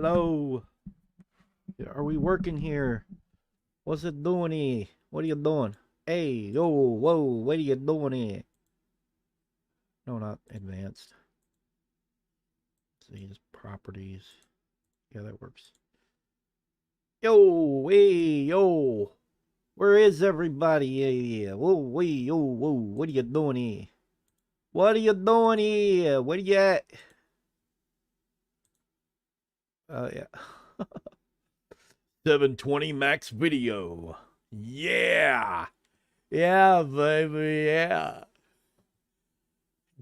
Hello. Are we working here? What's it doing here? What are you doing? Hey, yo, whoa, what are you doing here? No, not advanced. See, just properties. Yeah, that works. Yo, hey, yo. Where is everybody? Yeah. Whoa, hey, yo, whoa. What are you doing here? What are you doing here? Where you at? Yeah. 720 max video. Yeah. Yeah, baby. Yeah.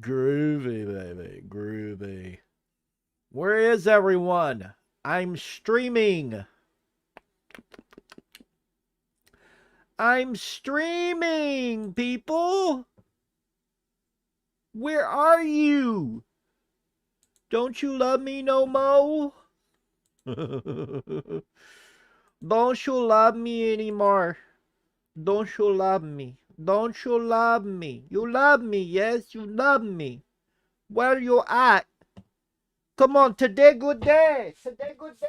Groovy, baby. Groovy. Where is everyone? I'm streaming. I'm streaming, people. Where are you? Don't you love me no more? Don't you love me anymore? Don't you love me? Don't you love me? You love me, yes, you love me. Where you at? Come on, today good day. Today good day.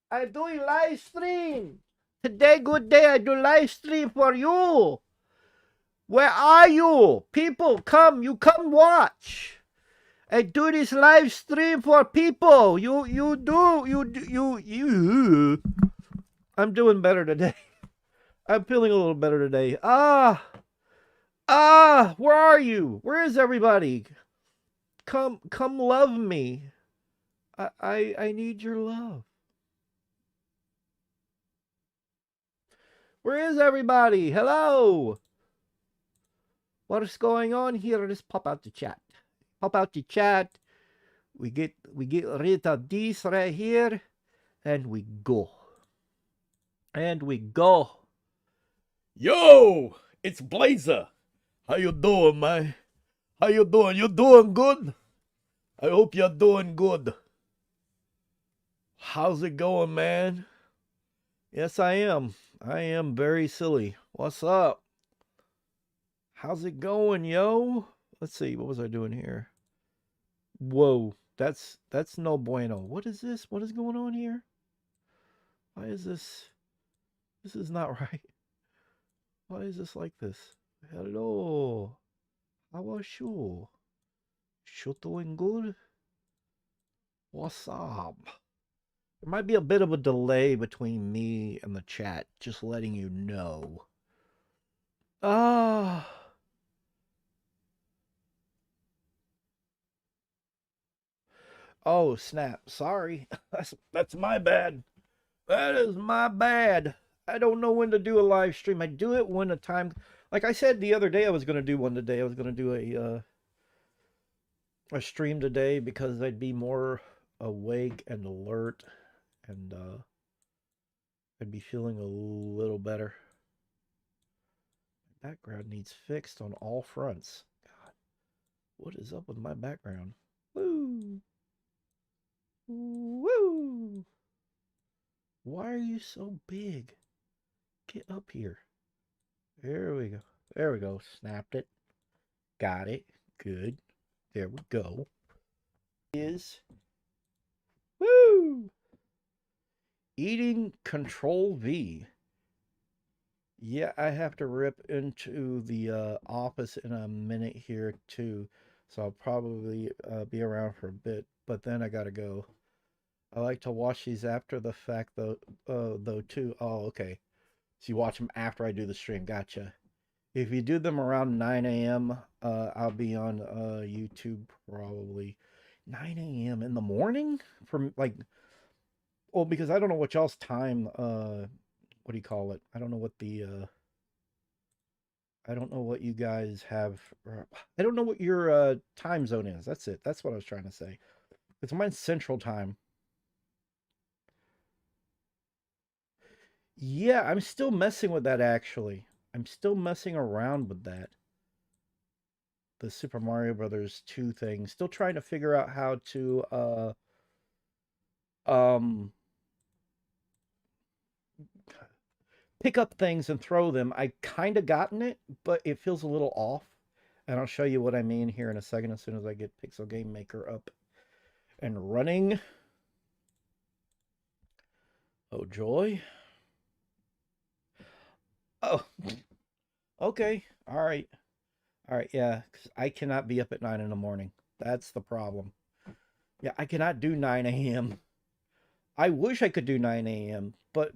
I'm doing live stream. Today good day. I do live stream for you. Where are you? People, come. You come watch. I do this live stream for people. You. I'm doing better today. I'm feeling a little better today. Where are you? Where is everybody? Come love me. I need your love. Where is everybody? Hello. What is going on here? Just pop out the chat. Pop out the chat. We get rid of this right here, and we go. And we go. Yo, it's Blazer. How you doing, man? How you doing? You doing good? I hope you're doing good. How's it going, man? Yes, I am. I am very silly. What's up? How's it going, yo? Let's see. What was I doing here? Whoa, that's no bueno. What is this? What is going on here? Why is this? This is not right. Why is this like this? Hello. How are you? You doing good? What's up? There might be a bit of a delay between me and the chat, just letting you know. Ah. Oh, snap. Sorry. That's my bad. That is my bad. I don't know when to do a live stream. I do it when the time, like I said the other day, I was gonna do one today. I was gonna do a stream today because I'd be more awake and alert, and I'd be feeling a little better. My background needs fixed on all fronts. God, what is up with my background? Woo, woo. Why are you so big? Get up here. There we go. There we go. Snapped it. Got it. Good. There we go. Is woo eating Control V. Yeah, I have to rip into the office in a minute here too, so I'll probably be around for a bit. But then I gotta go. I like to watch these after the fact though too. Oh, okay. So you watch them after I do the stream. Gotcha. If you do them around 9 a.m., I'll be on YouTube probably 9 a.m. in the morning from like, well, because I don't know what y'all's time, what do you call it? I don't know what the, I don't know what you guys have. I don't know what your time zone is. That's it. That's what I was trying to say. It's mine's Central Time. Yeah, I'm still messing with that actually. I'm still messing around with that. The Super Mario Brothers 2 thing. Still trying to figure out how to um pick up things and throw them. I kind of gotten it, but it feels a little off. And I'll show you what I mean here in a second as soon as I get Pixel Game Maker up and running. Oh, joy. Oh, okay. All right. All right. Yeah, 'cause I cannot be up at 9 in the morning. That's the problem. Yeah, I cannot do 9 a.m. I wish I could do 9 a.m., but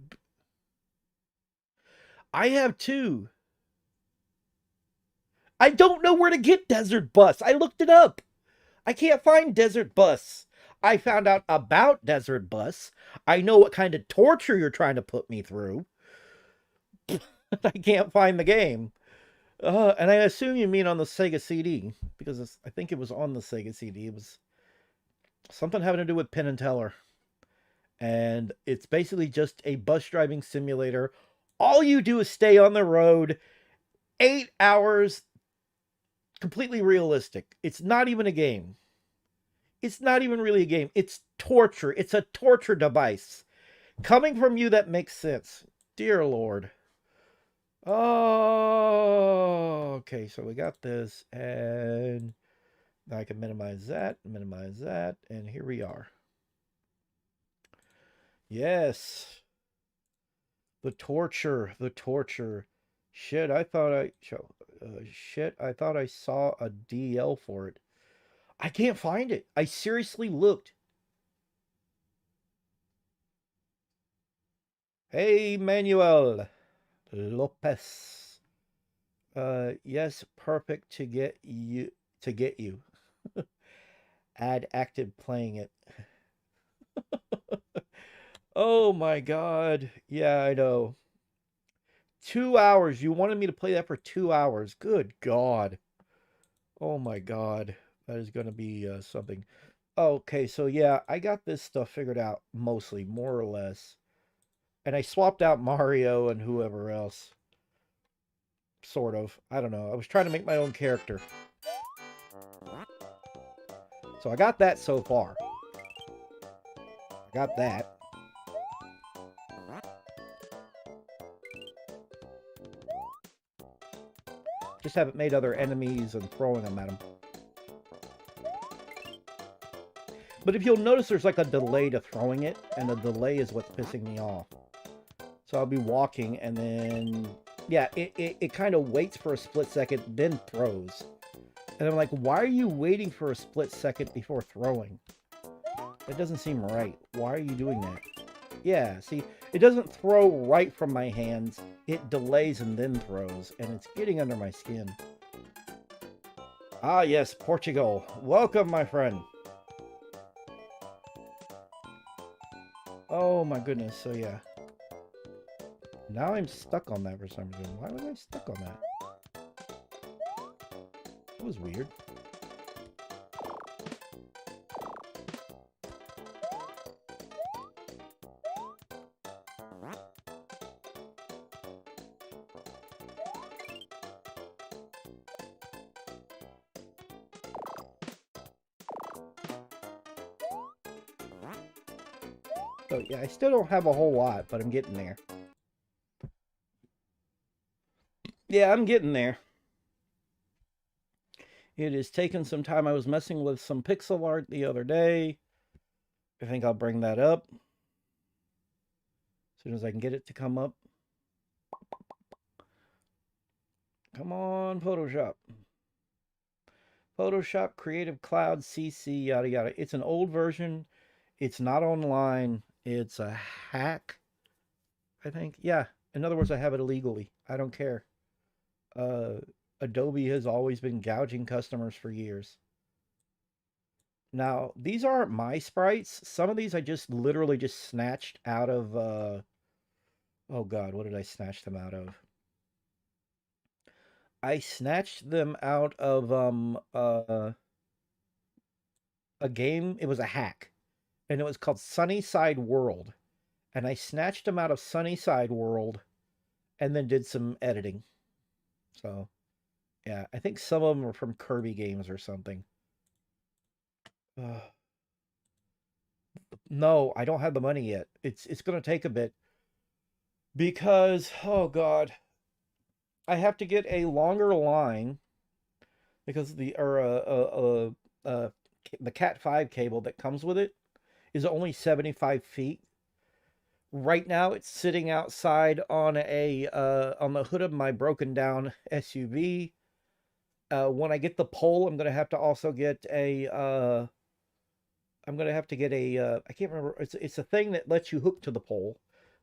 I have two. I don't know where to get Desert Bus. I looked it up. I can't find Desert Bus. I found out about Desert Bus. I know what kind of torture you're trying to put me through. I can't find the game. And I assume you mean on the Sega CD because I think it was on the Sega CD. It was something having to do with Penn and Teller, and it's basically just a bus driving simulator. All you do is stay on the road 8 hours, completely realistic. It's not even a game. It's not even really a game. It's torture. It's a torture device. Coming from you, that makes sense. Dear Lord. Oh, okay. So we got this, and I can minimize that, and here we are. Yes. The torture, the torture. Shit, I thought I saw a DL for it. I can't find it. I seriously looked. Hey, Manuel Lopez. Yes, perfect to get you. Add active playing it. Oh my god. Yeah, I know. 2 hours. You wanted me to play that for 2 hours. Good God. Oh my God. That is going to be something. Okay, so yeah, I got this stuff figured out mostly, more or less. And I swapped out Mario and whoever else. Sort of. I don't know. I was trying to make my own character. So I got that so far. I got that. Just haven't made other enemies and throwing them at them. But if you'll notice, there's like a delay to throwing it, and the delay is what's pissing me off. So I'll be walking, and then, yeah, it kind of waits for a split second, then throws. And I'm like, why are you waiting for a split second before throwing? That doesn't seem right. Why are you doing that? Yeah, see, it doesn't throw right from my hands. It delays and then throws, and it's getting under my skin. Ah, yes, Portugal. Welcome, my friend. Oh, my goodness. So, yeah. Now I'm stuck on that for some reason. Why was I stuck on that? That was weird. So, yeah, I still don't have a whole lot, but I'm getting there. Yeah, I'm getting there. It has taken some time. I was messing with some pixel art the other day. I think I'll bring that up as soon as I can get it to come up. Come on, Photoshop. Photoshop, Creative Cloud, CC, yada yada. It's an old version. It's not online. It's a hack, I think. Yeah. In other words, I have it illegally. I don't care. Uh, Adobe has always been gouging customers for years. Now, these aren't my sprites. Some of these I just literally just snatched out of oh god, what did I snatch them out of? I snatched them out of a game. It was a hack, and it was called Sunnyside World. And I snatched them out of Sunnyside World and then did some editing. So, yeah, I think some of them are from Kirby games or something. No, I don't have the money yet. It's going to take a bit because oh god, I have to get a longer line because the Cat 5 cable that comes with it is only 75 feet, Right now, it's sitting outside on on the hood of my broken down SUV. When I get the pole, I'm gonna have to also get a I'm gonna have to get a I can't remember. It's a thing that lets you hook to the pole,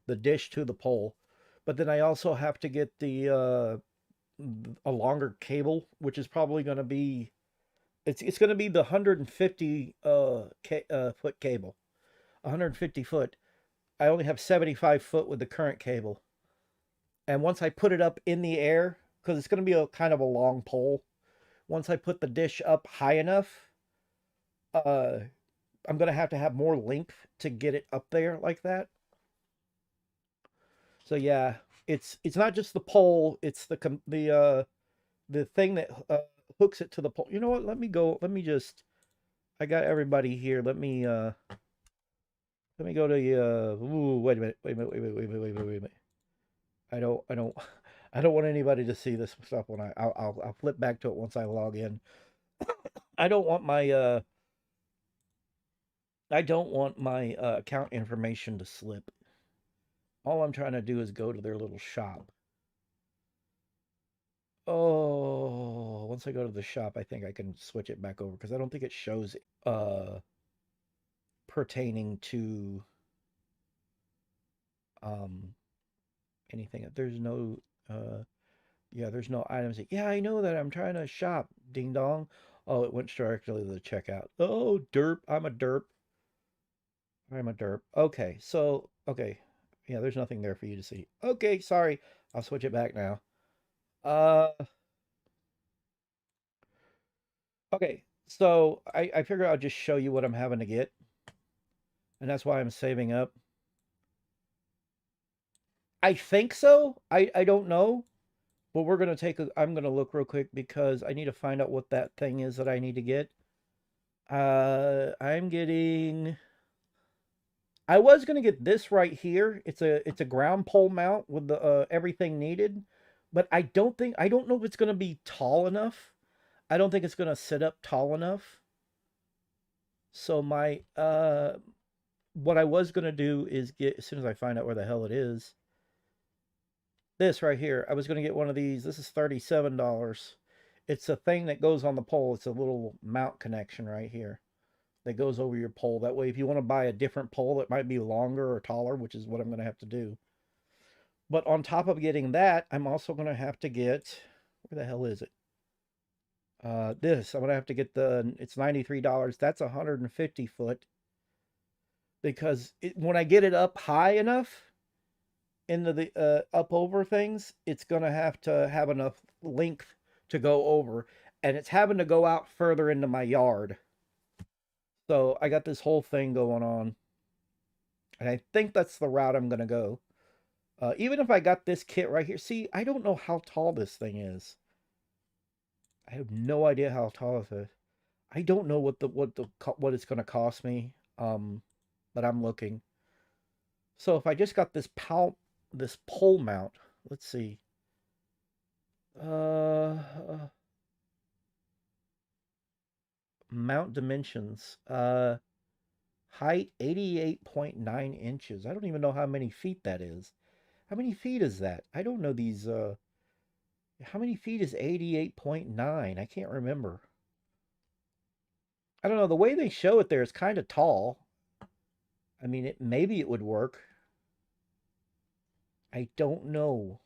the dish to the pole. But then I also have to get the a longer cable, which is probably going to be it's going to be the 150 foot cable, 150 foot. I only have 75 foot with the current cable, and once I put it up in the air, because it's going to be a kind of a long pole. Once I put the dish up high enough, uh, I'm going to have more length to get it up there like that. So yeah, it's not just the pole; it's the thing that hooks it to the pole. You know what? Let me go. Let me just. I got everybody here. Let me go to ooh, wait a minute. Wait a minute. Wait a minute. I don't I don't want anybody to see this stuff when I'll flip back to it once I log in. I don't want my account information to slip. All I'm trying to do is go to their little shop. Oh, once I go to the shop, I think I can switch it back over because I don't think it shows uh pertaining to um anything. There's no yeah, there's no items. Yeah, I know that I'm trying to shop. Ding dong. Oh, it went directly to the checkout. Oh, derp. I'm a derp. I'm a derp. Okay, so okay. Yeah, there's nothing there for you to see. Okay, sorry. I'll switch it back now. Uh okay. So I figure I'll just show you what I'm having to get. And that's why I'm saving up. I think so. I don't know. But we're gonna I'm gonna look real quick because I need to find out what that thing is that I need to get. I'm getting. I was gonna get this right here. It's a ground pole mount with the everything needed, but I don't know if it's gonna be tall enough. I don't think it's gonna sit up tall enough. So my what I was gonna do is get as soon as I find out where the hell it is. This right here. I was gonna get one of these. This is $37. It's a thing that goes on the pole. It's a little mount connection right here that goes over your pole. That way, if you want to buy a different pole that might be longer or taller, which is what I'm going to have to do. But on top of getting that, I'm also going to have to get, where the hell is it? This, I'm going to have to get it's $93. That's 150 foot because when I get it up high enough into the up over things, it's going to have enough length to go over. And it's having to go out further into my yard. So I got this whole thing going on. And I think that's the route I'm going to go. Even if I got this kit right here. See, I don't know how tall this thing is. I have no idea how tall it is. I don't know what it's going to cost me. But I'm looking. So if I just got this pole mount, let's see. Uh, Mount dimensions. Height 88.9 inches. I don't even know how many feet that is. How many feet is that? I don't know these how many feet is 88.9? I can't remember. I don't know. The way they show it there is kind of tall. I mean, maybe it would work. I don't know.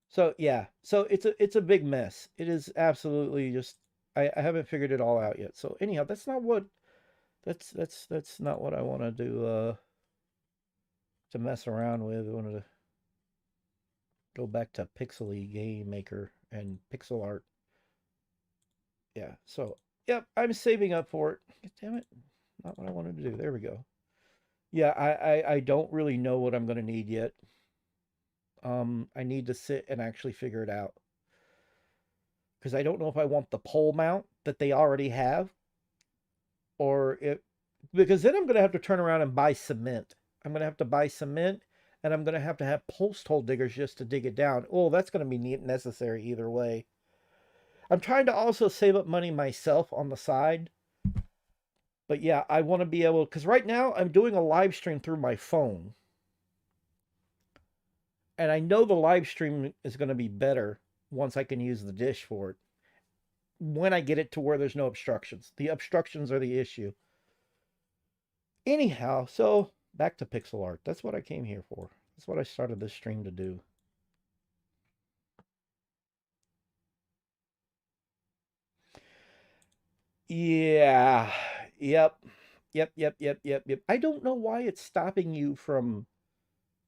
So yeah, so it's a big mess. It is absolutely just I haven't figured it all out yet. So anyhow, that's not what I want to do to mess around with. I wanted to go back to Pixely Game Maker and pixel art. Yeah, so yep, I'm saving up for it. Damn it, not what I wanted to do. There we go. Yeah, I don't really know what I'm gonna need yet. I need to sit and actually figure it out because I don't know if I want the pole mount that they already have, or if because then I'm gonna have to turn around and buy cement. I'm gonna have to buy cement, and I'm gonna have post hole diggers just to dig it down. Oh, that's gonna be necessary either way. I'm trying to also save up money myself on the side But yeah, I want to be able, because right now I'm doing a live stream through my phone. And I know the live stream is going to be better once I can use the dish for it. When I get it to where there's no obstructions. The obstructions are the issue. Anyhow, so back to pixel art. That's what I came here for. That's what I started this stream to do. Yeah. Yep. Yep. I don't know why it's stopping you from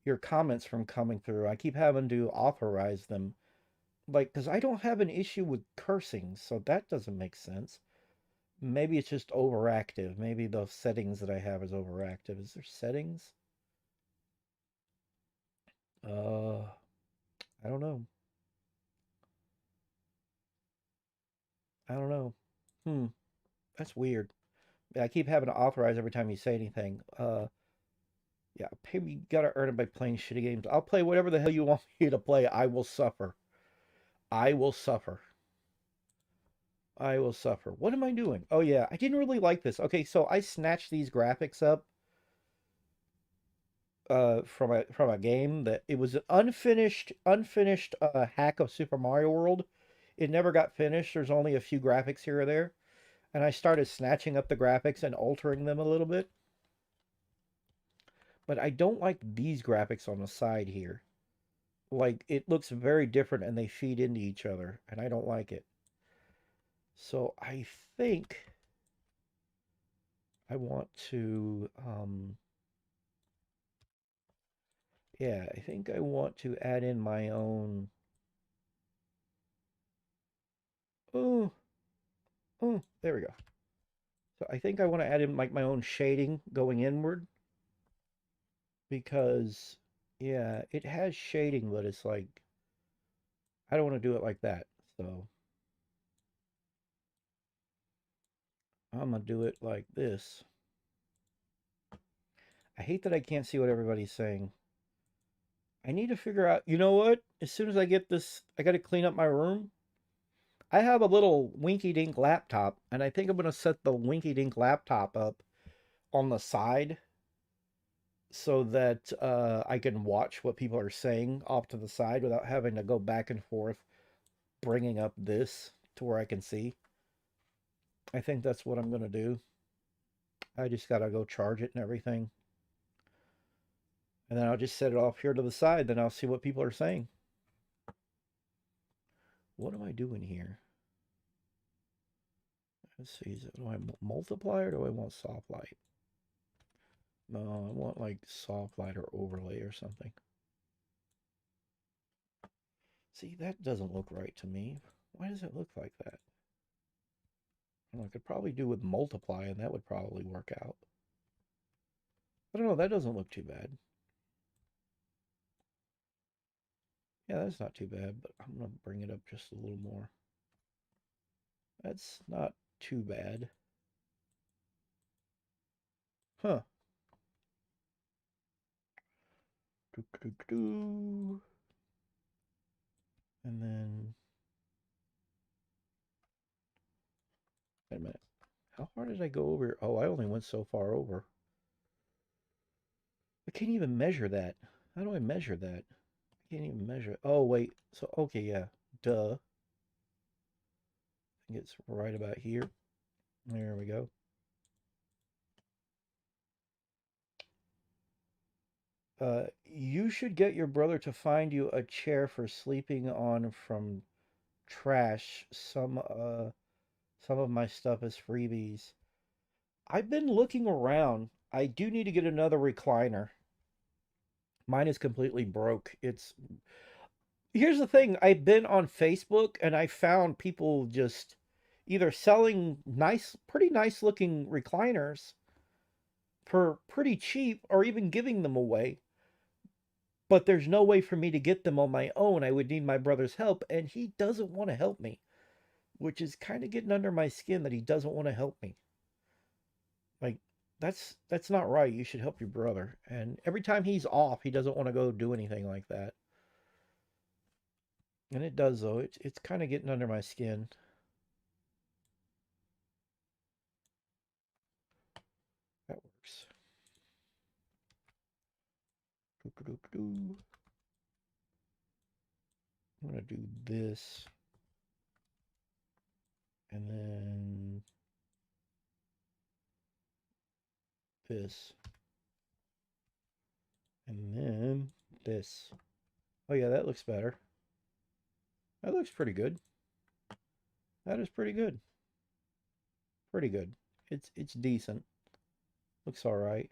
your comments from coming through. I keep having to authorize them. Like, because I don't have an issue with cursing, so that doesn't make sense. Maybe it's just overactive. Maybe the settings that I have is overactive. Is there settings? Uh, I don't know. I don't know. Hmm, that's weird. Yeah, I keep having to authorize every time you say anything. Yeah, maybe you gotta earn it by playing shitty games. I'll play whatever the hell you want me to play. I will suffer. I will suffer. I will suffer. What am I doing? Oh yeah, I didn't really like this. Okay, so I snatched these graphics up from a game that it was an unfinished hack of Super Mario World. It never got finished. There's only a few graphics here or there, and I started snatching up the graphics and altering them a little bit. But I don't like these graphics on the side here. Like it looks very different and they feed into each other, and I don't like it. So I think I want to yeah, I think I want to add in my own. Oh, oh, there we go. So I think I want to add in like my own shading going inward because yeah, it has shading, but it's like I don't want to do it like that. So I'm gonna do it like this. I hate that I can't see what everybody's saying. I need to figure out, you know what? As soon as I get this, I got to clean up my room. I have a little Winky Dink laptop, and I think I'm going to set the Winky Dink laptop up on the side so that I can watch what people are saying off to the side without having to go back and forth bringing up this to where I can see. I think that's what I'm going to do. I just got to go charge it and everything. And then I'll just set it off here to the side. Then I'll see what people are saying. What am I doing here? Let's see. Do I multiply or do I want soft light? No, I want like soft light or overlay or something. See, that doesn't look right to me. Why does it look like that? Well, I could probably do with multiply and that would probably work out. I don't know, that doesn't look too bad. Yeah, that's not too bad, but I'm going to bring it up just a little more. That's not too bad. Huh. And then, wait a minute. How far did I go over? Oh, I only went so far over. I can't even measure that. How do I measure that? I can't even measure it. Oh, wait. So, okay, yeah. Duh. I think it's right about here. There we go. You should get your brother to find you a chair for sleeping on from trash. Some of my stuff is freebies. I've been looking around. I do need to get another recliner. Mine is completely broke. It's Here's the thing. I've been on Facebook and I found people just either selling pretty nice looking recliners for pretty cheap or even giving them away. But there's no way for me to get them on my own. I would need my brother's help, and he doesn't want to help me, which is kind of getting under my skin that he doesn't want to help me. Like that's not right. You should help your brother. And every time he's off, he doesn't want to go do anything like that. And it does though. It's kind of getting under my skin. I'm gonna do this, and then this, and then this. Oh yeah, that looks better. That looks pretty good. That is pretty good. Pretty good. It's decent. Looks all right.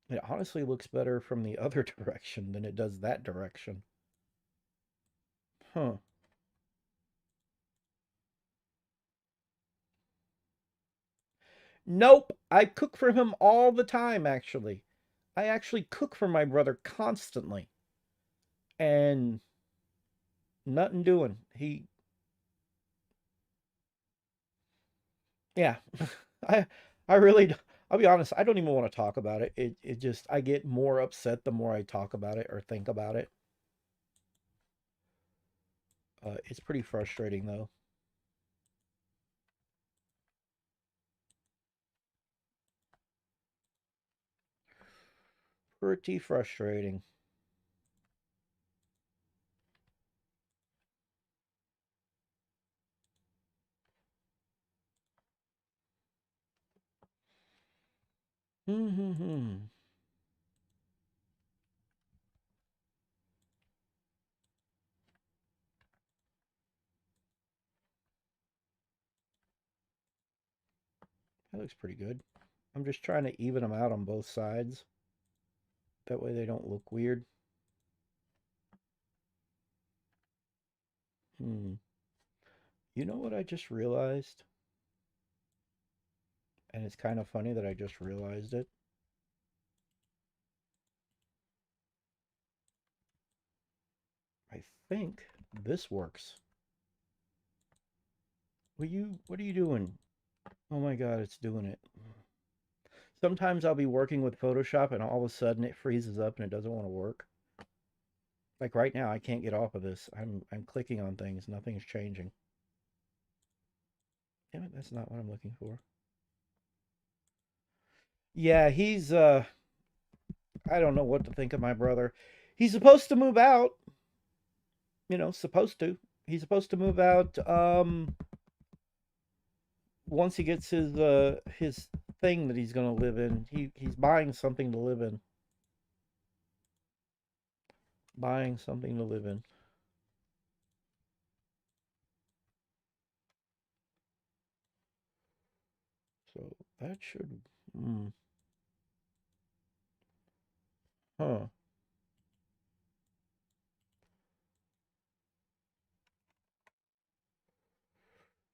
It honestly looks better from the other direction than it does that direction. Huh. Nope. I cook for him all the time, actually. I actually cook for my brother constantly. And nothing doing. Yeah. I I really I'll be honest, I don't even want to talk about it. It just I get more upset the more I talk about it or think about it. It's pretty frustrating though. Pretty frustrating. Hmm. That looks pretty good. I'm just trying to even them out on both sides. That way they don't look weird. Hmm. You know what I just realized? And it's kind of funny that I just realized it. I think this works. What are you doing? Oh my God, it's doing it. Sometimes I'll be working with Photoshop and all of a sudden it freezes up and it doesn't want to work. Like right now, I can't get off of this. I'm clicking on things, nothing's changing. Damn it, that's not what I'm looking for. Yeah, he's I don't know what to think of my brother. He's supposed to move out, supposed to. He's supposed to move out once he gets his thing that he's gonna live in. He's buying something to live in. Buying something to live in. So that should huh.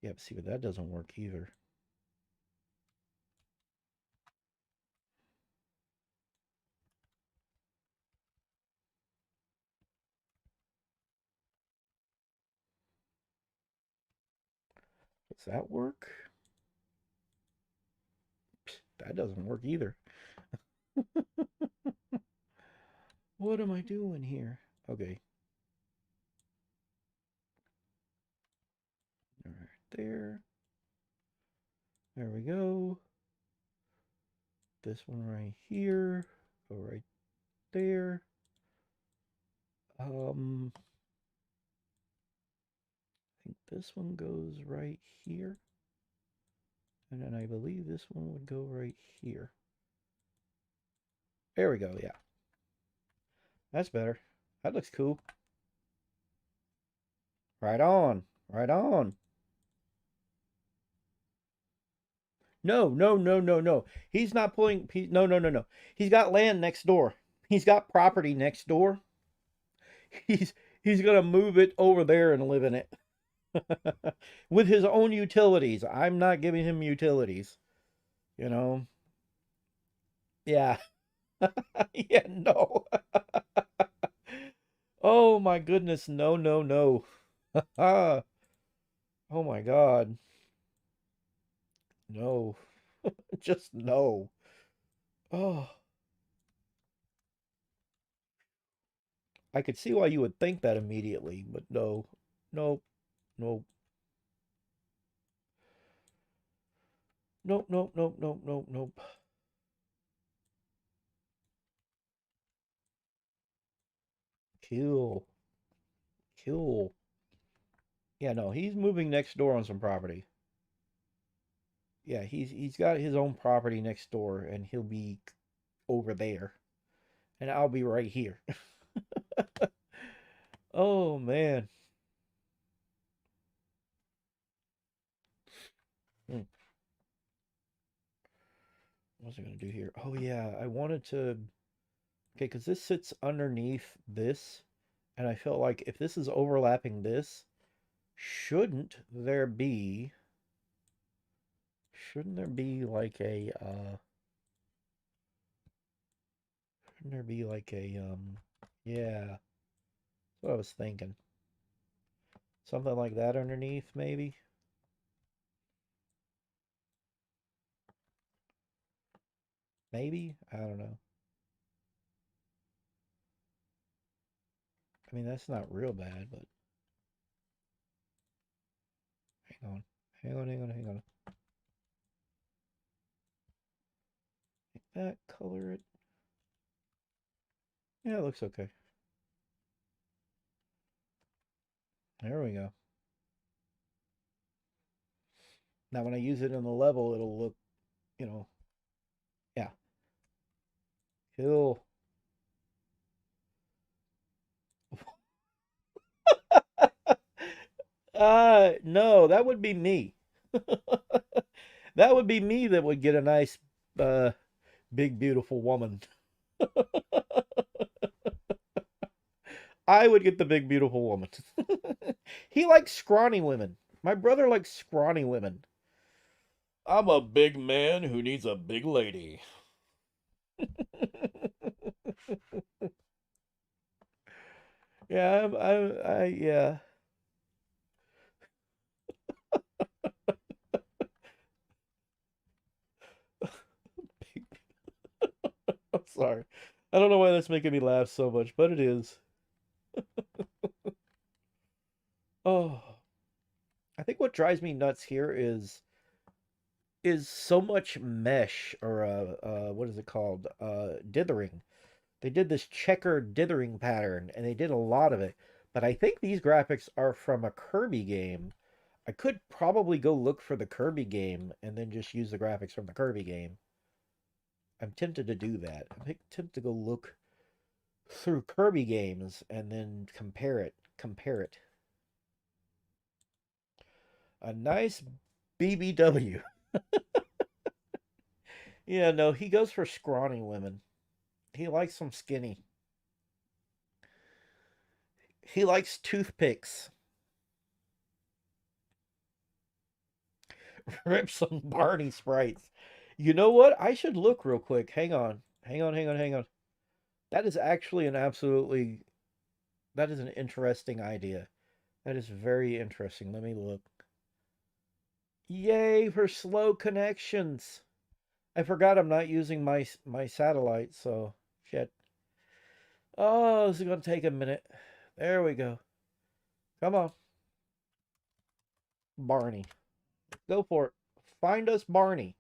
Yeah, see, but that doesn't work either. Does that work? That doesn't work either. What am I doing here? Okay. Right there. There we go. This one right here. Go right there. I think this one goes right here. And then I believe this one would go right here. There we go, yeah. That's better. That looks cool. Right on. Right on. No, no, no, no, no. He's not pulling. No, no, no, no. He's got land next door. He's got property next door. He's he's gonna move it over there and live in it with his own utilities. I'm not giving him utilities. You know. Yeah. Yeah. No. Oh my goodness. No. No. No. Oh my God. No. Just no. Oh. I could see why you would think that immediately, but no. Nope. Nope. Nope, nope, nope, nope, nope, nope. Cool. Cool. Yeah, no, he's moving next door on some property. Yeah, he's got his own property next door, and he'll be over there, and I'll be right here. Oh man. Hmm. What's I gonna do here? Oh yeah, I wanted to. Okay, because this sits underneath this, and I felt like if this is overlapping this, shouldn't there be? Shouldn't there be like a? Shouldn't there be like a? Yeah, that's what I was thinking. Something like that underneath, maybe. Maybe I don't know. I mean, that's not real bad, but hang on, hang on. That color it. Yeah, it looks okay. There we go. Now, when I use it in the level, it'll look, you know, yeah, cool. No, that would be me. That would be me that would get a nice, uh, big, beautiful woman. I would get the big, beautiful woman. He likes scrawny women. My brother likes scrawny women. I'm a big man who needs a big lady. Yeah, yeah. I'm sorry. I don't know why that's making me laugh so much, but it is. Oh, I think what drives me nuts here is so much mesh or what is it called? Dithering. They did this checker dithering pattern and they did a lot of it. But I think these graphics are from a Kirby game. I could probably go look for the Kirby game and then just use the graphics from the Kirby game. I'm tempted to do that. I'm tempted to go look through Kirby games and then compare it. Compare it. A nice BBW. Yeah, no, he goes for scrawny women. He likes them skinny. He likes toothpicks. Rip some Barney sprites. You know what? I should look real quick. Hang on. Hang on. That is actually an absolutely that is an interesting idea. That is very interesting. Let me look. Yay for slow connections. I forgot I'm not using my satellite, so shit. Oh, this is gonna take a minute. There we go. Come on. Barney. Go for it. Find us Barney.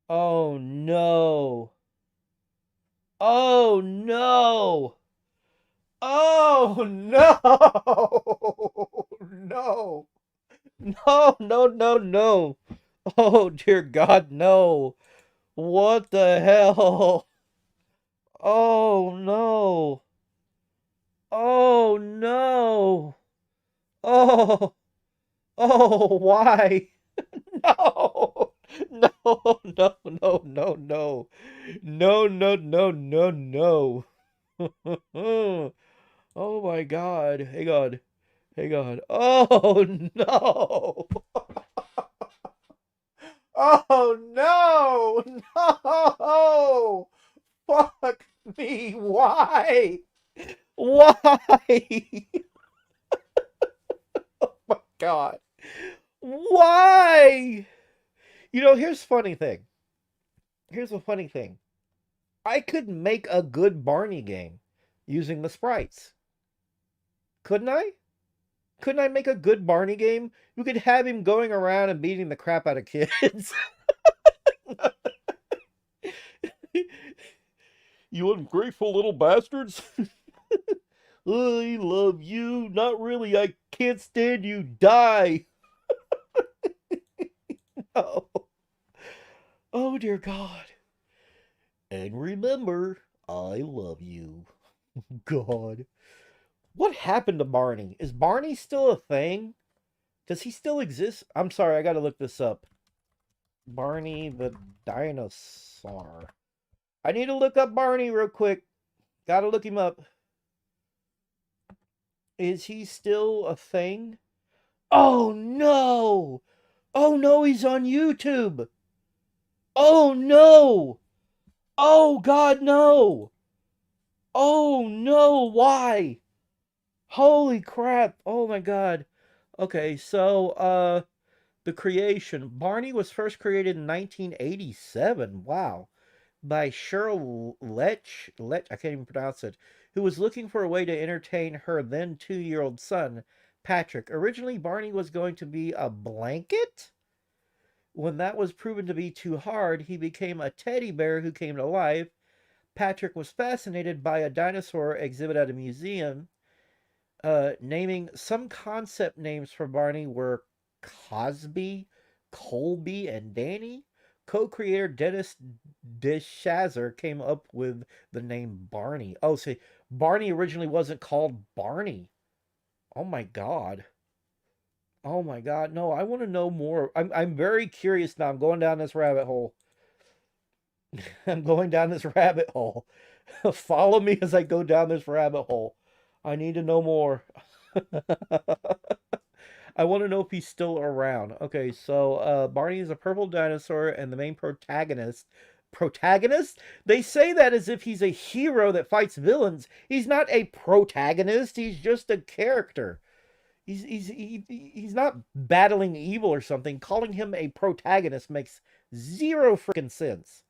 Oh no. Oh no. Oh no. No. No, no, no, no. Oh dear God, no. What the hell? Oh no. Oh no. Oh. Oh, why? No. No, no, no, no, no. No, no, no, no, no. Oh my God. Hey God. Hey God. Oh no. Oh no. No. Fuck me. Why? Why? My God. Why? You know, here's funny thing. Here's a funny thing. I could make a good Barney game using the sprites. Couldn't I? Couldn't I make a good Barney game? You could have him going around and beating the crap out of kids. You ungrateful little bastards. I love you. Not really. I can't stand you. Die. Oh, oh dear God. And remember, I love you. God. What happened to Barney? Is Barney still a thing? Does he still exist? I'm sorry, I gotta look this up. Barney the dinosaur. I need to look up Barney real quick. Gotta look him up. Is he still a thing? Oh no! Oh no, he's on YouTube! Oh no! Oh God, no! Oh no, why? Holy crap! Oh my God. Okay, so, the creation. Barney was first created in 1987. Wow. By Cheryl Lech, I can't even pronounce it, who was looking for a way to entertain her then 2-year-old son, Patrick. Originally, Barney was going to be a blanket. When that was proven to be too hard, he became a teddy bear who came to life. Patrick was fascinated by a dinosaur exhibit at a museum. Naming some concept names for Barney were Cosby, Colby, and Danny. Co-creator Dennis DeShazer came up with the name Barney. Oh, see, Barney originally wasn't called Barney. Oh my God. Oh my God. No, I want to know more. I'm very curious now. I'm going down this rabbit hole. I'm going down this rabbit hole. Follow me as I go down this rabbit hole. I need to know more. I want to know if he's still around. Okay, so Barney is a purple dinosaur and the main protagonist. Protagonist? They say that as if he's a hero that fights villains. He's not a protagonist. He's just a character. He's not battling evil or something. Calling him a protagonist makes zero freaking sense.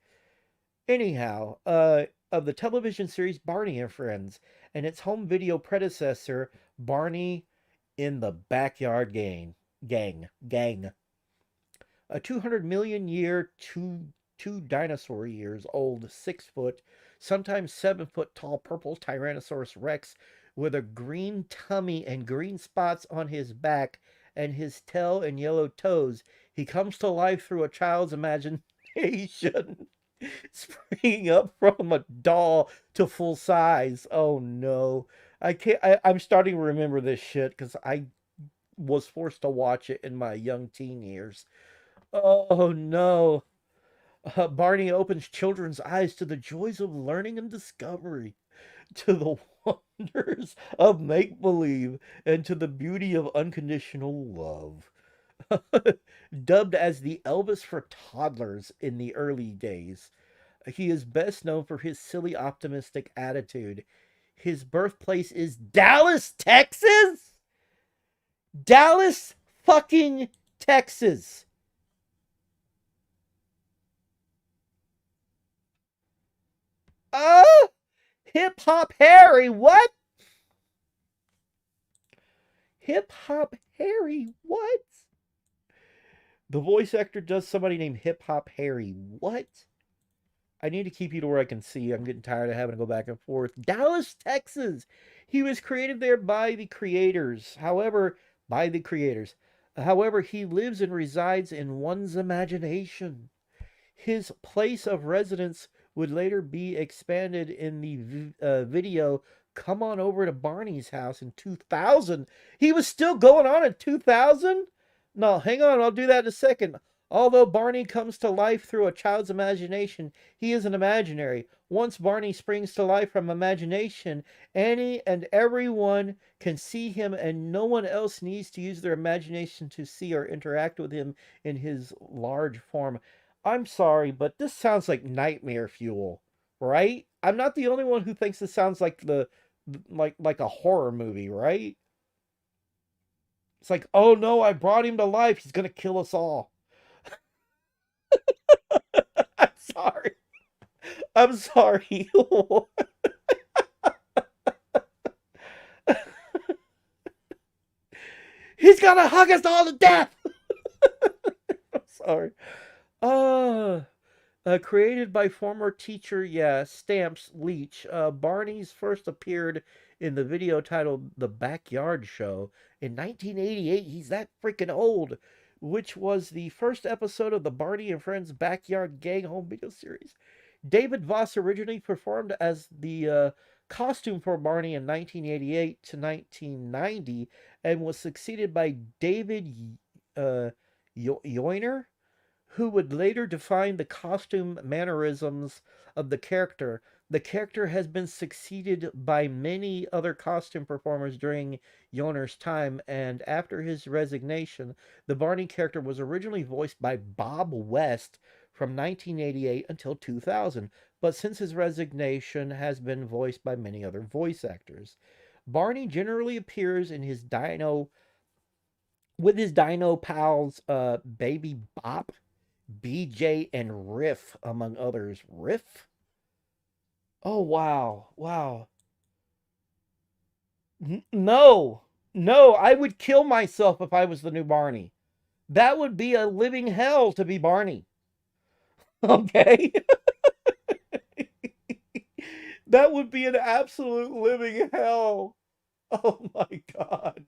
Anyhow, of the television series Barney and Friends and its home video predecessor, Barney in the Backyard Gang. A 200 million year, two dinosaur years old, 6 foot, sometimes 7 foot tall purple Tyrannosaurus Rex with a green tummy and green spots on his back and his tail and yellow toes. He comes to life through a child's imagination. Springing up from a doll to full size. Oh no. I can't I'm starting to remember this shit because I was forced to watch it in my young teen years. Oh no. Barney opens children's eyes to the joys of learning and discovery, to the wonders of make believe, and to the beauty of unconditional love. Dubbed as the Elvis for toddlers in the early days, he is best known for his silly, optimistic attitude. His birthplace is Dallas, Texas? Dallas fucking Texas. Oh, Hip Hop Harry, what? Hip Hop Harry, what? The voice actor does somebody named Hip Hop Harry, what? I need to keep you to where I can see. I'm getting tired of having to go back and forth. Dallas, Texas. He was created there by the creators. By the creators. However, he lives and resides in one's imagination. His place of residence would later be expanded in the video Come On Over to Barney's House in 2000. He was still going on in 2000? No, hang on, I'll do that in a second. Although Barney comes to life through a child's imagination, he is an imaginary. Once Barney springs to life from imagination, any and everyone can see him, and no one else needs to use their imagination to see or interact with him in his large form. I'm sorry, but this sounds like nightmare fuel, right? I'm not the only one who thinks this sounds like like a horror movie, right? It's like, oh no, I brought him to life. He's gonna kill us all. I'm sorry. I'm sorry. He's gonna hug us all to death. I'm sorry. Uh Created by former teacher, yeah, Stamps Leach, Barney's first appeared in the video titled The Backyard Show in 1988. He's that freaking old, which was the first episode of the Barney and Friends Backyard Gang home video series. David Voss originally performed as the costume for Barney in 1988 to 1990 and was succeeded by David Yoiner, who would later define the costume mannerisms of the character. The character has been succeeded by many other costume performers during Yoner's time, and after his resignation, the Barney character was originally voiced by Bob West from 1988 until 2000, but since his resignation has been voiced by many other voice actors. Barney generally appears in his dino with his dino pals Baby Bop, BJ, and Riff, among others. Riff? Oh, wow. Wow. No. No, I would kill myself if I was the new Barney. That would be a living hell to be Barney. Okay? That would be an absolute living hell. Oh my god.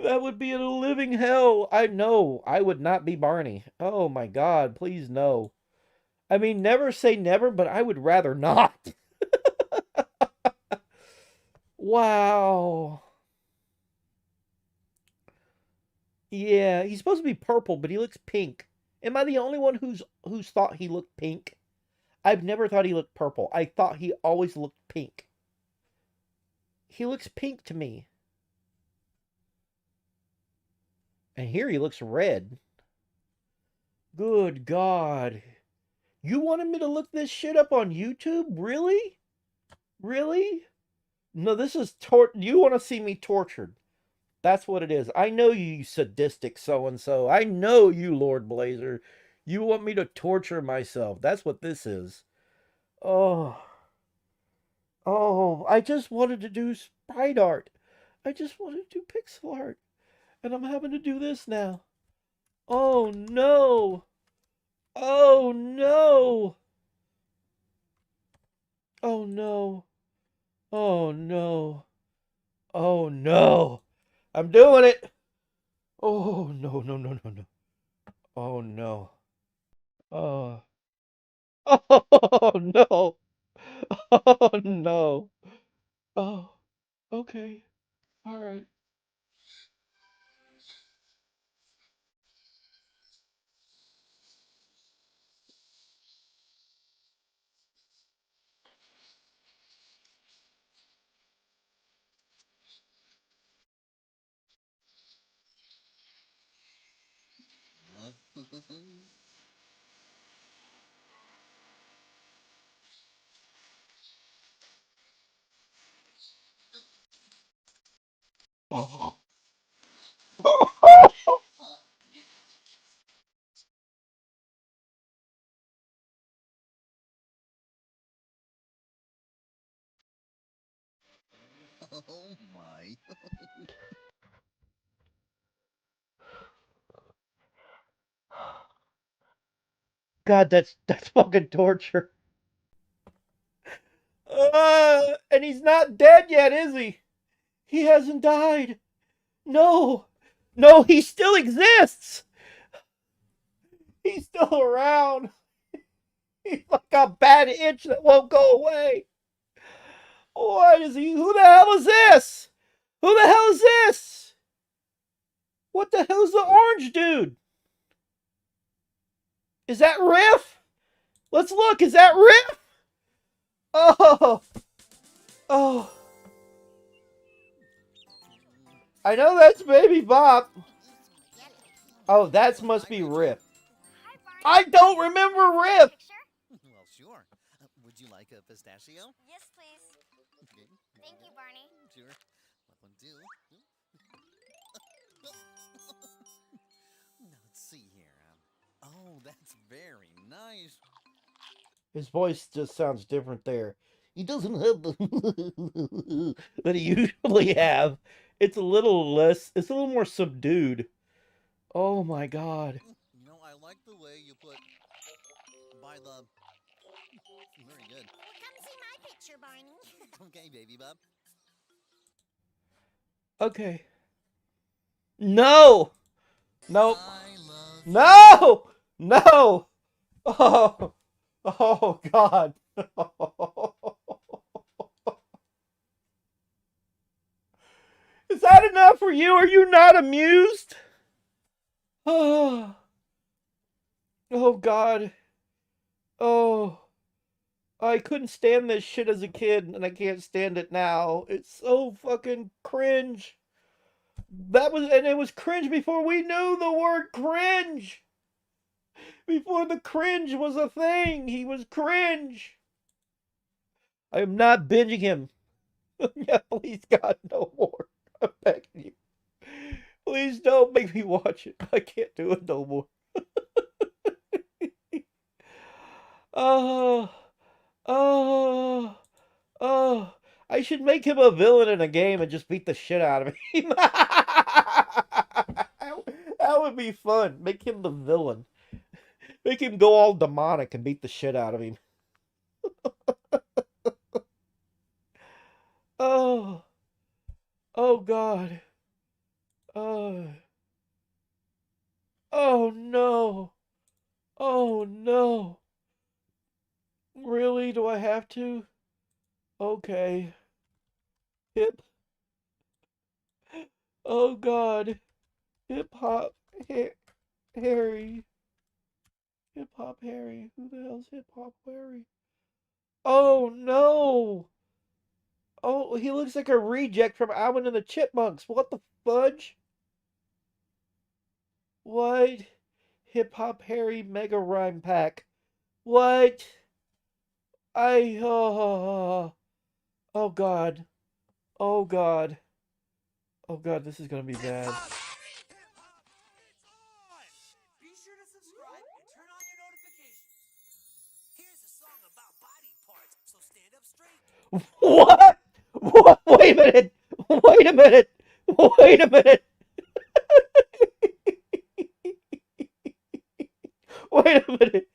That would be a living hell. I know. I would not be Barney. Oh my god, please no. I mean, never say never, but I would rather not. Wow. Yeah, he's supposed to be purple, but he looks pink. Am I the only one who's thought he looked pink? I've never thought he looked purple. I thought he always looked pink. He looks pink to me. And here he looks red. Good God. You wanted me to look this shit up on YouTube? Really? Really? No, this is you want to see me tortured. That's what it is. I know you sadistic so and so. I know you, Lord Blazer. You want me to torture myself. That's what this is. Oh. Oh, I just wanted to do sprite art. I just wanted to do pixel art. And I'm having to do this now. Oh no. Oh no. Oh no. Oh no. Oh no. I'm doing it. Oh no, no, no, no, no. Oh no. Oh. Oh no. Oh no. Oh. Okay. All right. Oh. Oh my. God, that's fucking torture. And he's not dead yet, is he? He hasn't died. No. No, he still exists. He's still around. He's like a bad itch that won't go away. What is he? Who the hell is this? Who the hell is this? What the hell is the orange dude? Is that Riff? Let's look. Is that Riff? Oh. Oh. I know that's Baby Bop. Oh, that must be Riff. I don't remember Riff. Well, sure. Would you like a pistachio? Yes, please. Okay. Thank you, Barney. Sure. That one too. Now let's see here. Oh, that's very nice. His voice just sounds different there. He doesn't have the that he usually have. It's a little less. It's a little more subdued. Oh my god. I like the way you put right, love. Very good. Come see my picture, Barney. Okay, baby bub. Okay. No! Nope. I love No! No! Oh, oh God. Is that enough for you? Are you not amused? Oh, oh God. Oh, I couldn't stand this shit as a kid, and I can't stand it now. It's so fucking cringe. And it was cringe before we knew the word cringe. Before the cringe was a thing, he was cringe. I am not binging him. Yeah, please, God, no more. I'm begging you. Please don't make me watch it. I can't do it no more. Oh, oh, oh. I should make him a villain in a game and just beat the shit out of him. That would be fun. Make him the villain. Make him go all demonic and beat the shit out of him. Oh, oh God. Oh, oh no. Oh no. Really? Do I have to? Okay. Hip. Oh God. Hip hop. Harry. Hip hop Harry. Who the hell's hip hop Harry? Oh no. Oh, he looks like a reject from Alvin and the Chipmunks. What the fudge? What? Hip hop Harry Mega Rhyme Pack. What? Oh God. Oh God. Oh God, this is gonna be bad. Be sure to subscribe and turn on your notifications. Here's a song about body parts, so stand up straight. What? What? Wait a minute. Wait a minute. Wait a minute. Wait a minute.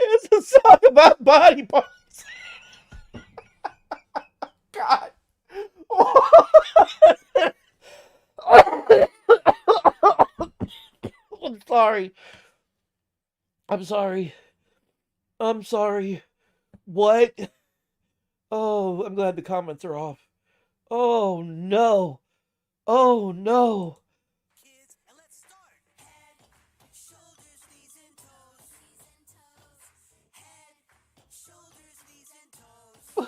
It's a song about body parts. God. I'm sorry. I'm sorry. I'm sorry. What? Oh, I'm glad the comments are off. Oh no. Oh no. Kids, and let's start. Head, shoulders, knees, and toes. Head, shoulders, knees, and toes. And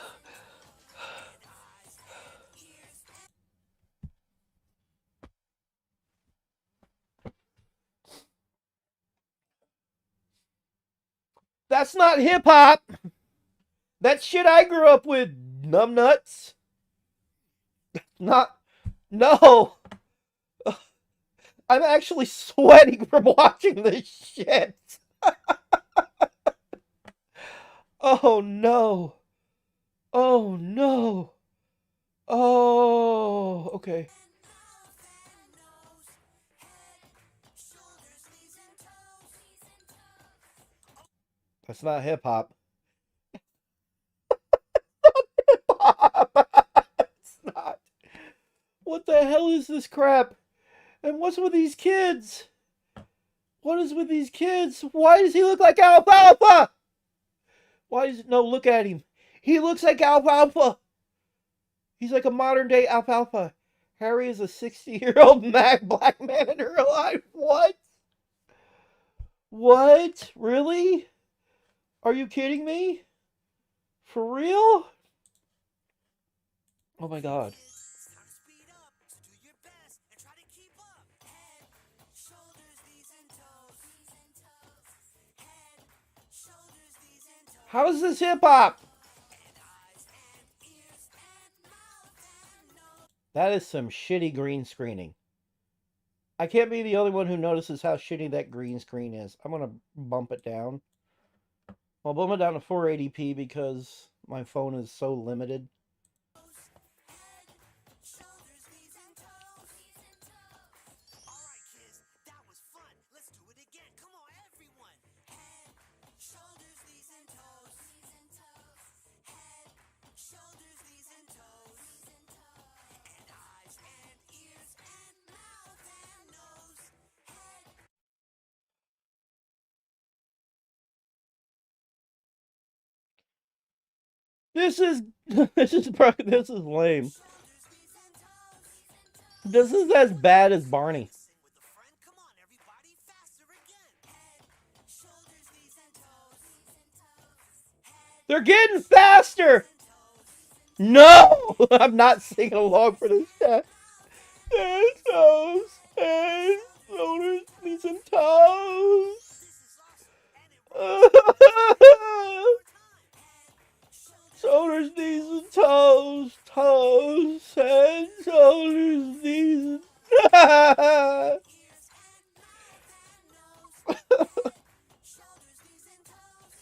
eyes and ears. That's not hip hop. That's shit I grew up with, numbnuts. Not. No. I'm actually sweating from watching this shit. Oh no. Oh no. Oh, okay. That's not hip hop. It's not. What the hell is this crap? And what's with these kids? What is with these kids? Why does he look like Alfalfa? Why is no? Look at him. He looks like Alfalfa. He's like a modern day Alfalfa. Harry is a 60-year-old black man in real life. What? What? Really? Are you kidding me? For real? Oh my God. It's time to speed up, so do your best and try to keep up. Head, shoulders, knees, and toes. Head, shoulders, knees, and toes. How is this hip hop? And eyes and ears and mouth and nose. That is some shitty green screening. I can't be the only one who notices how shitty that green screen is. I'm gonna bump it down. I'll bump it down to 480p because my phone is so limited. Head, shoulders, knees, and toes. This is this is lame. This is as bad as Barney. Sing with a friend. Come on, everybody, faster again. Head, shoulders, knees and toes. Head, They're getting faster. toes. No, I'm not singing along for this shit. Head, toes, head, shoulders, knees, and toes. This is awesome, and it works. Shoulders, knees, and toes, toes, head, shoulders, knees, and Ears, head, mouth, and nose. Head, shoulders, knees and toes.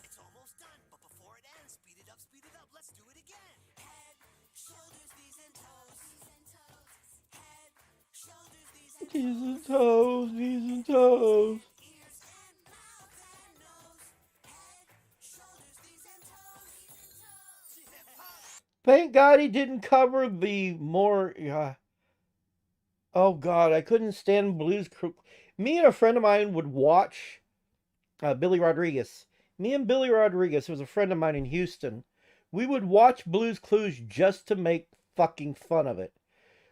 It's almost done, but before it ends, speed it up, speed it up. Let's do it again. Head, shoulders, knees and toes. Head, shoulders, knees and knees and toes. toes, knees and toes. Ears, mouth, and nose. Head, shoulders, knees and toes. Thank God he didn't cover the more. Oh God, I couldn't stand Blues Clues. Me and a friend of mine would watch Billy Rodriguez. Me and Billy Rodriguez, who was a friend of mine in Houston, we would watch Blues Clues just to make fucking fun of it.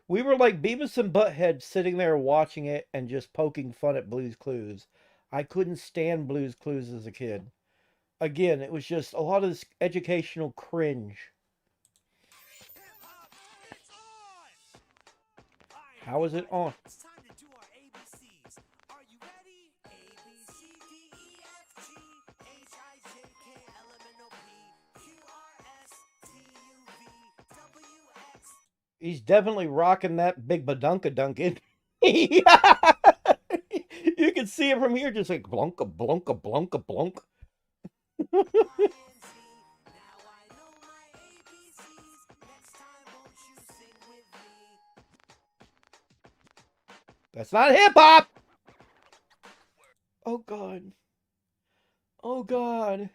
We were like Beavis and Butthead sitting there watching it and just poking fun at Blues Clues. I couldn't stand Blues Clues as a kid. Again, it was just a lot of this educational cringe. Hip-hop, it's on! Alright, How is it on? it's time to do our ABCs. Are you ready? A, B, C, D, E, F, G, H, I, J, K, L, M, N, O, P, Q, R, S, T, U, V, W, X. He's definitely rocking that big badunka dunkin. You can see it from here, just like blunka, blunka, blunka, blunk. Y, and Z. Now I know my ABCs. Next time, won't you sing with me? That's not hip hop. Oh God. Oh God.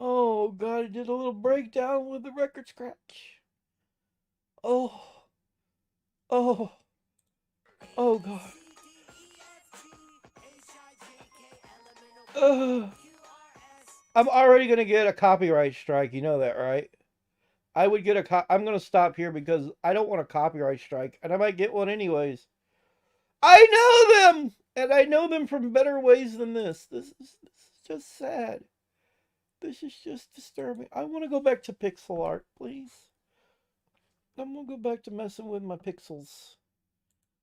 Oh God. I did a little breakdown with the record scratch. Oh. Oh. Oh God. I'm already gonna get a copyright strike. You know that, right? I would get I'm gonna stop here because I don't want a copyright strike, and I might get one anyways. I know them, and I know them from better ways than this. This is just sad. This is just disturbing. I want to go back to pixel art, please. I'm gonna go back to messing with my pixels,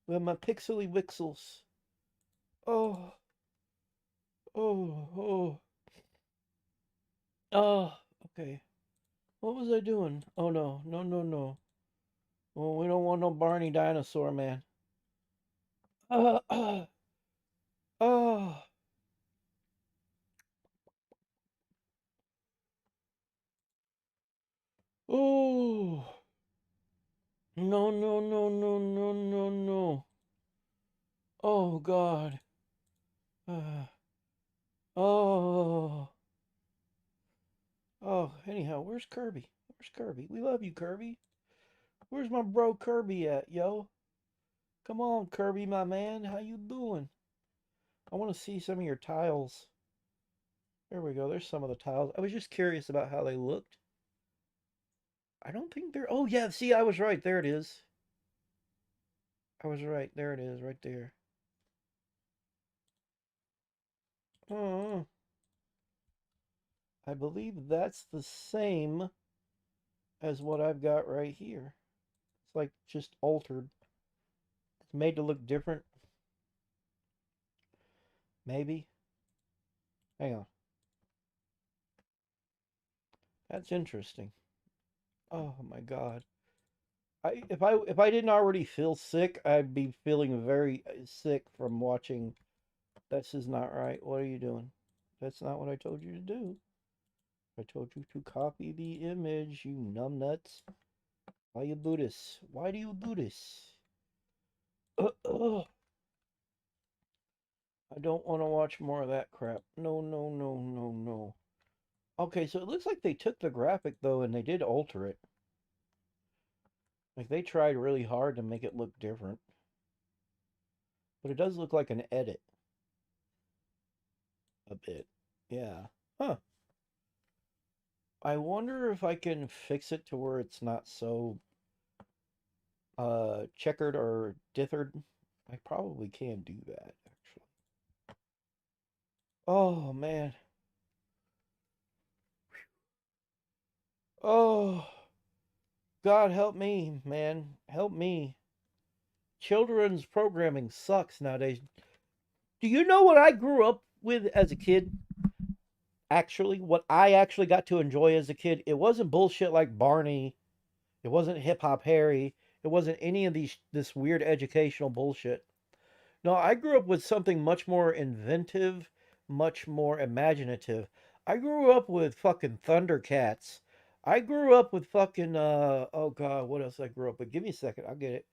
with my pixely wixels. Oh, oh, oh, oh. Okay. What was I doing? Oh no, no, no, no. Oh, we don't want no Barney dinosaur, man. Oh. Oh. No, no, no, no, no, no, no. Oh, God. Oh. Oh, anyhow, where's Kirby? Where's Kirby? We love you, Kirby. Where's my bro Kirby at, yo? Come on, Kirby, my man. How you doing? I want to see some of your tiles. There we go. There's some of the tiles. I was just curious about how they looked. I don't think they're... Oh, yeah. See, I was right. There it is. I was right. There it is. Right there. Oh. I believe that's the same as what I've got right here. It's like just altered. It's made to look different. Maybe. Hang on. That's interesting. Oh my God. If I didn't already feel sick, I'd be feeling very sick from watching. This is not right. What are you doing? That's not what I told you to do. I told you to copy the image, you numbnuts. Why you do this? Why do you do this? I don't want to watch more of that crap. No, no, no, no, no. Okay, so it looks like they took the graphic though and they did alter it. Like they tried really hard to make it look different. But it does look like an edit. A bit. Yeah. Huh. I wonder if I can fix it to where it's not so checkered or dithered. I probably can do that, actually. Oh man. Oh, God help me, man. Help me. Children's programming sucks nowadays. Do you know what I grew up with as a kid? Actually, what I actually got to enjoy as a kid, it wasn't bullshit like Barney. It wasn't Hip Hop Harry. It wasn't any of this weird educational bullshit. No, I grew up with something much more inventive, much more imaginative. I grew up with fucking Thundercats. I grew up with fucking oh god, what else I grew up with? Give me a second, I'll get it.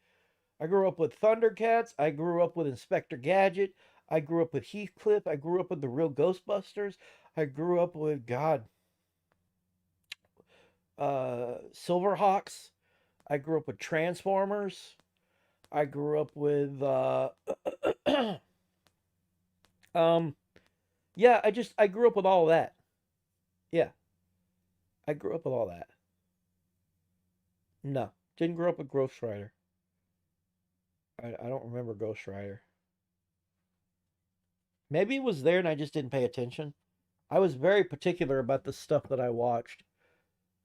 I grew up with Thundercats. I grew up with Inspector Gadget. I grew up with Heathcliff. I grew up with the real Ghostbusters. I grew up with God, Silverhawks. I grew up with Transformers. I grew up with um yeah, I grew up with all of that. Yeah, I grew up with all that. No, didn't grow up with Ghost Rider. I don't remember Ghost Rider. Maybe it was there and I just didn't pay attention. I was very particular about the stuff that I watched.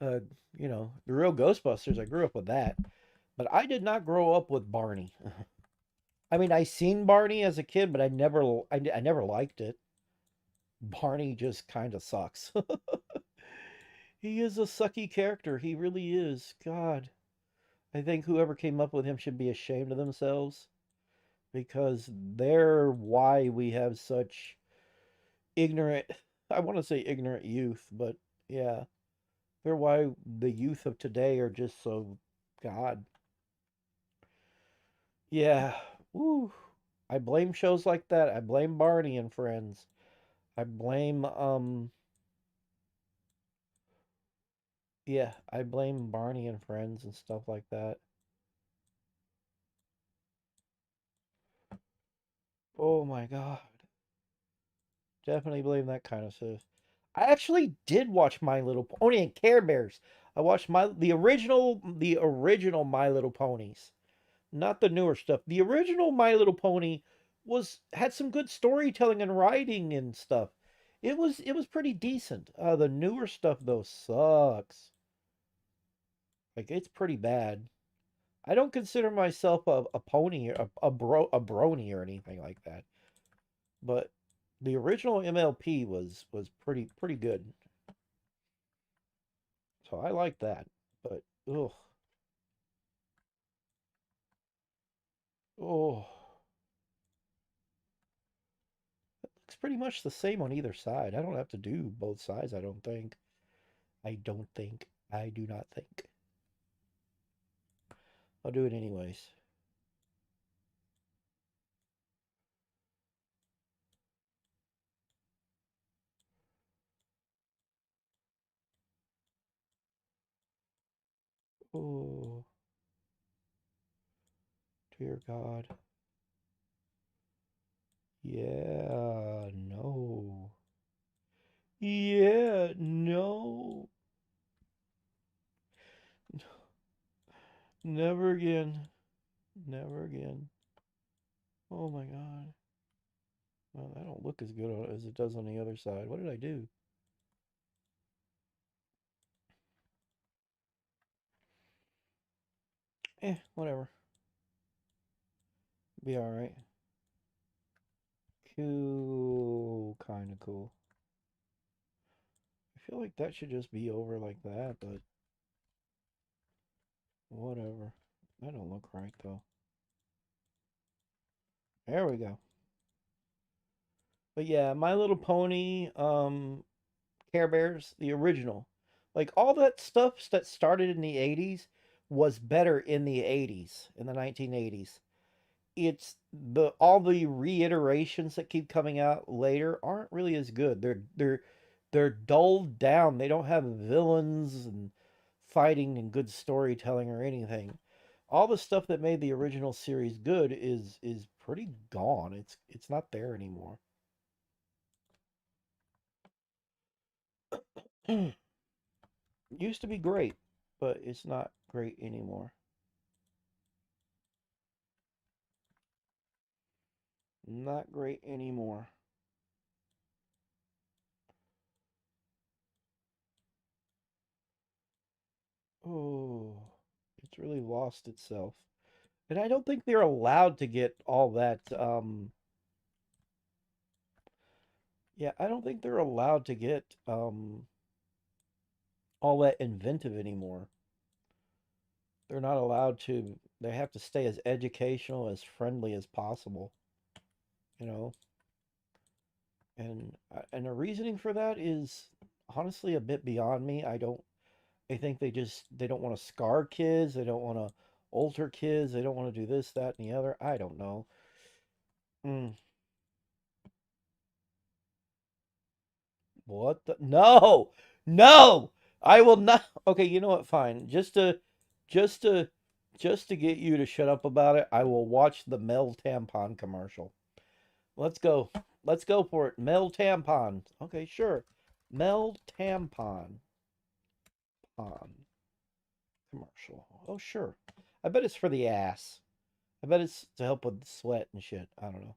Uh, the real Ghostbusters, I grew up with that. But I did not grow up with Barney. I mean, I seen Barney as a kid, but I never liked it. Barney just kind of sucks. He is a sucky character. He really is. God. I think whoever came up with him should be ashamed of themselves because they're why we have such ignorant, I want to say ignorant youth, but yeah, they're why the youth of today are just so, God. Yeah. Woo. I blame shows like that. I blame Barney and Friends. I blame yeah, I blame Barney and Friends and stuff like that. Oh my God. Definitely blame that kind of stuff. I actually did watch My Little Pony and Care Bears. I watched the original My Little Ponies, not the newer stuff. The original My Little Pony was had some good storytelling and writing and stuff. It was pretty decent. The newer stuff though sucks. Like it's pretty bad. I don't consider myself a pony or a brony or anything like that. But the original MLP was pretty good. So I like that. But ugh. Oh. It looks pretty much the same on either side. I don't have to do both sides, I don't think. I don't think. I do not think. I'll do it anyways. Oh, dear God. Yeah, no. Yeah, no. Never again. Never again. Oh my God. Well, that don't look as good as it does on the other side. What did I do? Whatever. Be alright. Cool. Kinda cool. I feel like that should just be over like that, but whatever. That don't look right though. There we go. But yeah, My Little Pony, Care Bears, the original. Like all that stuff that started in the 80s was better in the 80s, in the 1980s. It's the all the reiterations that keep coming out later aren't really as good. They're dulled down. They don't have villains and fighting and good storytelling or anything. All the stuff that made the original series good is pretty gone. It's not there anymore. Used to be great, but it's not great anymore. Not great anymore. Oh, it's really lost itself. And I don't think they're allowed to get all that, yeah, I don't think they're allowed to get, all that inventive anymore. They're not allowed to, they have to stay as educational, as friendly as possible, you know? And the reasoning for that is honestly a bit beyond me. I think they don't want to scar kids, they don't want to alter kids, they don't want to do this, that, and the other. I don't know. Mm, what the? No, no, I will not. Okay, you know what? Fine. Just to, just to get you to shut up about it, I will watch the Mel tampon commercial. Let's go. Let's go for it. Mel tampon. Okay, sure. Mel tampon commercial. Oh, sure. I bet it's for the ass. I bet it's to help with sweat and shit. I don't know.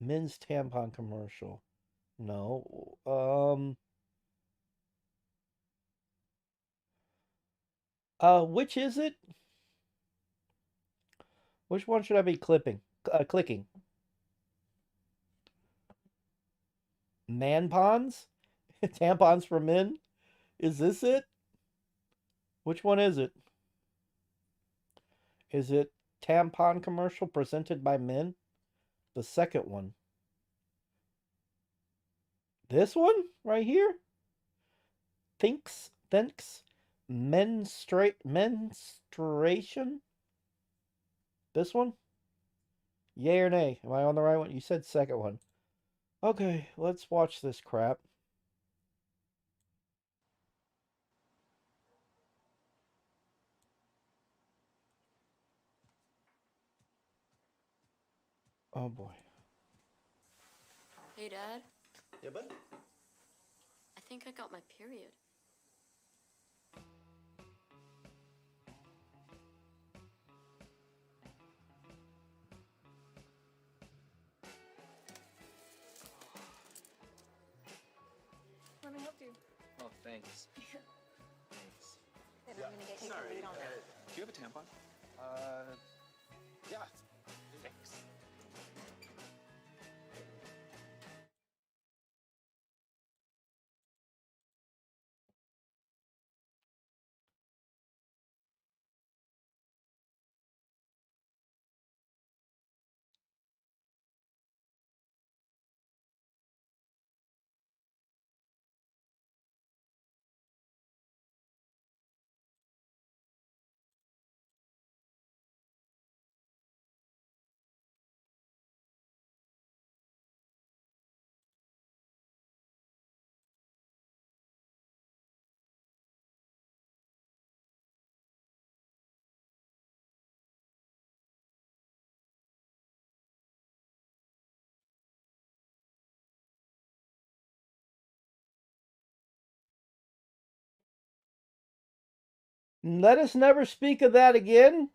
Men's tampon commercial. No. Which is it? Which one should I be clicking? Manpons? Tampons for men? Is this it? Which one is it? Is it tampon commercial presented by men? The second one. This one right here? Thinks menstruation? This one? Yay or nay? Am I on the right one? You said second one. Okay, let's watch this crap. Oh boy. Hey, Dad. Yeah, bud? I think I got my period. Let me help you. Oh, thanks. Thanks. Then I'm gonna get take the lead on that. Do you have a tampon? Yeah. Thanks. Let us never speak of that again.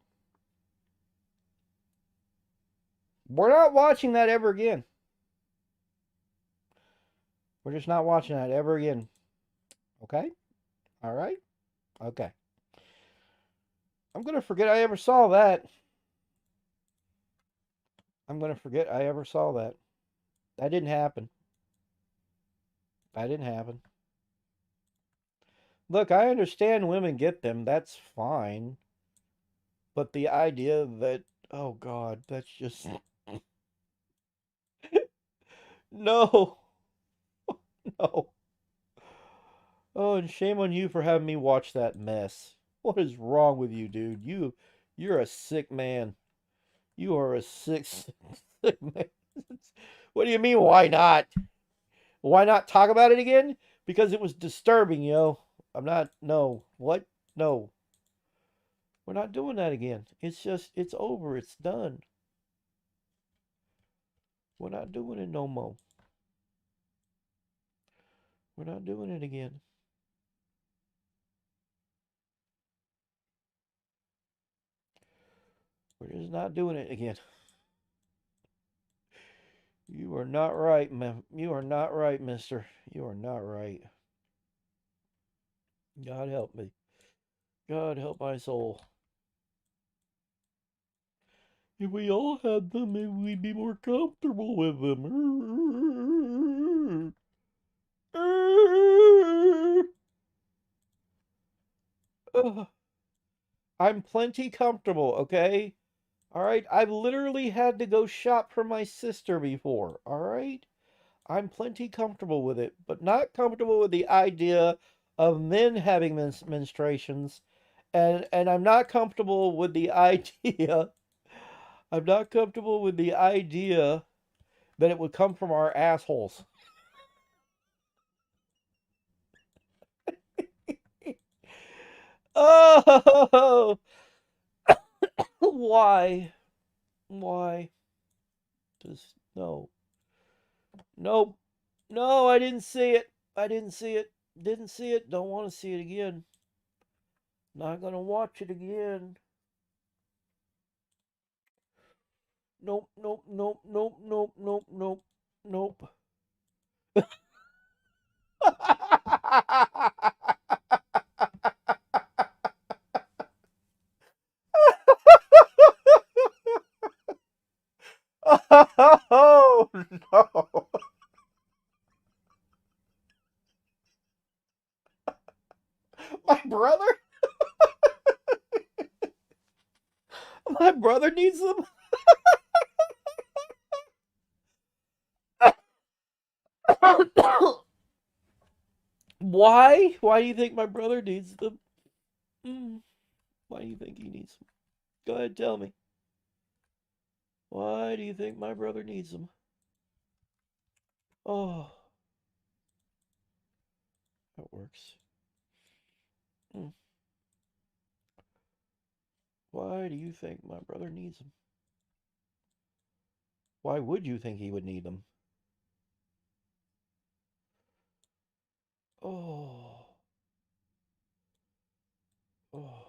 We're not watching that ever again. We're just not watching that ever again. Okay? All right? Okay. I'm going to forget I ever saw that. I'm going to forget I ever saw that. That didn't happen. That didn't happen. Look, I understand women get them. That's fine. But the idea that, oh God, that's just. No. No. Oh, and shame on you for having me watch that mess. What is wrong with you, dude? You're a sick man. You are a sick, sick man. What do you mean, why not? Why not talk about it again? Because it was disturbing, yo. I'm not, no. What? No. We're not doing that again. It's over. It's done. We're not doing it no more. We're not doing it again. We're just not doing it again. You are not right, man. You are not right, mister. You are not right. God help me. God help my soul. If we all had them, maybe we'd be more comfortable with them. I'm plenty comfortable, okay? All right? I've literally had to go shop for my sister before, all right? I'm plenty comfortable with it, but not comfortable with the idea of men having menstruations. And I'm not comfortable with the idea. I'm not comfortable with the idea that it would come from our assholes. Oh, why? Why? Just no. Nope. No, I didn't see it. I didn't see it. Didn't see it. Don't want to see it again. Not gonna watch it again. Nope, nope, nope, nope, nope, nope, nope, nope. Oh no. My brother? My brother needs them? Why? Why do you think my brother needs them? Why do you think he needs them? Go ahead, tell me. Why do you think my brother needs them? Oh, that works. Why do you think my brother needs them? Why would you think he would need them? Oh. Oh.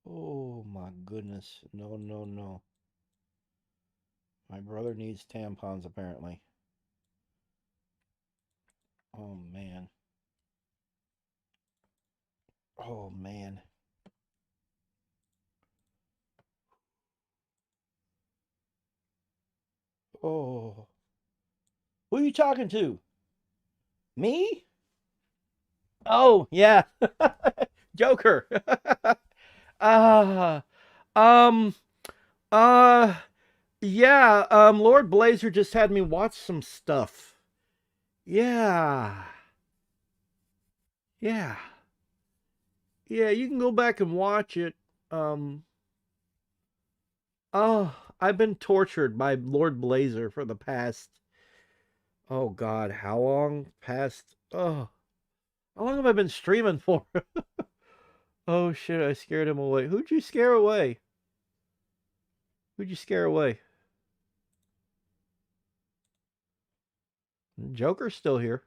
Oh my goodness. No, no, no. My brother needs tampons apparently. Oh man. Oh man. Oh. Who are you talking to? Me? Oh, yeah. Joker. uh um uh yeah, Lord Blazer just had me watch some stuff. Yeah. Yeah. Yeah, you can go back and watch it. Um oh, I've been tortured by Lord Blazer for the past, oh God, how long? Past, oh, how long have I been streaming for? Oh shit, I scared him away. Who'd you scare away? Who'd you scare away? Joker's still here.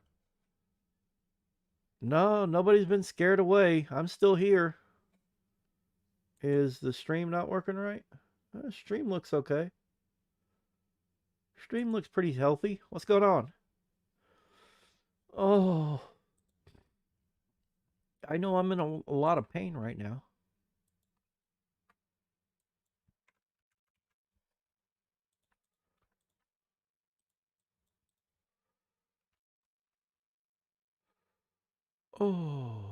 No, nobody's been scared away. I'm still here. Is the stream not working right? Stream looks okay. Stream looks pretty healthy. What's going on? Oh, I know I'm in a lot of pain right now. Oh.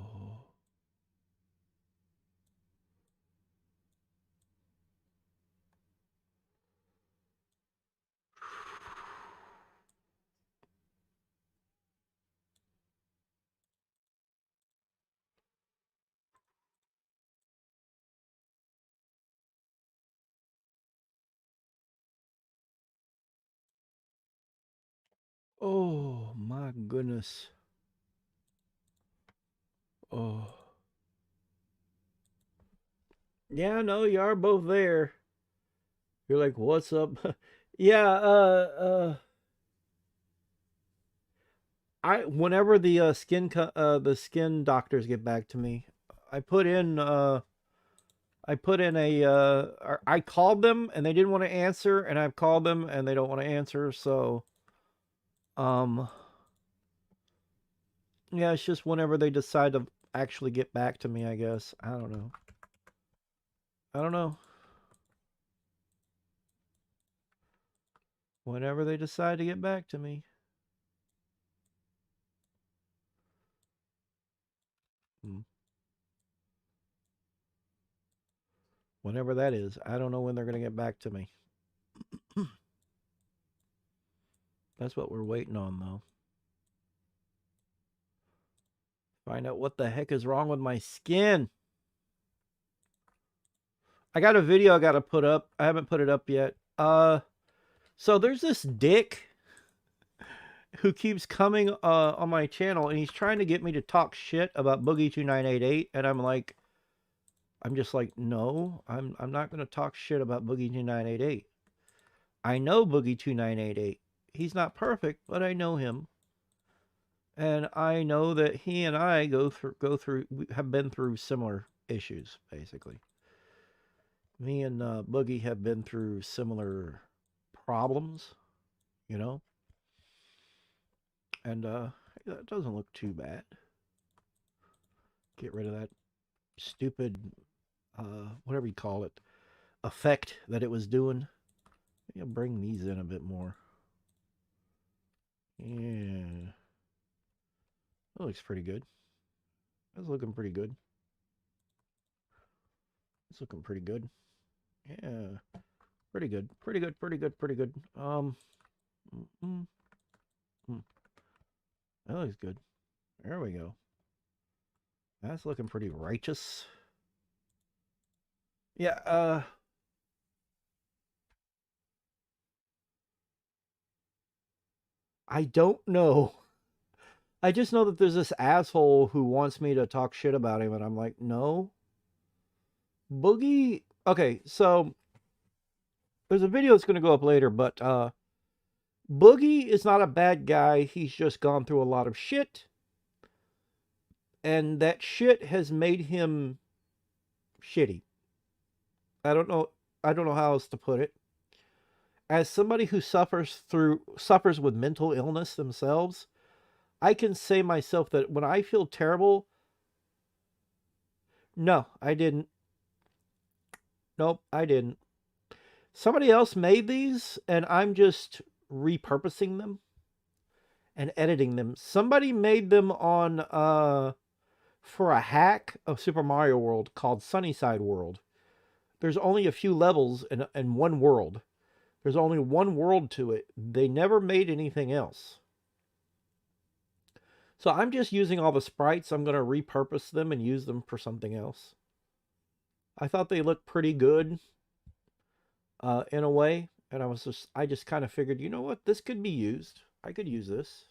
Oh my goodness. Oh. Yeah, no, you are both there. You're like, what's up? Yeah, I whenever the the skin doctors get back to me, I put in I put in I called them and they didn't want to answer, and I've called them and they don't want to answer. So, yeah, it's just whenever they decide to actually get back to me, I guess. I don't know. I don't know. Whenever they decide to get back to me. Whenever that is. I don't know when they're going to get back to me. That's what we're waiting on, though. Find out what the heck is wrong with my skin. I got a video I got to put up. I haven't put it up yet. So there's this dick who keeps coming on my channel, and he's trying to get me to talk shit about Boogie 2988, and I'm just like, no, I'm not going to talk shit about Boogie 2988. I know Boogie 2988. He's not perfect, but I know him. And I know that he and I have been through similar issues, basically. Me and Boogie have been through similar problems, you know? And that doesn't look too bad. Get rid of that stupid, whatever you call it, effect that it was doing. Maybe I'll bring these in a bit more. Yeah. That looks pretty good. That's looking pretty good. It's looking pretty good. Yeah. Pretty good. Pretty good. Pretty good. Pretty good. That looks good. There we go. That's looking pretty righteous. Yeah, I don't know. I just know that there's this asshole who wants me to talk shit about him, and I'm like, no. Boogie... Okay, so... There's a video that's going to go up later, but, Boogie is not a bad guy. He's just gone through a lot of shit. And that shit has made him shitty. I don't know how else to put it. As somebody who suffers with mental illness themselves, I can say myself that when I feel terrible, no, I didn't. Nope, I didn't. Somebody else made these, and I'm just repurposing them and editing them. Somebody made them on for a hack of Super Mario World called Sunnyside World. There's only a few levels in one world. There's only one world to it. They never made anything else. So I'm just using all the sprites. I'm going to repurpose them and use them for something else. I thought they looked pretty good in a way. And I just kind of figured, you know what? This could be used. I could use this.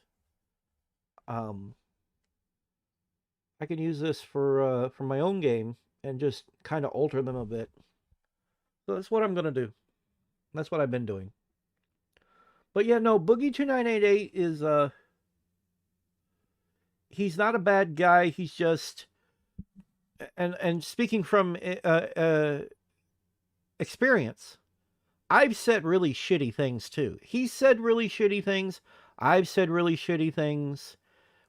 I can use this for my own game and just kind of alter them a bit. So that's what I'm going to do. That's what I've been doing. But yeah, no, Boogie 2988 is, he's not a bad guy. He's just, and speaking from experience, I've said really shitty things too. He said really shitty things. I've said really shitty things.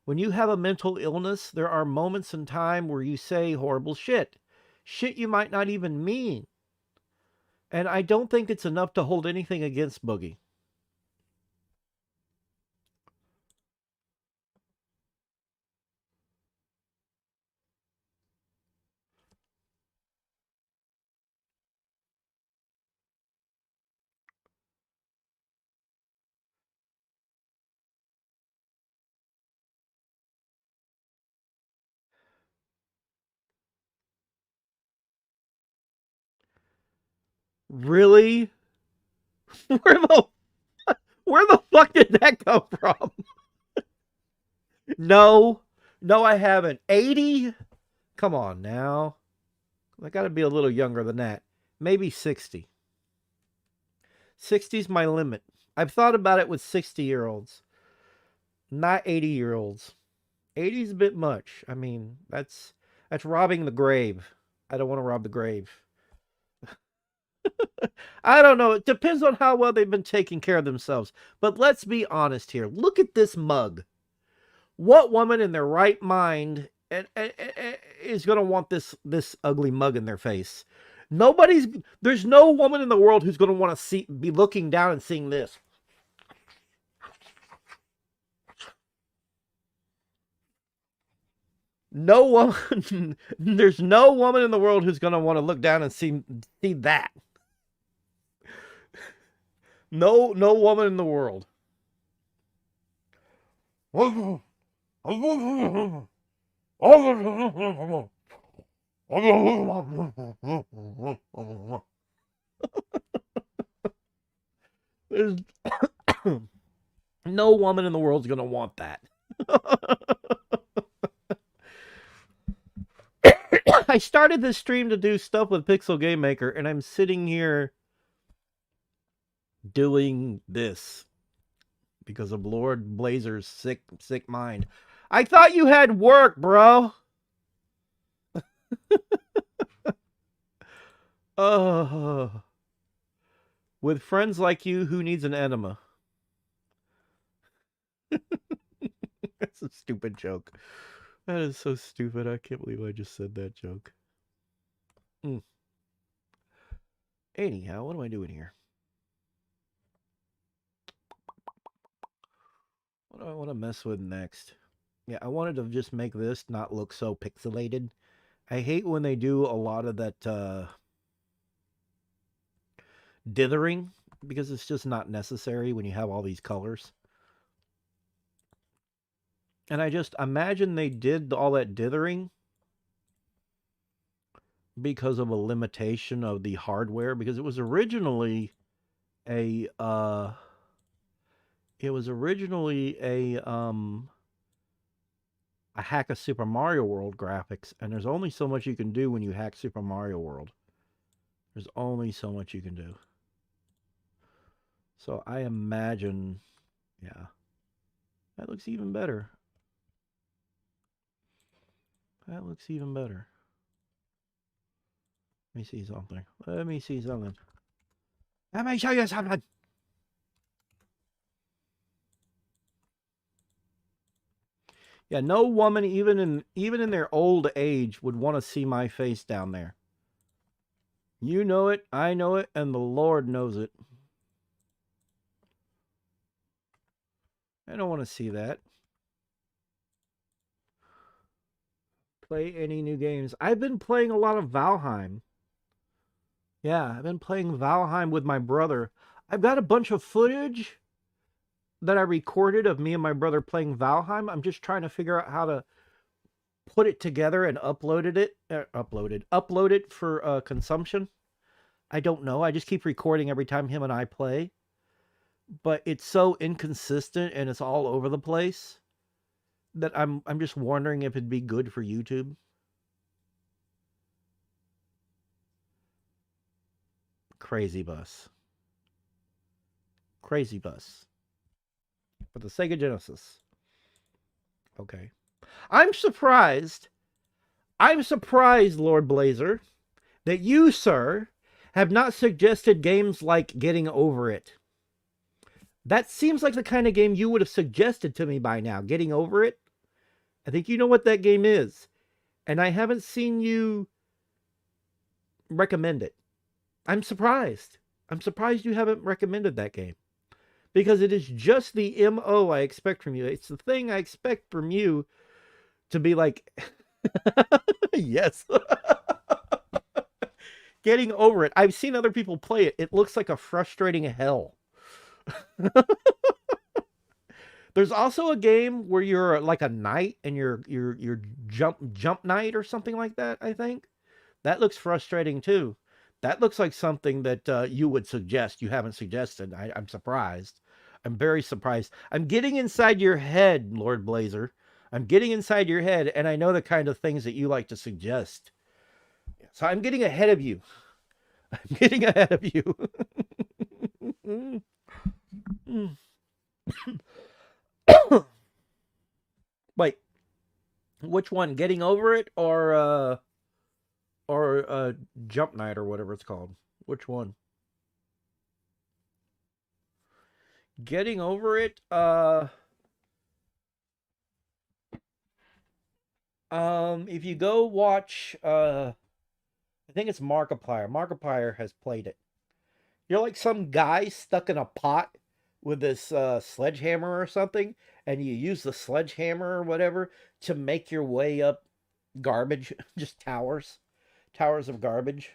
When you have a mental illness, there are moments in time where you say horrible shit. Shit you might not even mean. And I don't think it's enough to hold anything against Boogie. Really? Where the fuck did that come from? No, I haven't. 80? Come on now. I got to be a little younger than that. Maybe 60. 60's my limit. I've thought about it with 60-year-olds, not 80-year-olds. 80's a bit much. I mean, that's robbing the grave. I don't want to rob the grave. I don't know. It depends on how well they've been taking care of themselves. But let's be honest here. Look at this mug. What woman in their right mind is going to want this ugly mug in their face? There's no woman in the world who's going to want to be looking down and seeing this. No woman, there's no woman in the world who's going to want to look down and see that. No woman in the world. There's no woman in the world's going to want that. I started this stream to do stuff with Pixel Game Maker, and I'm sitting here doing this because of Lord Blazer's sick mind. I thought you had work, bro. With friends like you, who needs an enema? That's a stupid joke. That is so stupid. I can't believe I just said that joke. Anyhow, what am I doing here? What do I want to mess with next? Yeah, I wanted to just make this not look so pixelated. I hate when they do a lot of that dithering, because it's just not necessary when you have all these colors. And I just imagine they did all that dithering because of a limitation of the hardware, because it was originally a hack of Super Mario World graphics, and there's only so much you can do when you hack Super Mario World. There's only so much you can do. So I imagine, yeah, that looks even better. That looks even better. Let me see something. Let me see something. Let me show you something. Yeah, no woman, even in their old age, would want to see my face down there. You know it, I know it, and the Lord knows it. I don't want to see that. Play any new games. I've been playing a lot of Valheim. Yeah, I've been playing Valheim with my brother. I've got a bunch of footage that I recorded of me and my brother playing Valheim. I'm just trying to figure out how to put it together and upload it for consumption. I don't know. I just keep recording every time him and I play. But it's so inconsistent and it's all over the place that I'm just wondering if it'd be good for YouTube. Crazy Bus. Crazy Bus. For the Sega Genesis. Okay. I'm surprised, Lord Blazer, that you, sir, have not suggested games like Getting Over It. That seems like the kind of game you would have suggested to me by now. Getting Over It. I think you know what that game is. And I haven't seen you recommend it. I'm surprised. I'm surprised you haven't recommended that game. Because it is just the MO I expect from you. It's the thing I expect from you to be like, yes. Getting Over It. I've seen other people play it. It looks like a frustrating hell. There's also a game where you're like a knight and you're jump knight or something like that, I think. That looks frustrating too. That looks like something that you would suggest. You haven't suggested. I'm surprised. I'm very surprised. I'm getting inside your head, Lord Blazer. I'm getting inside your head, and I know the kind of things that you like to suggest. So I'm getting ahead of you. I'm getting ahead of you. Wait, which one? Getting Over It or Jump Night or whatever it's called? Which one? Getting over it. If you go watch, I think it's Markiplier. Markiplier has played it. You're like some guy stuck in a pot with this sledgehammer or something, and you use the sledgehammer or whatever to make your way up garbage, just towers of garbage.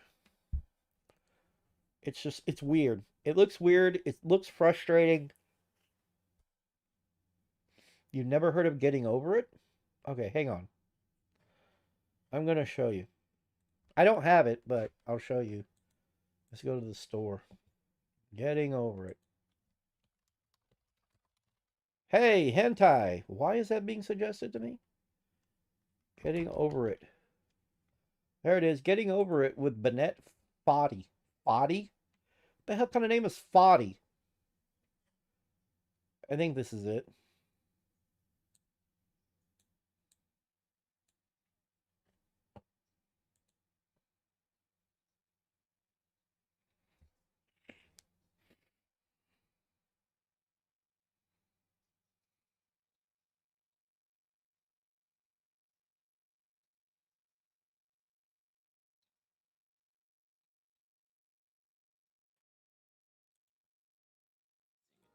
It's weird. It looks weird. It looks frustrating. You've never heard of Getting Over It? Okay, hang on. I'm going to show you. I don't have it, but I'll show you. Let's go to the store. Getting Over It. Hey, hentai. Why is that being suggested to me? Getting Over It. There it is. Getting Over It with Bennett Foddy. Foddy? The hell kind of name is Foddy? I think this is it.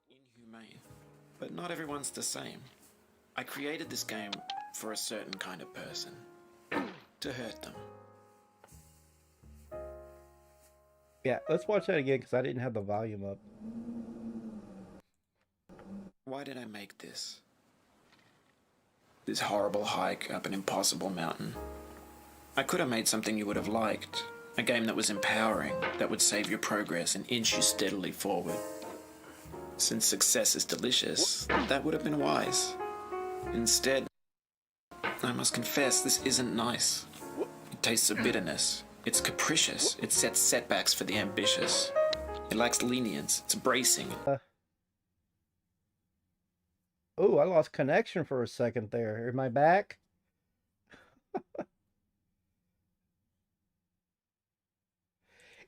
Inhumane. But not everyone's the same. I created this game for a certain kind of person. To hurt them. Yeah, let's watch that again because I didn't have the volume up. Why did I make this? This horrible hike up an impossible mountain. I could have made something you would have liked. A game that was empowering, that would save your progress and inch you steadily forward. Since success is delicious, that would have been wise. Instead, I must confess, this isn't nice. It tastes of bitterness. It's capricious. It sets setbacks for the ambitious. It lacks lenience. It's bracing. Oh, I lost connection for a second there. Am I back?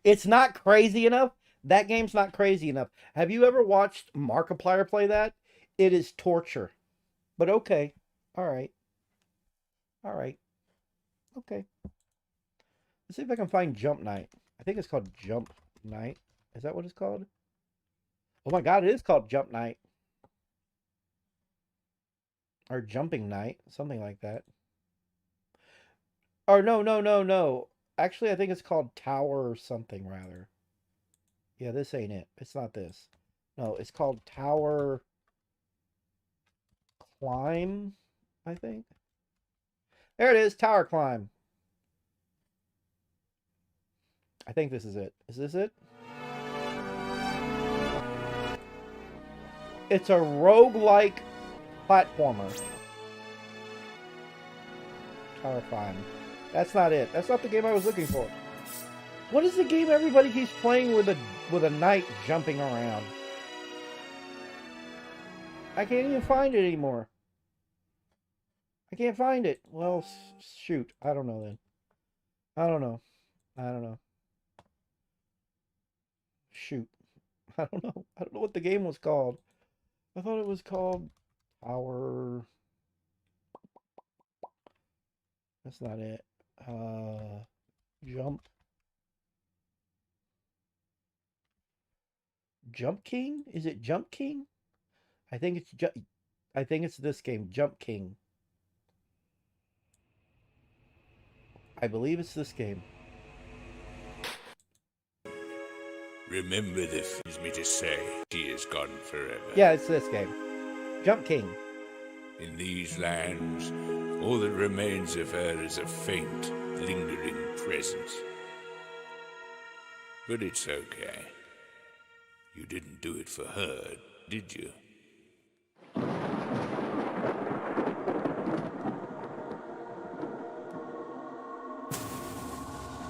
It's not crazy enough. That game's not crazy enough. Have you ever watched Markiplier play that? It is torture. But okay. All right. All right. Okay. Let's see if I can find Jump Night. I think it's called Jump Night. Is that what it's called? Oh my god, it is called Jump Night. Or Jumping Night. Something like that. Or no. Actually, I think it's called Tower or something, rather. Yeah, this ain't it. It's not this. No, it's called Tower Climb, I think. There it is, Tower Climb. I think this is it. Is this it? It's a roguelike platformer. Tower Climb. That's not it. That's not the game I was looking for. What is the game everybody keeps playing with a knight jumping around? I can't even find it anymore. I can't find it. Well, shoot. I don't know then. I don't know. Shoot. I don't know. I don't know what the game was called. I thought it was called Tower. That's not it. Jump King? Is it Jump King? I think it's this game, Jump King. I believe it's this game. Remember the feels me to say she is gone forever. Yeah, it's this game. Jump King. In these lands, all that remains of her is a faint, lingering presence. But it's okay. You didn't do it for her, did you?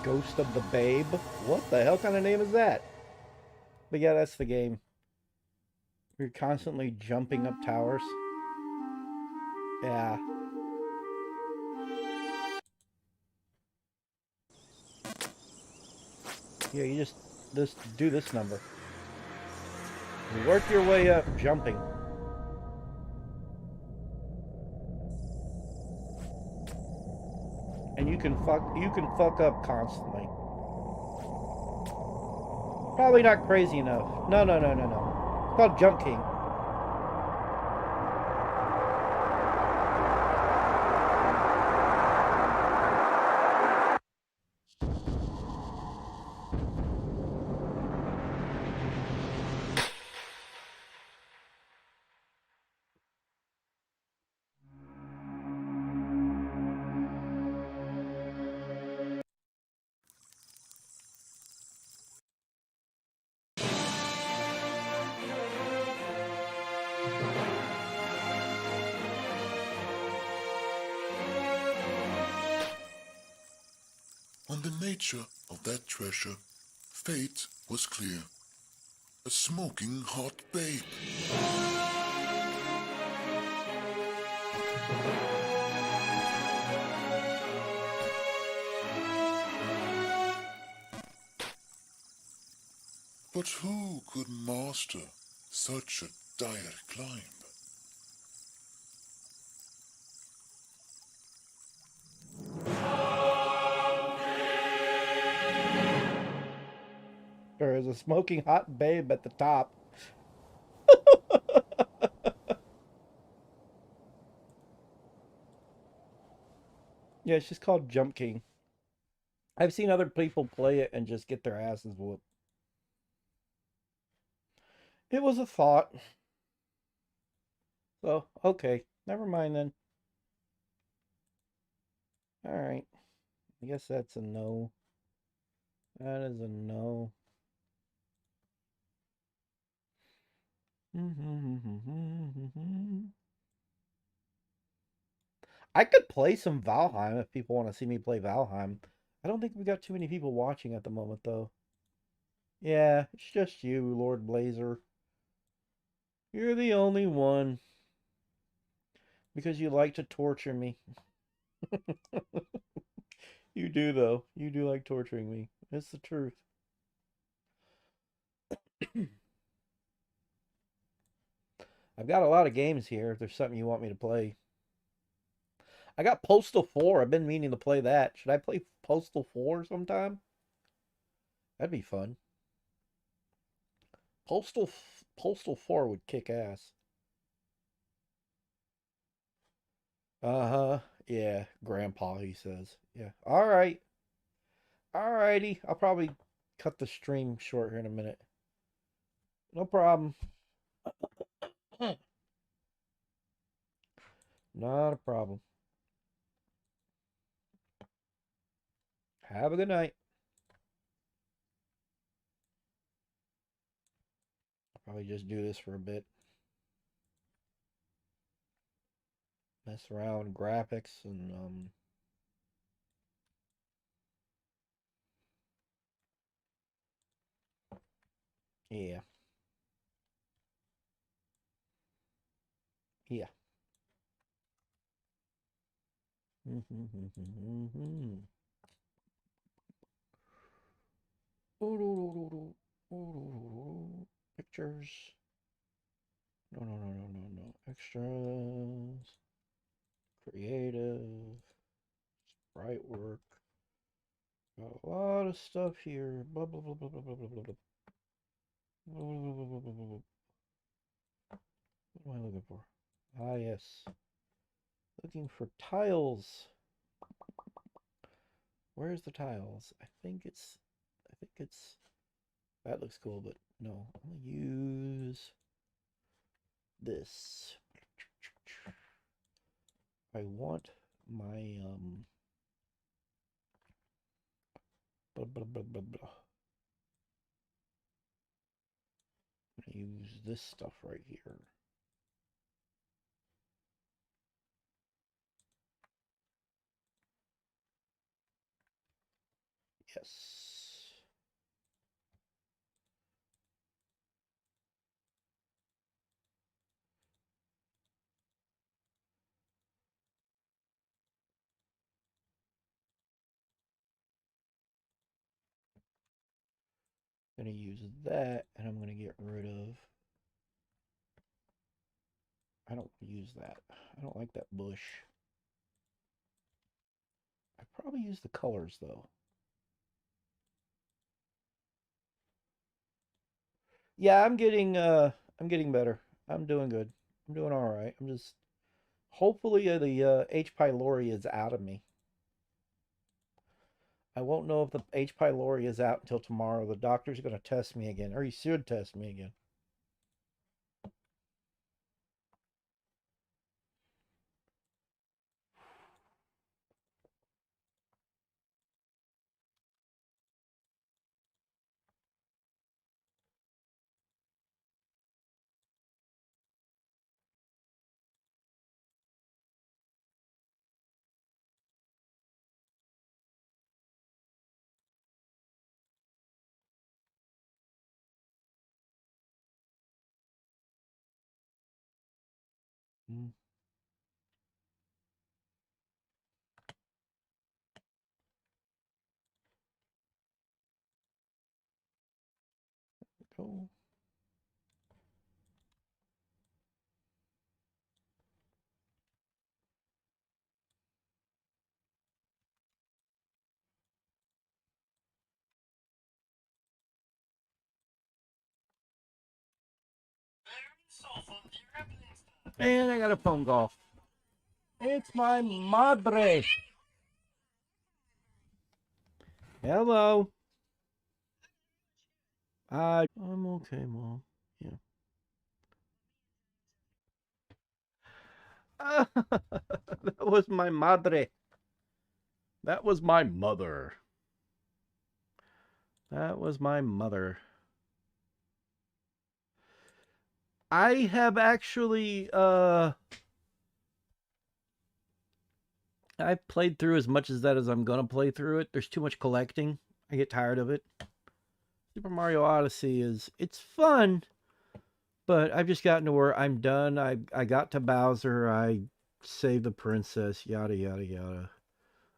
Ghost of the Babe? What the hell kind of name is that? But yeah, that's the game. You're constantly jumping up towers. Yeah. Yeah, you just do this number. You work your way up jumping. And you can fuck up constantly. Probably not crazy enough. No. It's called Jump King. On the nature of that treasure, fate was clear. A smoking hot babe. But who could master such a dire climb? There is a smoking hot babe at the top. Yeah, it's just called Jump King. I've seen other people play it and just get their asses whooped. It was a thought. So, okay. Never mind then. Alright. I guess that's a no. That is a no. I could play some Valheim if people want to see me play Valheim. I don't think we got too many people watching at the moment, though. Yeah, it's just you, Lord Blazer. You're the only one. Because you like to torture me. You do, though. You do like torturing me. It's the truth. I've got a lot of games here if there's something you want me to play. I got Postal 4. I've been meaning to play that. Should I play Postal 4 sometime? That'd be fun. Postal 4 would kick ass. Uh-huh. Yeah, Grandpa, he says. Yeah. All right. All righty. I'll probably cut the stream short here in a minute. No problem. Not a problem. Have a good night. I'll probably just do this for a bit. Mess around with graphics and yeah. Yeah. Pictures. No. Extras. Creative. Sprite work. Got a lot of stuff here. Blah blah blah blah blah blah blah blah. What am I looking for? Ah yes. Looking for tiles. Where's the tiles? I think it's that looks cool, but no. I'm gonna use this. I want my blah blah blah blah blah. I'm gonna use this stuff right here. Yes. Gonna use that, and I'm gonna get rid of I don't use that. I don't like that bush. I probably use the colors though. Yeah, I'm getting better. I'm doing good. I'm doing all right. I'm just hopefully the H. pylori is out of me. I won't know if the H. pylori is out until tomorrow. The doctor's going to test me again, or he should test me again. Mm. Go. And I got a phone call. It's my madre. Hello. I'm okay, Mom. Yeah. That was my madre. That was my mother. That was my mother. I have actually I've played through as much as that as I'm gonna play through it. There's too much collecting. I get tired of it. Super Mario Odyssey it's fun, but I've just gotten to where I'm done. I got to Bowser, I saved the princess, yada yada yada.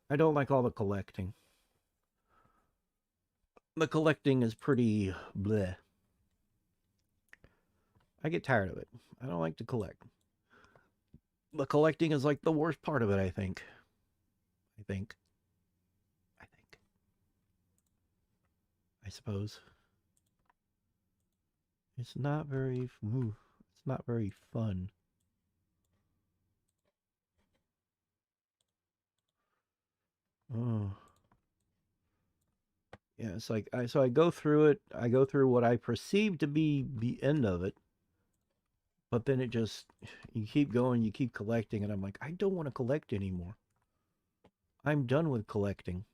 I don't like all the collecting. The collecting is pretty bleh. I get tired of it. I don't like to collect. The collecting is like the worst part of it, I think. I think. I suppose. It's not very it's not very fun. Oh. Yeah, it's like I go through it. I go through what I perceive to be the end of it, but then it just you keep going, you keep collecting, and I'm like, I don't want to collect anymore. I'm done with collecting.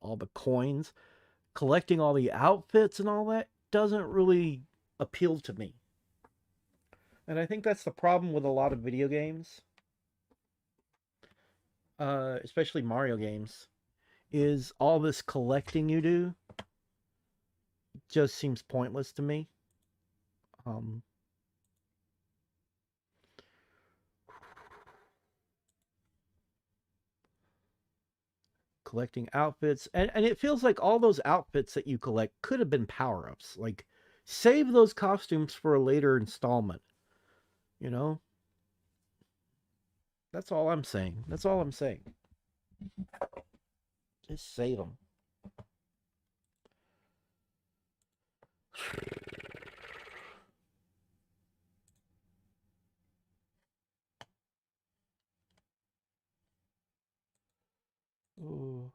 All the coins, collecting all the outfits and all that doesn't really appeal to me. And I think that's the problem with a lot of video games, especially Mario games, is all this collecting you do just seems pointless to me. Um, Collecting outfits, and it feels like all those outfits that you collect could have been power-ups. Like, save those costumes for a later installment. You know? That's all I'm saying. That's all I'm saying. Just save them. Ooh.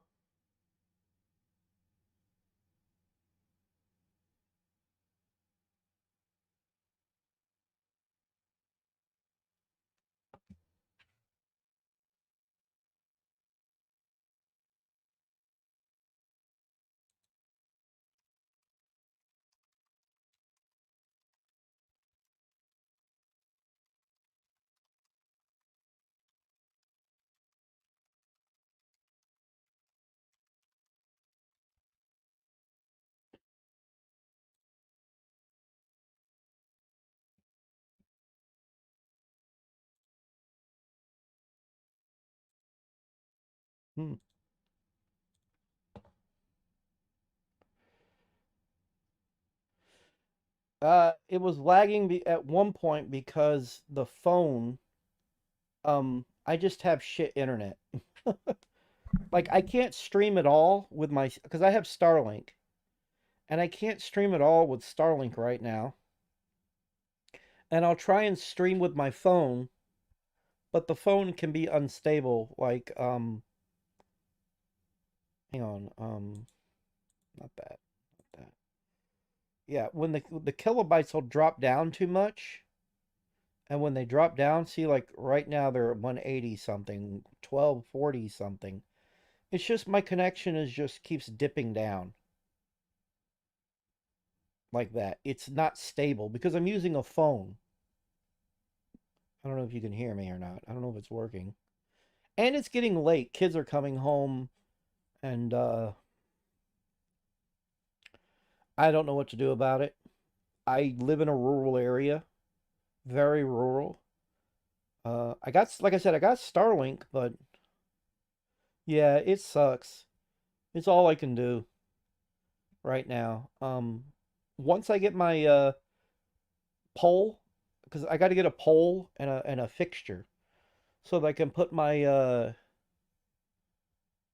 Hmm. It was lagging at one point because the phone, I just have shit internet. Like I can't stream at all with my, because I have Starlink, and I can't stream at all with Starlink right now. And I'll try and stream with my phone, but the phone can be unstable. Like, hang on, not that, not that. Yeah, when the kilobytes will drop down too much, and when they drop down, see, like right now they're at 180 something, 1240 something. It's just my connection is just keeps dipping down like that. It's not stable because I'm using a phone. I don't know if you can hear me or not. I don't know if it's working. And it's getting late. Kids are coming home, and I don't know what to do about it. I live in a rural area, very rural. I got, like I said, I got Starlink, but yeah, it sucks. It's all I can do right now. Once I get my pole, because I got to get a pole and a fixture, so that I can put my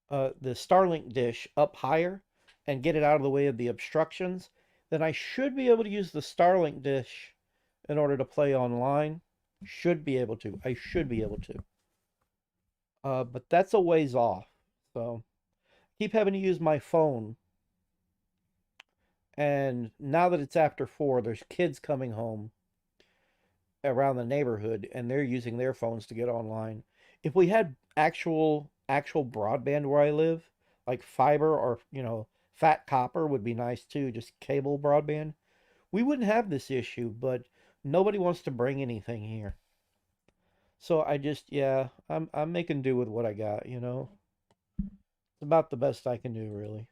the Starlink dish up higher and get it out of the way of the obstructions, then I should be able to use the Starlink dish in order to play online. Should be able to. I should be able to. But that's a ways off. So keep having to use my phone. And now that it's after 4, there's kids coming home around the neighborhood and they're using their phones to get online. If we had actual broadband where I live, like fiber or, fat copper would be nice too, just cable broadband, we wouldn't have this issue, but nobody wants to bring anything here. So I just, yeah, I'm making do with what I got, It's about the best I can do, really.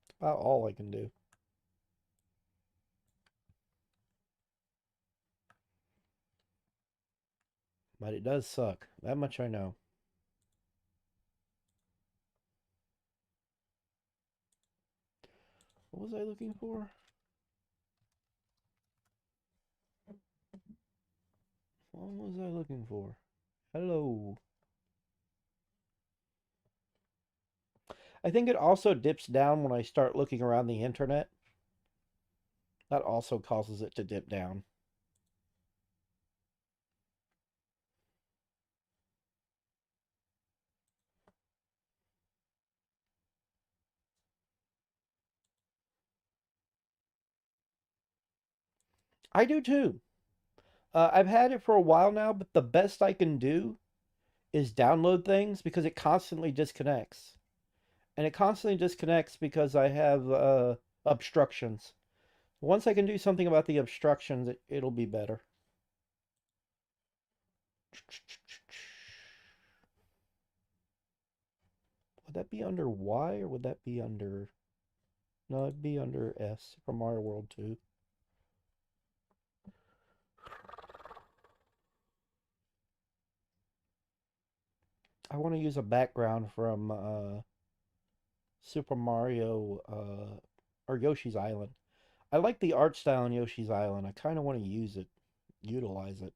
It's about all I can do. But it does suck. That much I know. What was I looking for? What was I looking for? Hello. I think it also dips down when I start looking around the internet. That also causes it to dip down. I do too. I've had it for a while now, but the best I can do is download things because it constantly disconnects. And it constantly disconnects because I have obstructions. Once I can do something about the obstructions, it'll be better. Would that be under Y or would that be under... No, it'd be under S for Mario World 2. I want to use a background from Super Mario or Yoshi's Island. I like the art style in Yoshi's Island. I kind of want to use it, utilize it,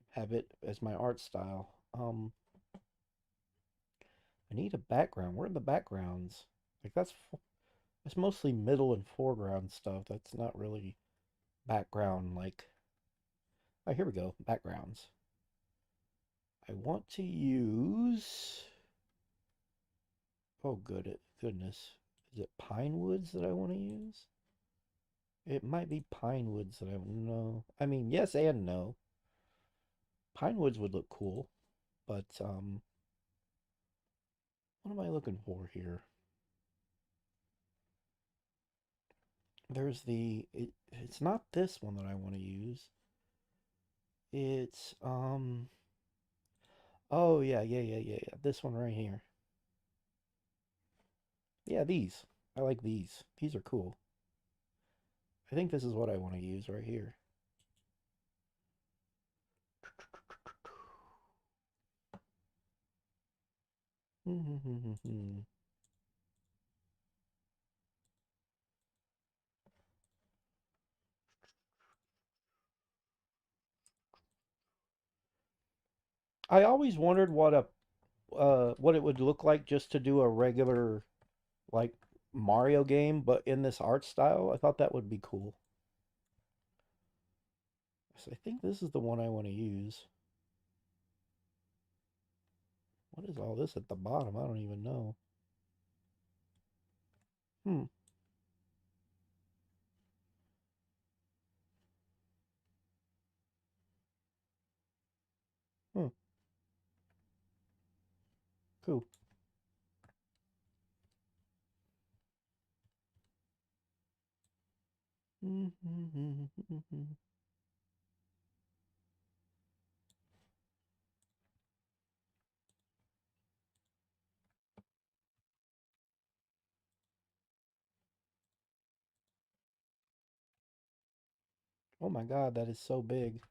have it as my art style. I need a background. Where are the backgrounds? Like that's mostly middle and foreground stuff. That's not really background like. Oh, here we go. Backgrounds. I want to use. Oh, goodness. Is it Pine Woods that I want to use? It might be Pine Woods that I no. I mean, yes and no. Pine Woods would look cool, but what am I looking for here? There's it's not this one that I want to use. It's oh yeah. This one right here. Yeah, these. I like these. These are cool. I think this is what I want to use right here. I always wondered what it would look like just to do a regular like Mario game, but in this art style. I thought that would be cool. So I think this is the one I want to use. What is all this at the bottom? I don't even know. Hmm. Hmm. Cool. Oh my God, that is so big.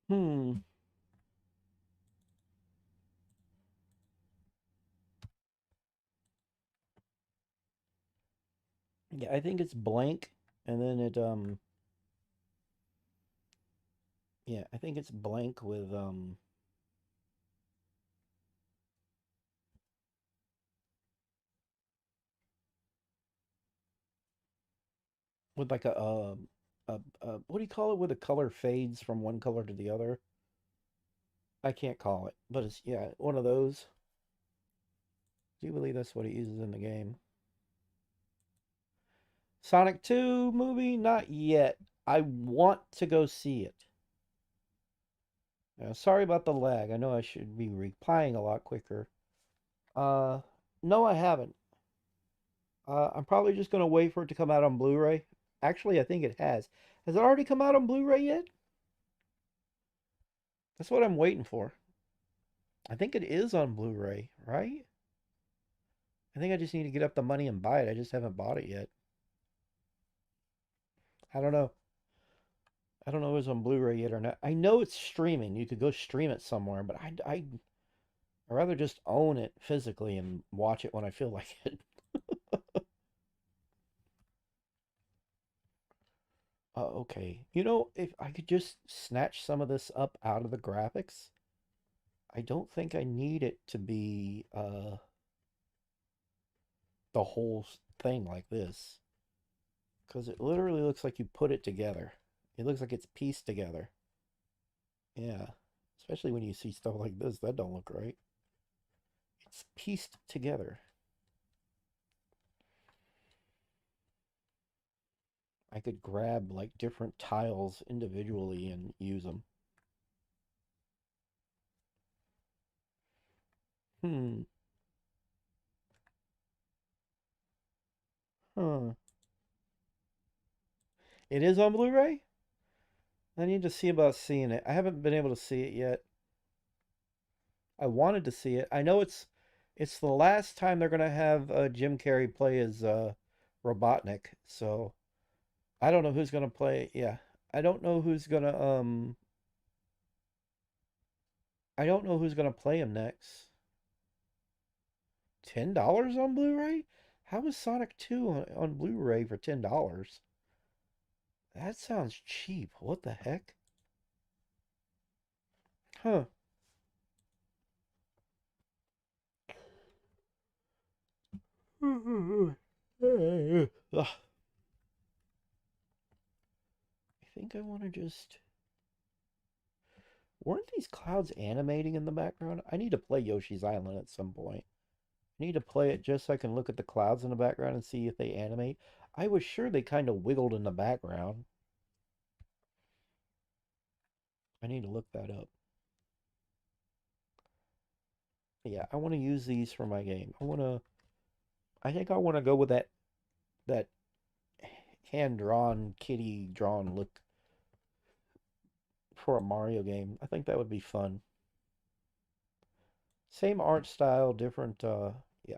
Hmm. Yeah, I think it's blank, and then it yeah, I think it's blank with like a what do you call it, where the color fades from one color to the other? I can't call it, but it's, yeah, one of those. Do you believe that's what it uses in the game? Sonic 2 movie? Not yet. I want to go see it. Sorry about the lag. I know I should be replying a lot quicker. Uh, no, I haven't. I'm probably just gonna wait for it to come out on Blu-ray. Actually, I think it has. Has it already come out on Blu-ray yet? That's what I'm waiting for. I think it is on Blu-ray, right? I think I just need to get up the money and buy it. I just haven't bought it yet. I don't know. I don't know if it's on Blu-ray yet or not. I know it's streaming. You could go stream it somewhere, but I'd rather just own it physically and watch it when I feel like it. Okay. You know, if I could just snatch some of this up out of the graphics, I don't think I need it to be the whole thing like this. Because it literally looks like you put it together. It looks like it's pieced together. Yeah. Especially when you see stuff like this, that don't look right. It's pieced together. I could grab like different tiles individually and use them. Hmm. Huh. It is on Blu-ray? I need to see about seeing it. I haven't been able to see it yet. I wanted to see it. I know it's the last time they're gonna have Jim Carrey play as Robotnik, so I don't know who's gonna play. Yeah, I don't know who's gonna I don't know who's gonna play him next. $10 on Blu-ray? How is Sonic 2 on Blu-ray for $10? That sounds cheap. What the heck? Huh. Ugh. I think I want to just... Weren't these clouds animating in the background? I need to play Yoshi's Island at some point. I need to play it just so I can look at the clouds in the background and see if they animate. I was sure they kind of wiggled in the background. I need to look that up. Yeah, I want to use these for my game. I think I want to go with that hand-drawn, kitty-drawn look for a Mario game. I think that would be fun. Same art style, different, yeah.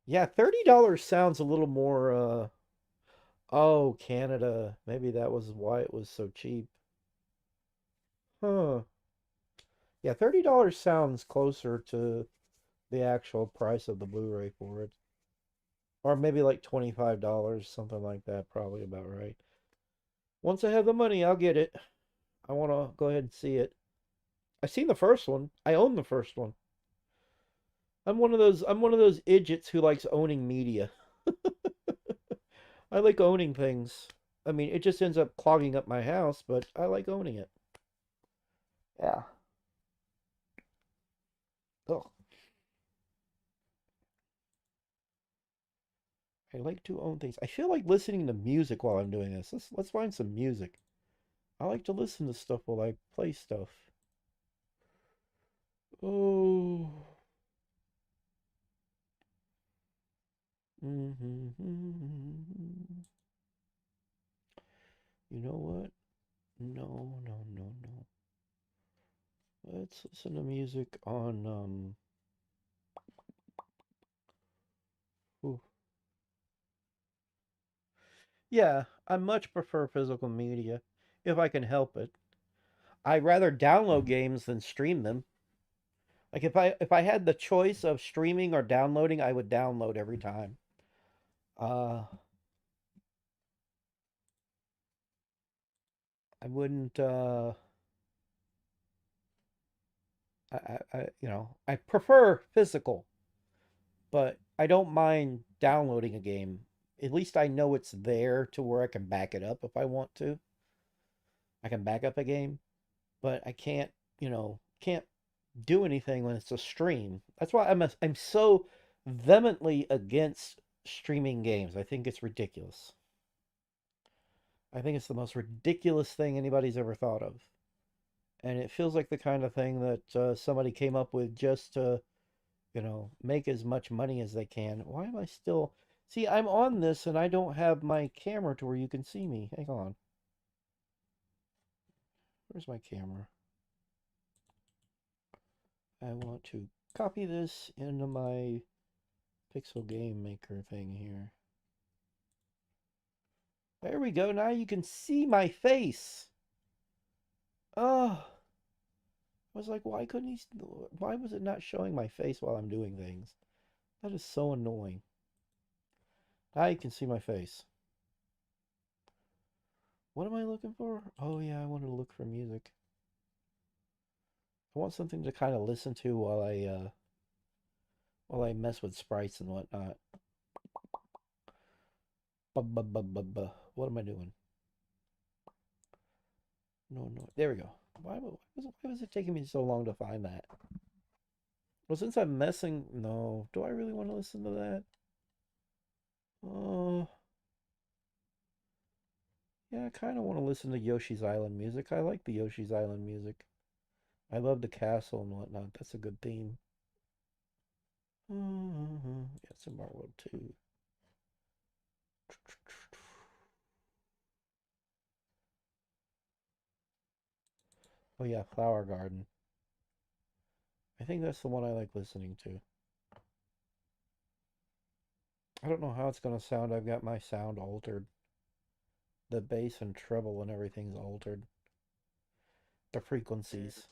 Yeah, $30 sounds a little more, oh, Canada. Maybe that was why it was so cheap. Huh. Yeah, $30 sounds closer to the actual price of the Blu-ray for it. Or maybe like $25, something like that, probably about right. Once I have the money, I'll get it. I want to go ahead and see it. I seen the first one. I own the first one. I'm one of those idiots who likes owning media. I like owning things. I mean, it just ends up clogging up my house, but I like owning it. Yeah. Oh, I like to own things. I feel like listening to music while I'm doing this. Let's find some music. I like to listen to stuff while I play stuff. Oh. You know what? No, no, no, no. Let's listen to music on ooh. Yeah, I much prefer physical media if I can help it. I'd rather download games than stream them. Like if I had the choice of streaming or downloading, I would download every time. Uh I wouldn't I prefer physical, but I don't mind downloading a game. At least I know it's there to where I can back it up if I want to. I can back up a game, but I can't do anything when it's a stream. That's why I'm so vehemently against streaming games. I think it's ridiculous. I think it's the most ridiculous thing anybody's ever thought of. And it feels like the kind of thing that somebody came up with just to, make as much money as they can. Why am I still... See, I'm on this and I don't have my camera to where you can see me. Hang on. Where's my camera? I want to copy this into my Pixel Game Maker thing here. There we go. Now you can see my face. Oh, I was like, why was it not showing my face while I'm doing things? That is so annoying. Now you can see my face. What am I looking for? Oh yeah, I wanted to look for music. I want something to kind of listen to while I mess with sprites and whatnot. What am I doing? No, no. There we go. Why was it taking me so long to find that? Well, since I'm messing... No. Do I really want to listen to that? Oh... Yeah, I kind of want to listen to Yoshi's Island music. I like the Yoshi's Island music. I love the castle and whatnot. That's a good theme. Yeah, it's in Mario World 2. Oh yeah, Flower Garden. I think that's the one I like listening to. I don't know how it's going to sound. I've got my sound altered. The bass and treble and everything's altered. The frequencies.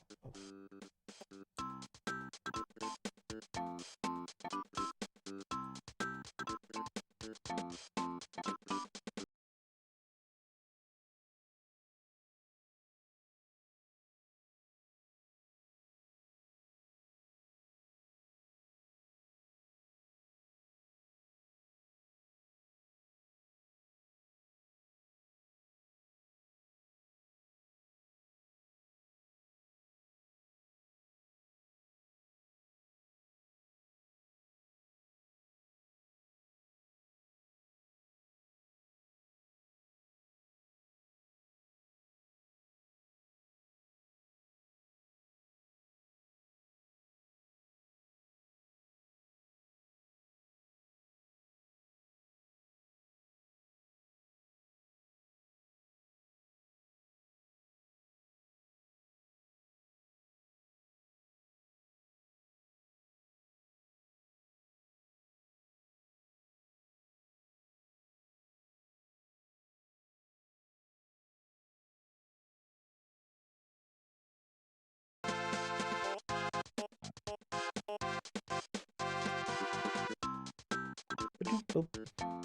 boom,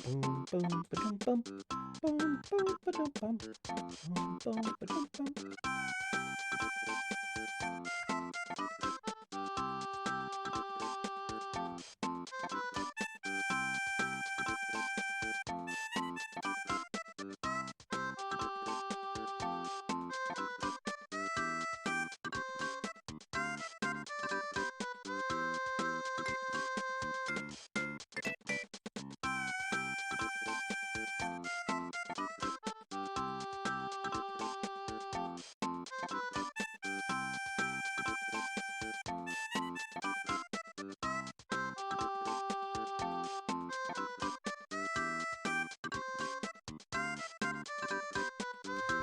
boom, boom, ba-dum, bum, boom, boom, ba-dum, bum, boom, boom, ba-dum, bum.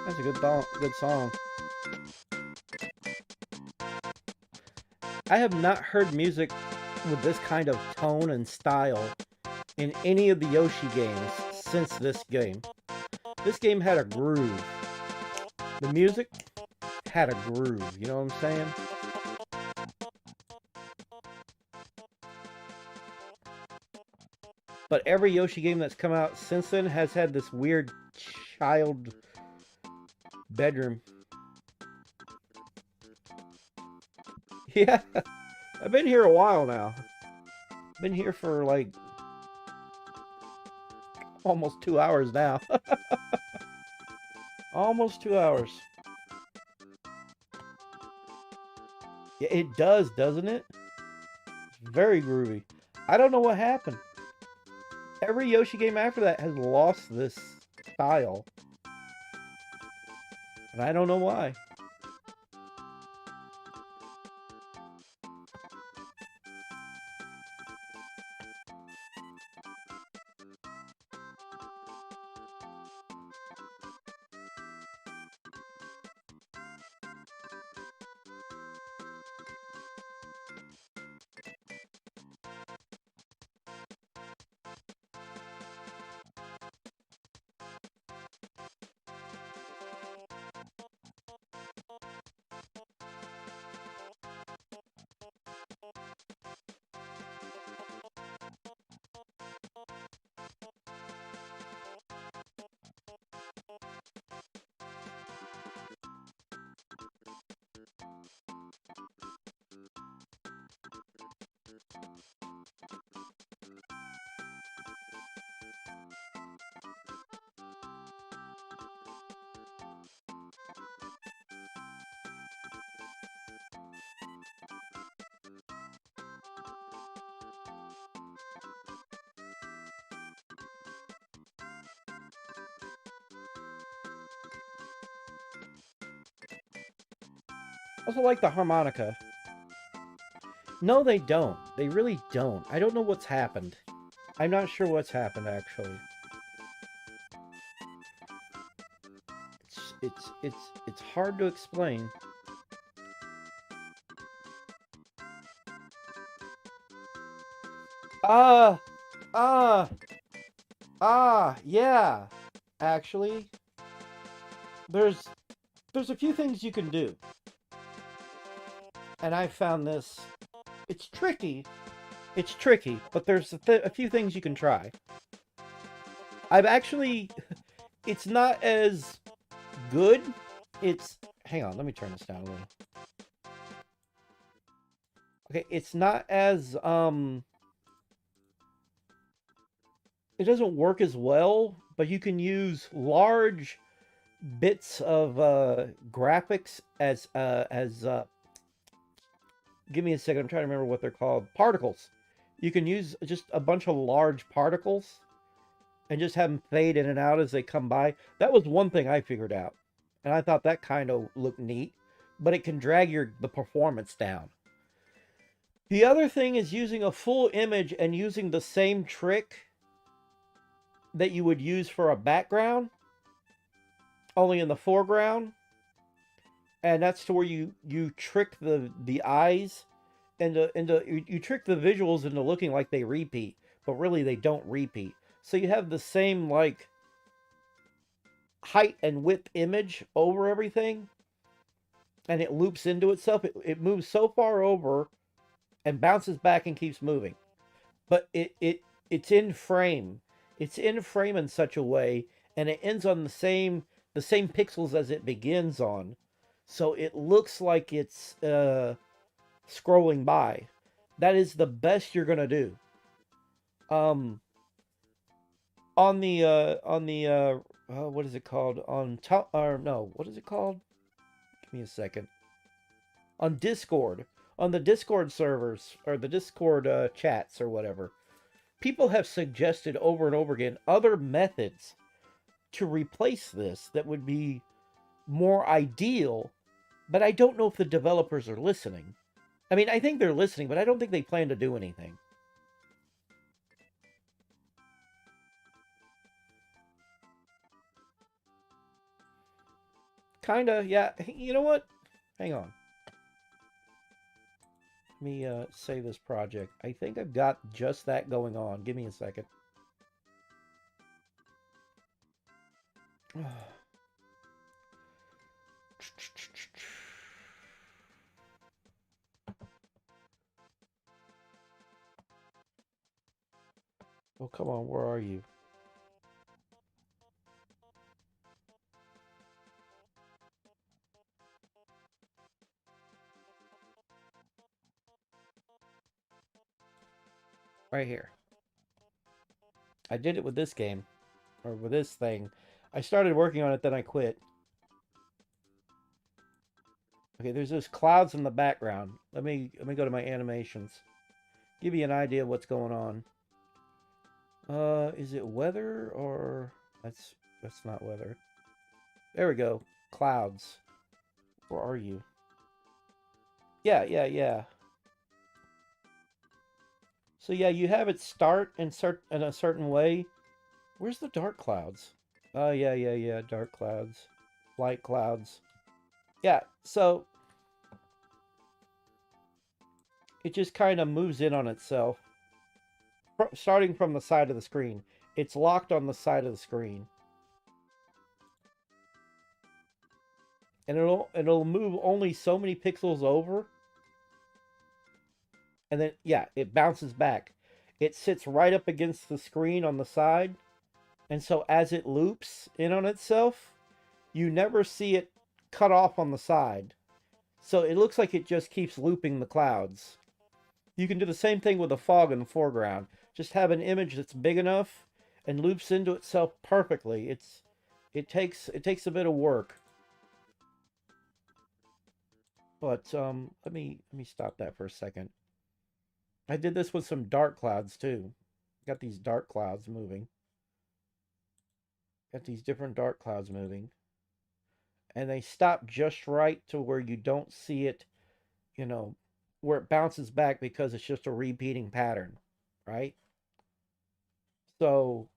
That's a good song. I have not heard music with this kind of tone and style in any of the Yoshi games since this game. This game had a groove. The music had a groove, you know what I'm saying? But every Yoshi game that's come out since then has had this weird child bedroom. Yeah, I've been here a while now. Been here for like almost 2 hours now. Almost 2 hours. Yeah, it does, doesn't it? It's very groovy. I don't know what happened. Every Yoshi game after that has lost this style. And I don't know why. I also like the harmonica. No, they don't. They really don't. I don't know what's happened. I'm not sure what's happened, actually. It's hard to explain. Yeah. Actually, there's a few things you can do. And I found this, it's tricky, but there's a few things you can try. I've actually, it's not as good, hang on, let me turn this down a little. Okay, it's not as, it doesn't work as well, but you can use large bits of graphics as give me a second, I'm trying to remember what they're called. Particles. You can use just a bunch of large particles and just have them fade in and out as they come by. That was one thing I figured out. And I thought that kind of looked neat. But it can drag the performance down. The other thing is using a full image and using the same trick that you would use for a background, only in the foreground. And that's to where you trick the eyes into you trick the visuals into looking like they repeat, but really they don't repeat. So you have the same like height and width image over everything, and it loops into itself. It moves so far over and bounces back and keeps moving. But it it's in frame. It's in frame in such a way, and it ends on the same pixels as it begins on, so it looks like it's scrolling by. That is the best you're gonna do. On the what is it called? On top, or no, what is it called? Give me a second. On Discord, on the Discord servers, or the Discord chats or whatever, people have suggested over and over again other methods to replace this that would be more ideal, but I don't know if the developers are listening. I mean, I think they're listening, but I don't think they plan to do anything. Kinda, yeah. You know what? Hang on. Let me save this project. I think I've got just that going on. Give me a second. Oh, come on. Where are you? Right here. I did it with this game, or with this thing. I started working on it, then I quit. Okay, there's those clouds in the background. Let me go to my animations. Give you an idea of what's going on. Is it weather, or that's not weather. There we go. Clouds. Where are you? Yeah. So yeah, you have it start in a certain way. Where's the dark clouds? Oh, yeah. Dark clouds. Light clouds. Yeah, so it just kind of moves in on itself. Starting from the side of the screen. It's locked on the side of the screen. And it'll move only so many pixels over. And then, yeah, it bounces back. It sits right up against the screen on the side. And so as it loops in on itself, you never see it cut off on the side. So it looks like it just keeps looping the clouds. You can do the same thing with the fog in the foreground. Just have an image that's big enough and loops into itself perfectly. It takes a bit of work. But let me stop that for a second. I did this with some dark clouds too. Got these dark clouds moving. Got these different dark clouds moving. And they stop just right to where you don't see it, you know, where it bounces back because it's just a repeating pattern, right? So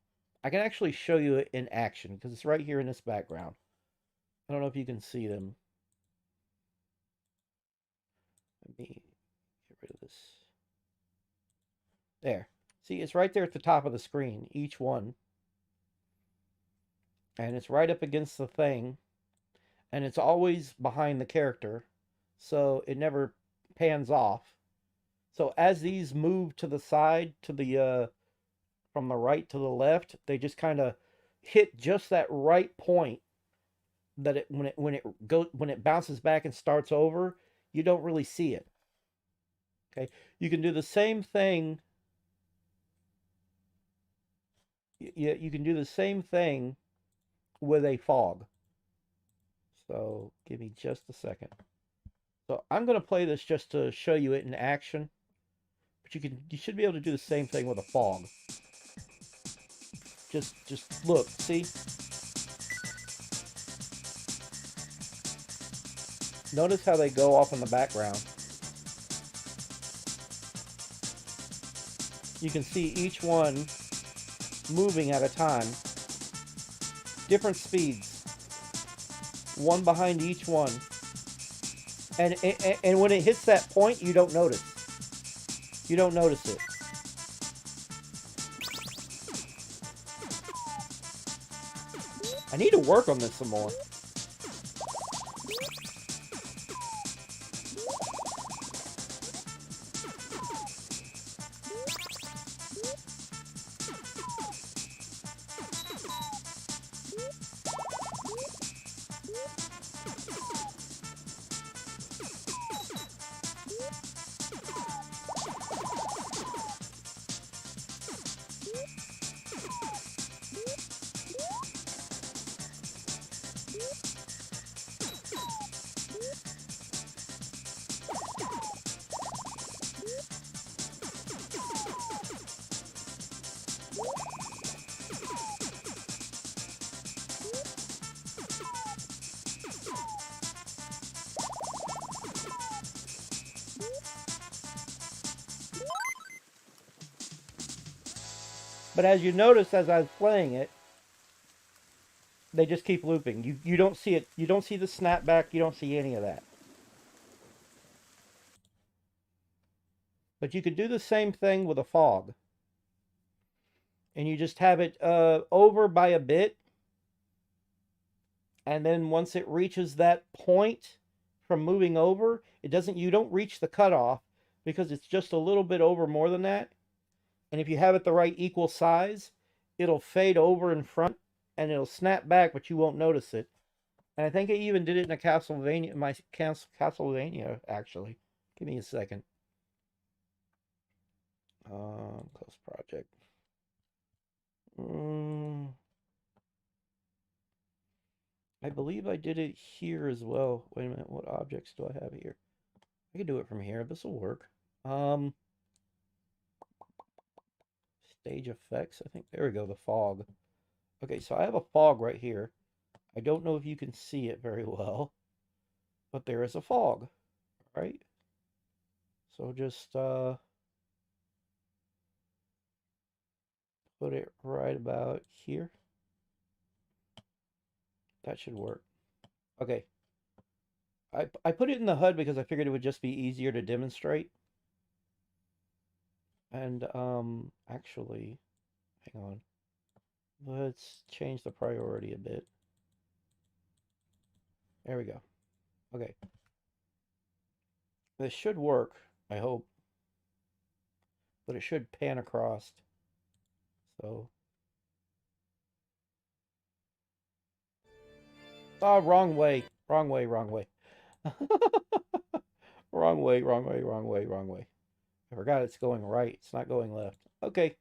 I can actually show you it in action because it's right here in this background. I don't know if you can see them. Let me get rid of this. There. See, it's right there at the top of the screen, each one. And it's right up against the thing. And it's always behind the character. So it never pans off. So as these move to the side, to the from the right to the left, they just kind of hit just that right point that when it bounces back and starts over, you don't really see it. Okay, you can do the same thing. You can do the same thing with a fog. So give me just a second. So I'm going to play this just to show you it in action. But you should be able to do the same thing with a fog. Just look, see? Notice how they go off in the background. You can see each one moving at a time. Different speeds. One behind each one. And when it hits that point, you don't notice. You don't notice it. I need to work on this some more. But as you notice, as I was playing it, they just keep looping. You don't see it. You don't see the snapback. You don't see any of that. But you could do the same thing with a fog. And you just have it over by a bit. And then once it reaches that point from moving over, you don't reach the cutoff because it's just a little bit over more than that. And if you have it the right equal size, it'll fade over in front and it'll snap back, but you won't notice it. And I think I even did it in a Castlevania, actually. Give me a second. Close project. I believe I did it here as well. Wait a minute, what objects do I have here? I can do it from here. This will work. Stage effects, I think. There we go, the fog. Okay, so I have a fog right here. I don't know if you can see it very well, but there is a fog, right? So just put it right about here. That should work. Okay. I put it in the HUD because I figured it would just be easier to demonstrate. And actually, hang on. Let's change the priority a bit. There we go. Okay. This should work, I hope. But it should pan across. So. Oh, wrong way. Wrong way, wrong way. Wrong way, wrong way, wrong way, wrong way. I forgot it's going right. It's not going left. Okay.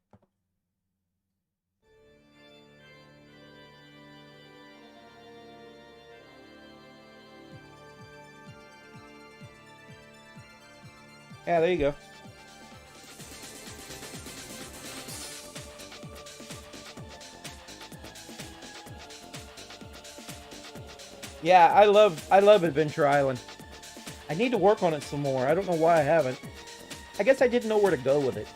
Yeah, there you go. Yeah, I love Adventure Island. I need to work on it some more. I don't know why I haven't. I guess I didn't know where to go with it.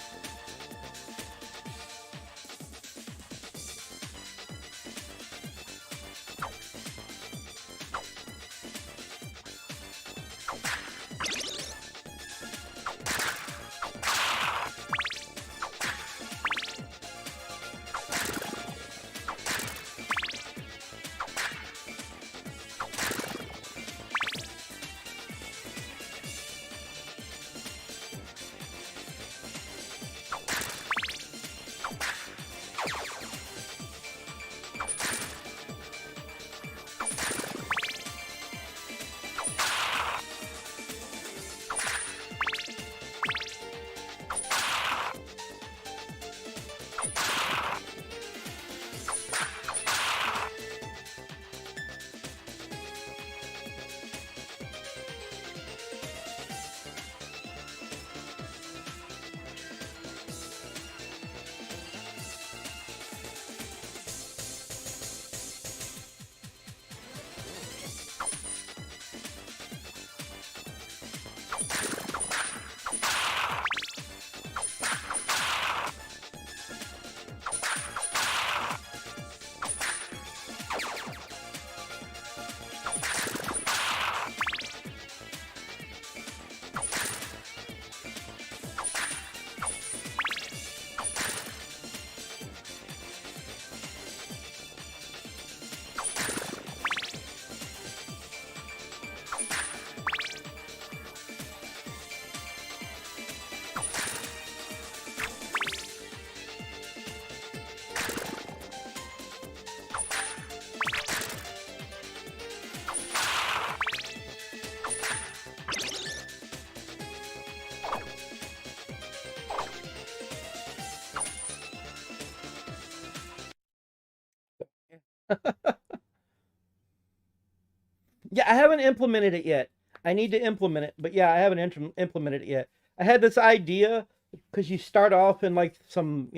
Yeah, I haven't implemented it yet. I need to implement it, but yeah, I haven't implemented it yet. I had this idea because you start off in like some,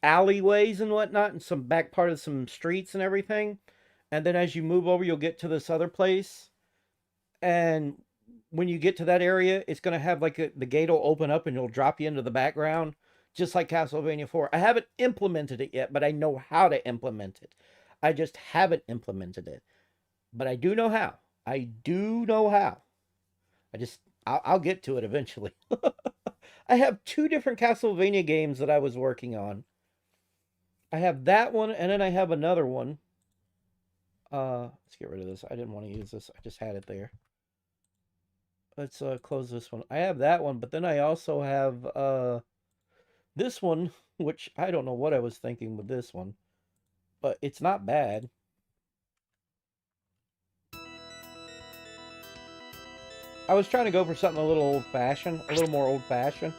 alleyways and whatnot, and some back part of some streets and everything. And then as you move over, you'll get to this other place. And when you get to that area, it's going to have like the gate will open up and it'll drop you into the background, just like Castlevania 4. I haven't implemented it yet, but I know how to implement it. I just haven't implemented it. But I do know how. I do know how. I'll get to it eventually. I have 2 different Castlevania games that I was working on. I have that one, and then I have another one. Let's get rid of this. I didn't want to use this. I just had it there. Let's close this one. I have that one, but then I also have this one, which I don't know what I was thinking with this one, but it's not bad. I was trying to go for something a little old-fashioned, a little more old-fashioned.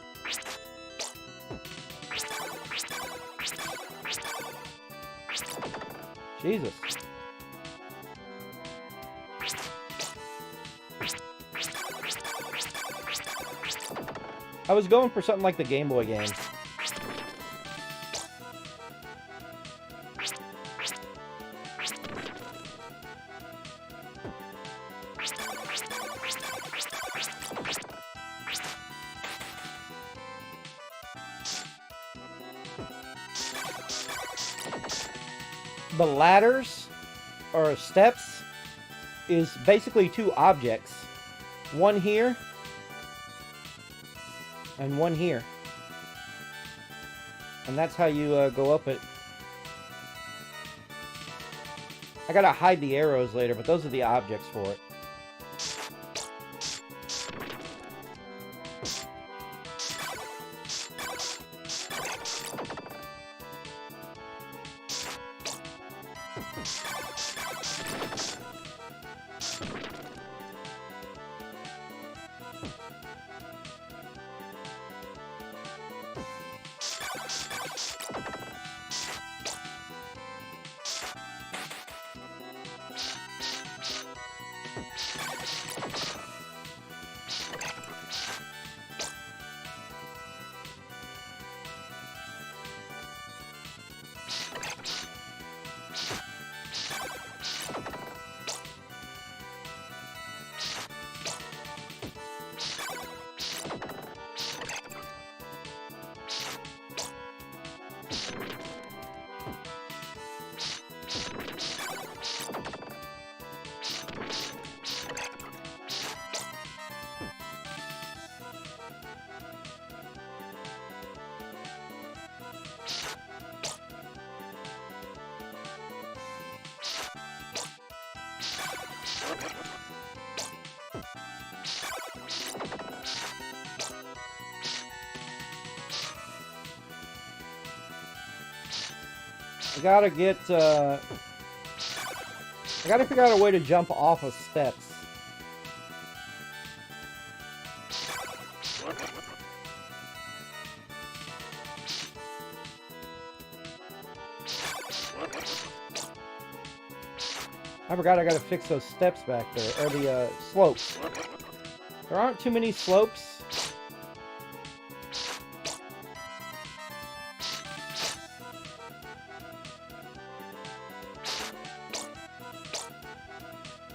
Jesus. I was going for something like the Game Boy games. The ladders, or steps, is basically 2 objects. One here, and one here. And that's how you go up it. I gotta hide the arrows later, but those are the objects for it. I gotta figure out a way to jump off of steps. I forgot I gotta fix those steps back there, or the slopes. There aren't too many slopes.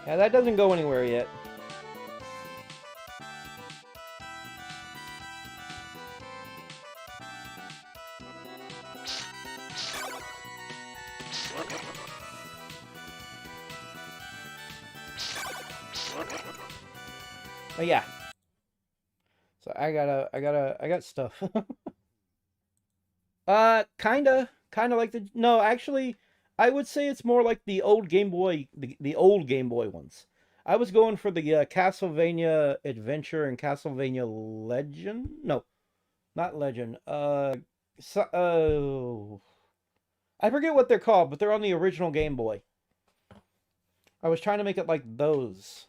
Yeah, that doesn't go anywhere yet. But yeah. So I got stuff. Kinda like no, actually, I would say it's more like the old Game Boy, the old Game Boy ones. I was going for the Castlevania Adventure and Castlevania Legend. No, not Legend. I forget what they're called, but they're on the original Game Boy. I was trying to make it like those.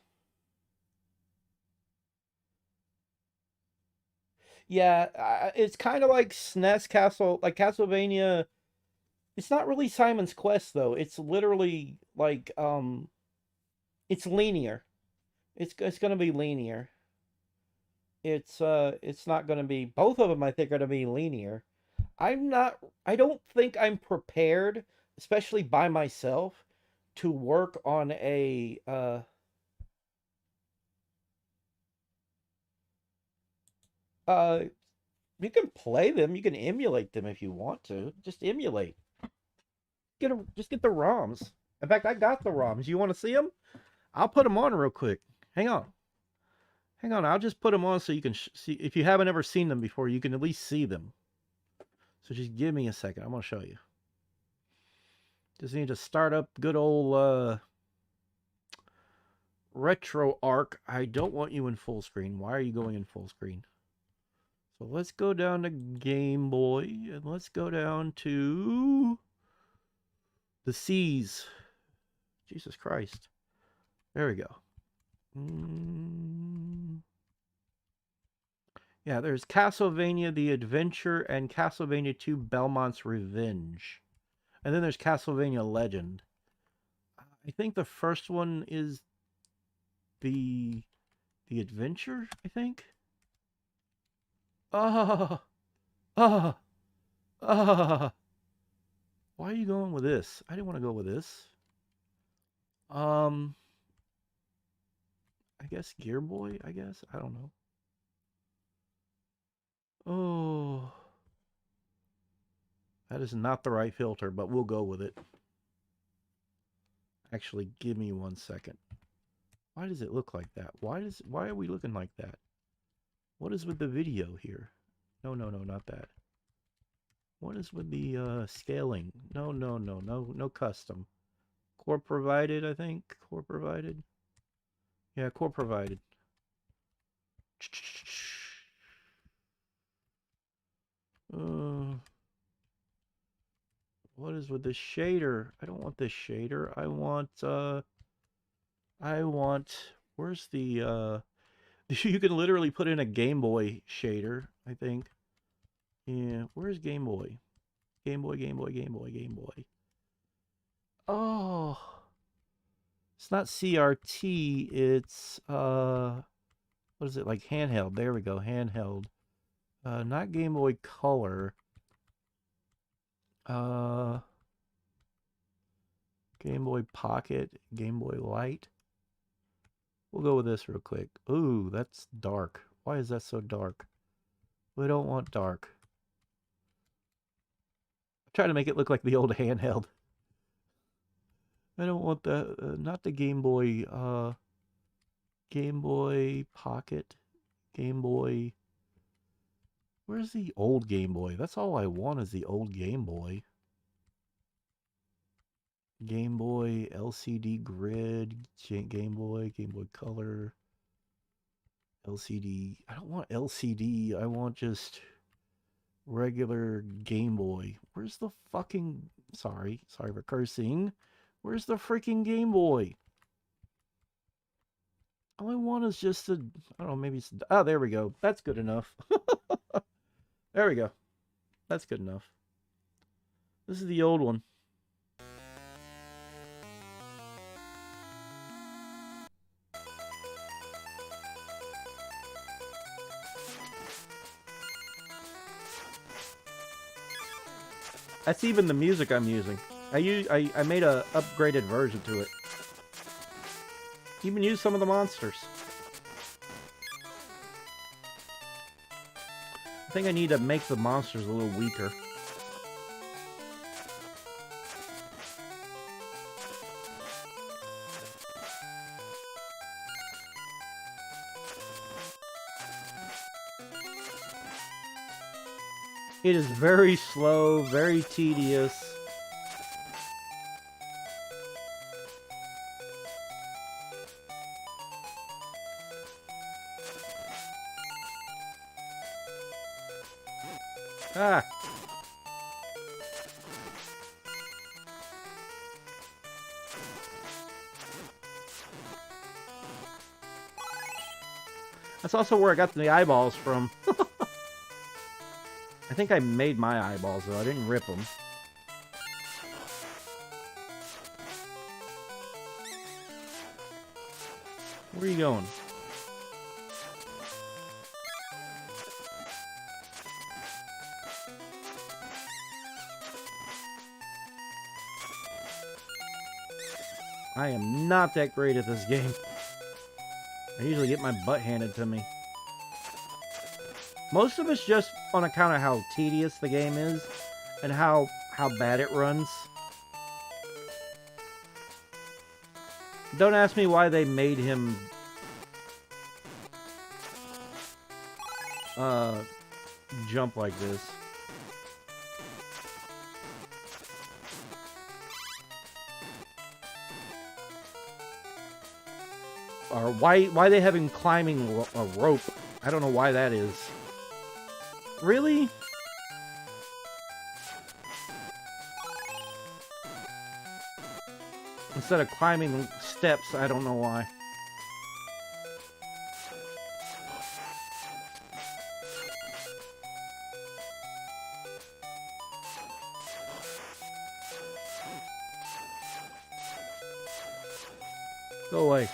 Yeah, it's kind of like SNES like Castlevania. It's not really Simon's Quest though. It's literally like it's linear. It's gonna be linear. it's not going to be, both of them I think are going to be linear. I don't think I'm prepared, especially by myself, to work on a you can play them, you can emulate them if you want to. Just emulate. Just get the ROMs. In fact, I got the ROMs. You want to see them? I'll put them on real quick. Hang on. Hang on. I'll just put them on so you can see. If you haven't ever seen them before, you can at least see them. So just give me a second. I'm going to show you. Just need to start up good old RetroArch. I don't want you in full screen. Why are you going in full screen? So let's go down to Game Boy and let's go down to the Seas. Jesus Christ. There we go. Yeah, there's Castlevania The Adventure and Castlevania 2 Belmont's Revenge. And then there's Castlevania Legend. I think the first one is the Adventure, I think. Why are you going with this? I didn't want to go with this. I guess Gear Boy, I guess. I don't know. Oh. That is not the right filter, but we'll go with it. Actually, give me 1 second. Why does it look like that? Why are we looking like that? What is with the video here? No, not that. What is with the scaling? No custom. Core provided, I think. Core provided. Yeah, core provided. What is with this shader? I don't want this shader. I want, where's the, you can literally put in a Game Boy shader, I think. Yeah, where's Game Boy? Game Boy. Oh, it's not CRT, it's, what is it, like handheld? There we go, handheld. Not Game Boy Color. Game Boy Pocket, Game Boy Light. We'll go with this real quick. Ooh, that's dark. Why is that so dark? We don't want dark. Try to make it look like the old handheld. I don't want the, not the Game Boy, Game Boy Pocket, Game Boy. Where's the old Game Boy? That's all I want is the old Game Boy. Game Boy, LCD Grid, Game Boy Color, LCD. I don't want LCD. I want just regular Game Boy. Where's the fucking... Sorry for cursing. Where's the freaking Game Boy? All I want is just a... I don't know, maybe it's... Oh, there we go. That's good enough. There we go. That's good enough. This is the old one. That's even the music I'm using. I made a upgraded version to it. Even use some of the monsters. I think I need to make the monsters a little weaker. It is very slow, very tedious. Ah. That's also where I got the eyeballs from. I think I made my eyeballs, though. I didn't rip them. Where are you going? I am not that great at this game. I usually get my butt handed to me. Most of it's just on account of how tedious the game is and how bad it runs. Don't ask me why they made him jump like this. Or why they have him climbing a rope. I don't know why that is. Really? Instead of climbing steps, I don't know why. Go away.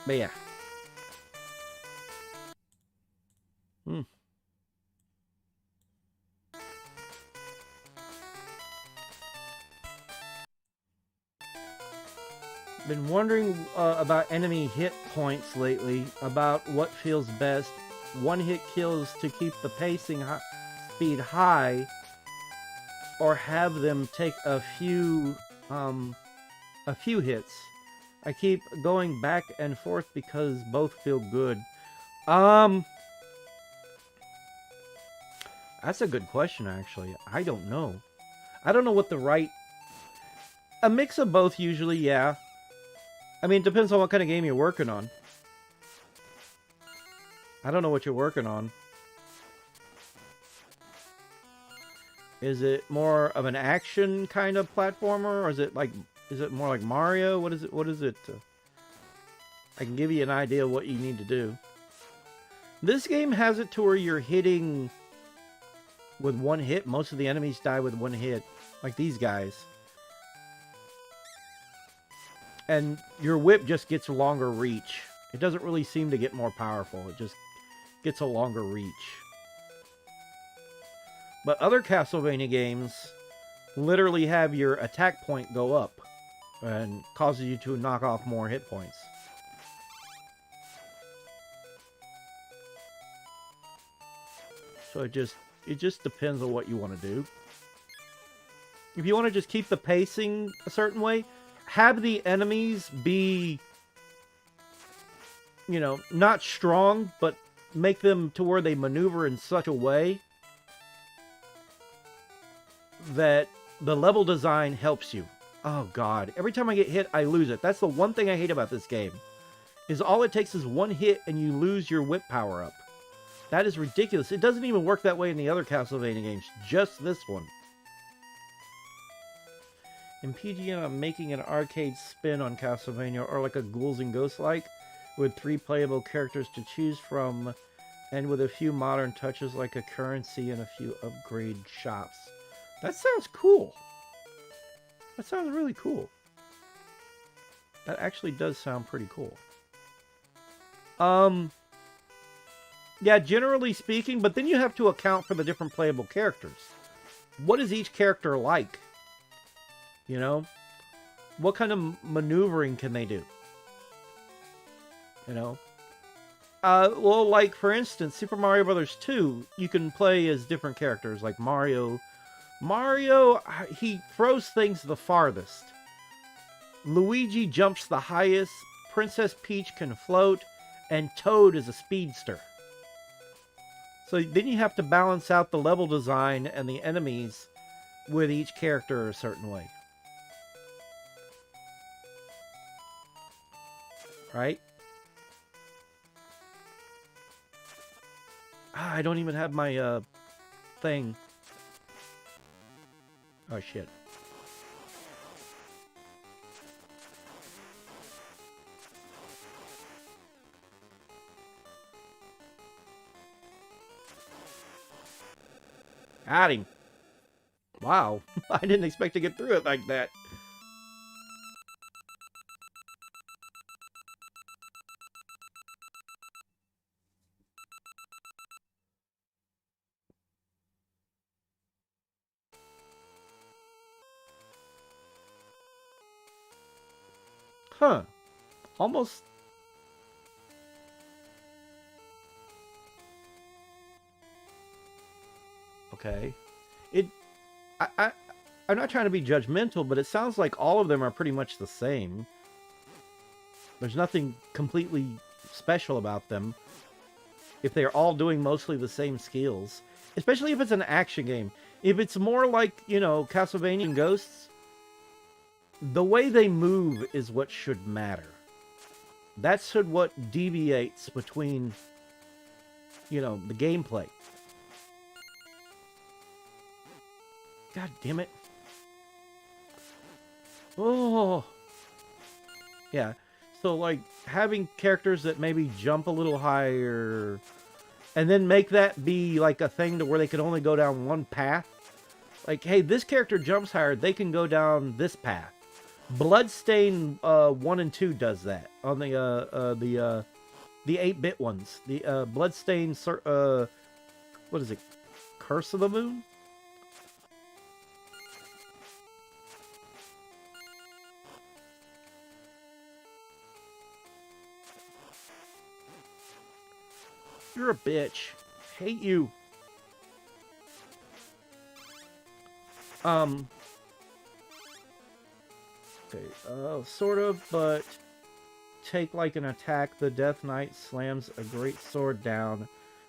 But yeah. Been wondering about enemy hit points lately, about what feels best. One hit kills to keep the pacing speed high, or have them take a few hits. I keep going back and forth because both feel good. That's a good question, actually. I don't know. I don't know what the right... A mix of both, usually, yeah. I mean, it depends on what kind of game you're working on. I don't know what you're working on. Is it more of an action kind of platformer, or is it more like Mario? What is it? I can give you an idea of what you need to do. This game has it to where you're hitting with one hit. Most of the enemies die with one hit, like these guys. And your whip just gets a longer reach. It doesn't really seem to get more powerful. It just gets a longer reach. But other Castlevania games literally have your attack point go up and causes you to knock off more hit points. So it just depends on what you want to do. If you want to just keep the pacing a certain way, have the enemies be, you know, not strong, but make them to where they maneuver in such a way that the level design helps you. Oh god, every time I get hit, I lose it. That's the one thing I hate about this game. Is all it takes is one hit and you lose your whip power up. That is ridiculous. It doesn't even work that way in the other Castlevania games, just this one. In PGN, I'm making an arcade spin on Castlevania, or like a Ghouls and Ghosts like, with 3 playable characters to choose from, and with a few modern touches like a currency and a few upgrade shops. That sounds cool. That sounds really cool. That actually does sound pretty cool. Yeah, generally speaking, but then you have to account for the different playable characters. What is each character like? You know? What kind of maneuvering can they do? You know? Well, like, for instance, Super Mario Bros. 2, you can play as different characters, like Mario. Mario, he throws things the farthest. Luigi jumps the highest, Princess Peach can float, and Toad is a speedster. So then you have to balance out the level design and the enemies with each character a certain way. Right? I don't even have my thing. Oh shit. Got him. Wow. I didn't expect to get through it like that. Huh. Almost. Okay. I'm not trying to be judgmental, but it sounds like all of them are pretty much the same. There's nothing completely special about them. If they're all doing mostly the same skills. Especially if it's an action game. If it's more like, you know, Castlevania and Ghosts, the way they move is what should matter. That's what deviates between, you know, the gameplay. God damn it. Oh. Yeah. So, like, having characters that maybe jump a little higher, and then make that be, like, a thing to where they can only go down one path. Like, hey, this character jumps higher, they can go down this path. Bloodstain 1 and 2 does that on the 8-bit ones. The Bloodstain, what is it? Curse of the Moon? You're a bitch. Hate you. Okay, sort of, but take like an attack. The Death Knight slams a great sword down,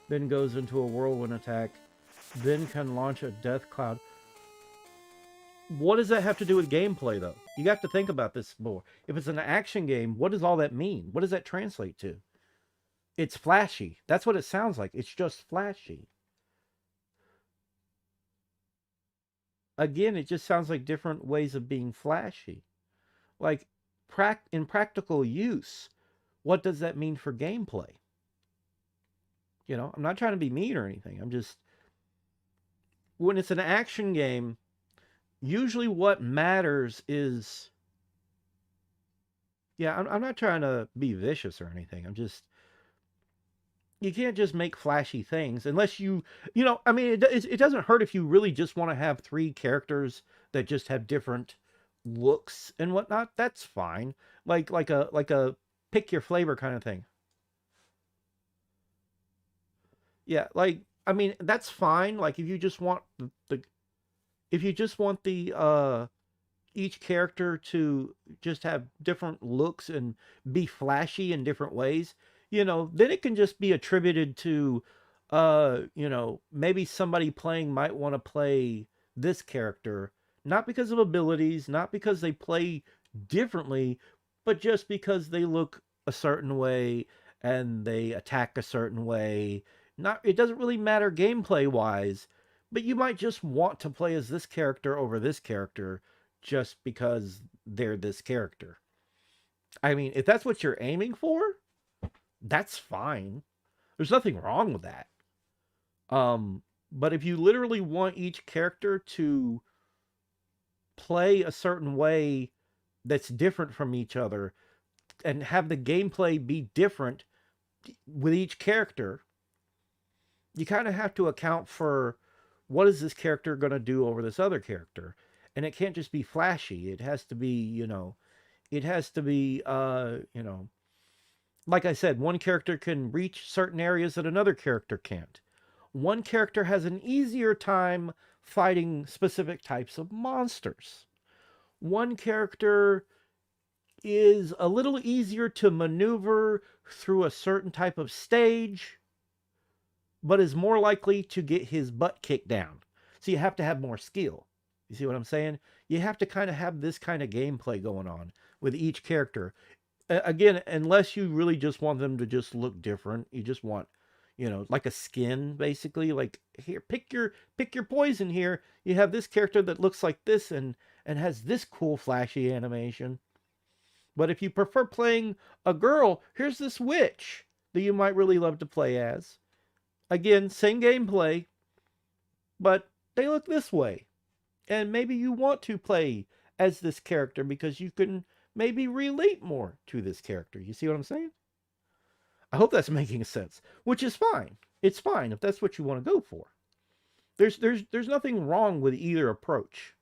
then goes into a whirlwind attack, then can launch a death cloud. What does that have to do with gameplay, though? You have to think about this more. If it's an action game, what does all that mean? What does that translate to? It's flashy. That's what it sounds like. It's just flashy. Again, it just sounds like different ways of being flashy. Like, in practical use, what does that mean for gameplay? You know, I'm not trying to be mean or anything. I'm just... When it's an action game, usually what matters is... Yeah, I'm not trying to be vicious or anything. I'm just... You can't just make flashy things unless you know, I mean, it doesn't hurt if you really just want to have 3 characters that just have different looks and whatnot. That's fine. Like a pick your flavor kind of thing. Yeah, like, I mean, that's fine. Like, if you just want each character to just have different looks and be flashy in different ways, you know, then it can just be attributed to, you know, maybe somebody playing might want to play this character, not because of abilities, not because they play differently, but just because they look a certain way and they attack a certain way. It doesn't really matter gameplay wise, but you might just want to play as this character over this character just because they're this character. I mean, if that's what you're aiming for, that's fine. There's nothing wrong with that. But if you literally want each character to play a certain way that's different from each other and have the gameplay be different with each character, you kind of have to account for what is this character going to do over this other character. And it can't just be flashy. It has to be, you know, you know, like I said, one character can reach certain areas that another character can't. One character has an easier time fighting specific types of monsters. One character is a little easier to maneuver through a certain type of stage, but is more likely to get his butt kicked down. So you have to have more skill. You see what I'm saying? You have to kind of have this kind of gameplay going on with each character. Again, unless you really just want them to just look different, you just want, you know, like a skin, basically. Like, here, pick your poison here. You have this character that looks like this and has this cool flashy animation. But if you prefer playing a girl, here's this witch that you might really love to play as. Again, same gameplay, but they look this way. And maybe you want to play as this character because you can maybe relate more to this character. You see what I'm saying? I hope that's making sense, which is fine. It's fine if that's what you want to go for. There's nothing wrong with either approach.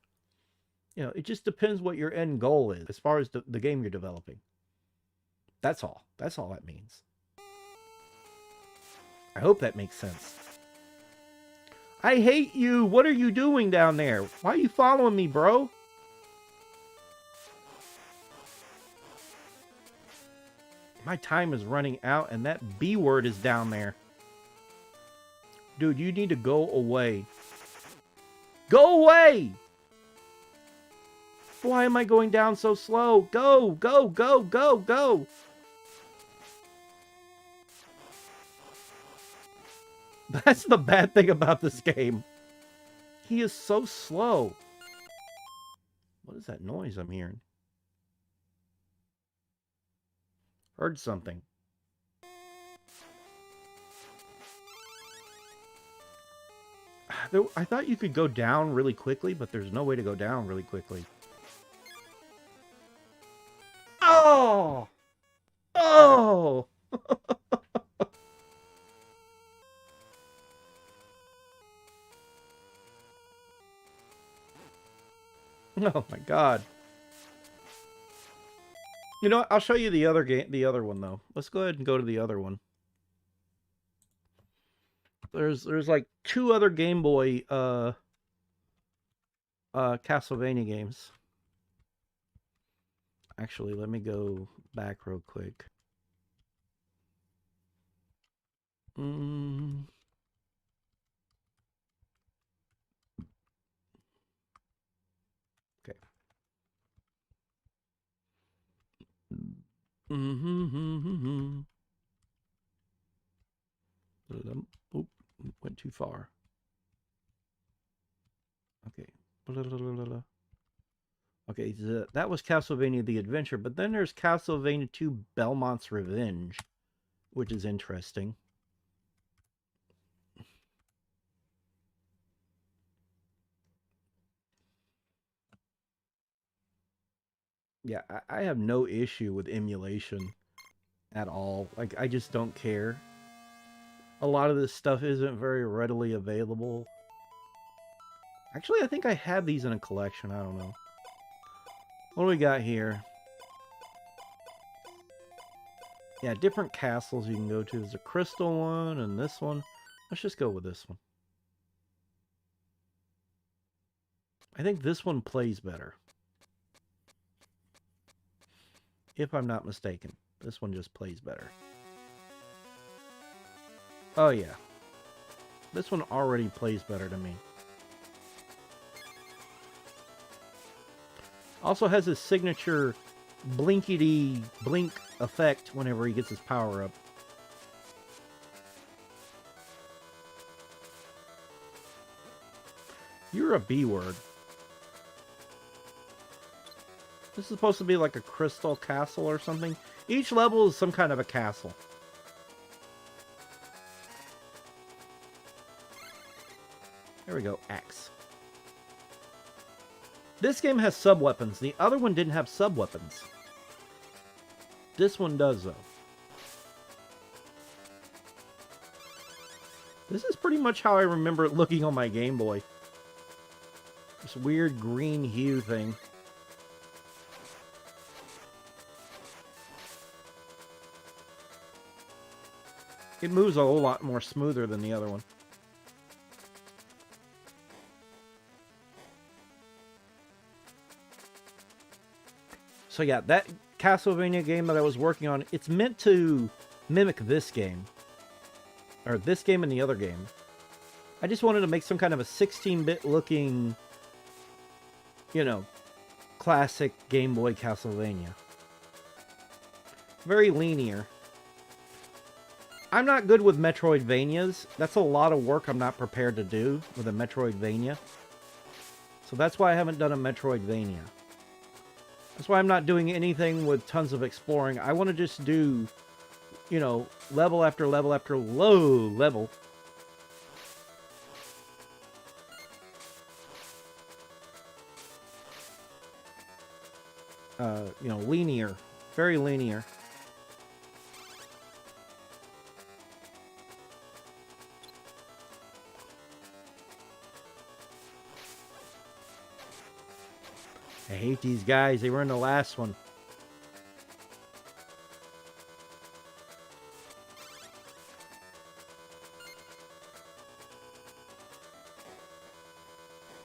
You know, it just depends what your end goal is as far as the game you're developing. That's all. That's all that means. I hope that makes sense. I hate you. What are you doing down there? Why are you following me, bro? My time is running out, and that B word is down there. Dude, you need to go away. Go away! Why am I going down so slow? Go, go, go, go, go! That's the bad thing about this game. He is so slow. What is that noise I'm hearing? Heard something. I thought you could go down really quickly, but there's no way to go down really quickly. Oh! Oh! Oh my god. You know what? I'll show you the other game, the other one though. Let's go ahead and go to the other one. There's like 2 other Game Boy Castlevania games. Actually, let me go back real quick. Okay. Oop, went too far. Okay. Okay, that was Castlevania The Adventure, but then there's Castlevania 2 Belmont's Revenge, which is interesting. Yeah, I have no issue with emulation at all. Like, I just don't care. A lot of this stuff isn't very readily available. Actually, I think I have these in a collection. I don't know. What do we got here? Yeah, different castles you can go to. There's a crystal one and this one. Let's just go with this one. I think this one plays better. If I'm not mistaken. This one just plays better. Oh yeah. This one already plays better to me. Also has his signature blinkety blink effect whenever he gets his power up. You're a B word. This is supposed to be like a crystal castle or something. Each level is some kind of a castle. There we go, X. This game has sub-weapons. The other one didn't have sub-weapons. This one does, though. This is pretty much how I remember it looking on my Game Boy. This weird green hue thing. It moves a whole lot more smoother than the other one. So yeah, that Castlevania game that I was working on, it's meant to mimic this game. Or this game and the other game. I just wanted to make some kind of a 16-bit looking, you know, classic Game Boy Castlevania. Very linear. I'm not good with Metroidvanias. That's a lot of work I'm not prepared to do with a Metroidvania. So that's why I haven't done a Metroidvania. That's why I'm not doing anything with tons of exploring. I want to just do, you know, level after level after low level. You know, linear. Very linear. I hate these guys. They were in the last one.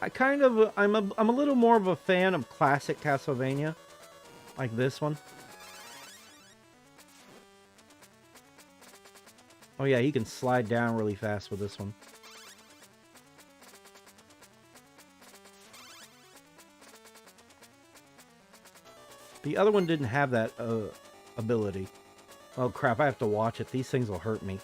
I'm a little more of a fan of classic Castlevania, like this one. Oh yeah, he can slide down really fast with this one. The other one didn't have that ability. Oh crap, I have to watch it. These things will hurt me.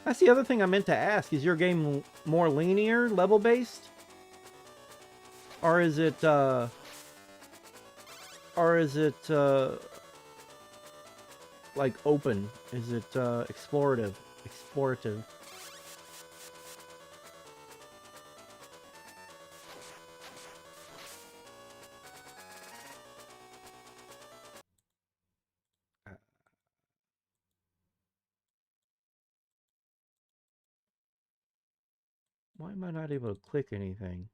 That's the other thing I meant to ask. Is your game more linear, level-based? Or is it, like, open? Is it, explorative? Explorative. Why am I not able to click anything?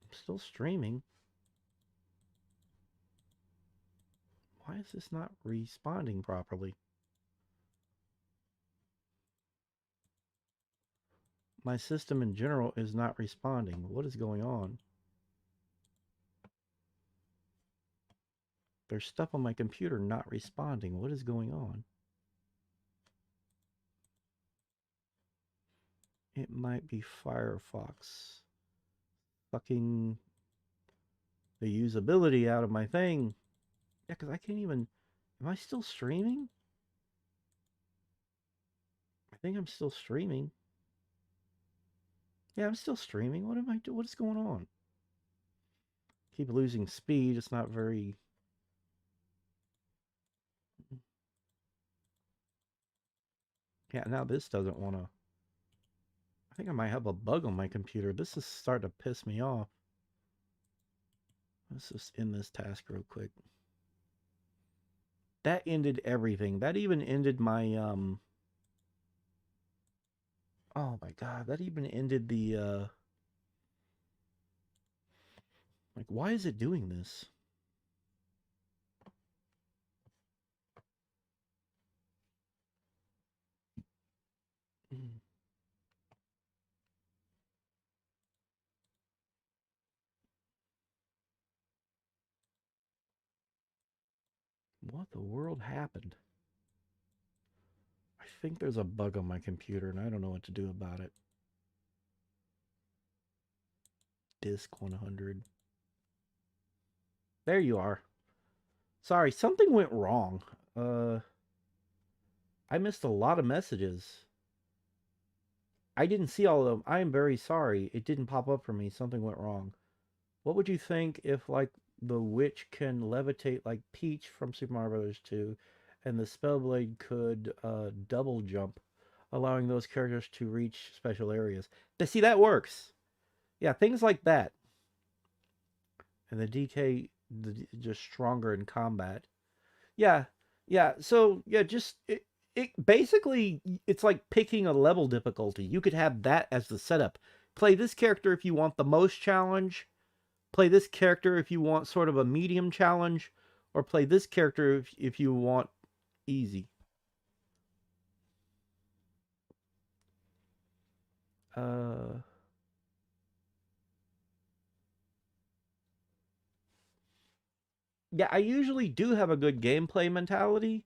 I'm still streaming. Why is this not responding properly? My system in general is not responding. What is going on? There's stuff on my computer not responding. What is going on? It might be Firefox sucking the usability out of my thing. Yeah, because I can't even... Am I still streaming? I think I'm still streaming. Yeah, I'm still streaming. What am I doing? What is going on? Keep losing speed. It's not very... Yeah, now this doesn't want to... I think I might have a bug on my computer. This is starting to piss me off. Let's just end this task real quick. That ended everything. That even ended my, Oh my god, that even ended the, Like, why is it doing this? What the world happened? I think there's a bug on my computer and I don't know what to do about it. Disk 100. There you are. Sorry, something went wrong. I missed a lot of messages. I didn't see all of them. I am very sorry. It didn't pop up for me. Something went wrong. What would you think if, like, the witch can levitate like Peach from Super Mario Bros. 2, and the Spellblade could double jump, allowing those characters to reach special areas? See, that works. Yeah, things like that. And the DK just stronger in combat. Yeah, yeah. So yeah, just it basically it's like picking a level difficulty. You could have that as the setup. Play this character if you want the most challenge. Play this character if you want sort of a medium challenge, or play this character if you want easy. Yeah, I usually do have a good gameplay mentality,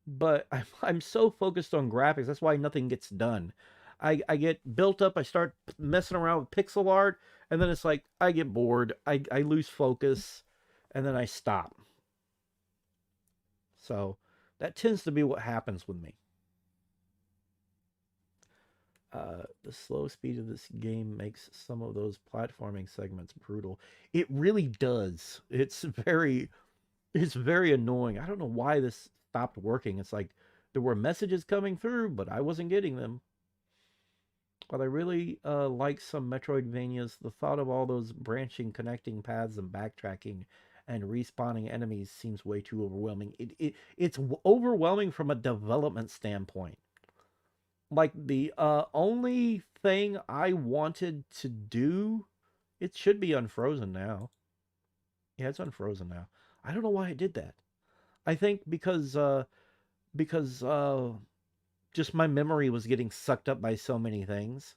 but I'm so focused on graphics. That's why nothing gets done. I get built up. I start messing around with pixel art, and then it's like I get bored. I lose focus, and then I stop. So that tends to be what happens with me. The slow speed of this game makes some of those platforming segments brutal. It really does. It's very annoying. I don't know why this stopped working. It's like there were messages coming through, but I wasn't getting them. But I really like some Metroidvanias. The thought of all those branching, connecting paths and backtracking and respawning enemies seems way too overwhelming. It's overwhelming from a development standpoint. like the only thing I wanted to do, it should be unfrozen now. Yeah, it's unfrozen now. I don't know why I did that. I think because just my memory was getting sucked up by so many things.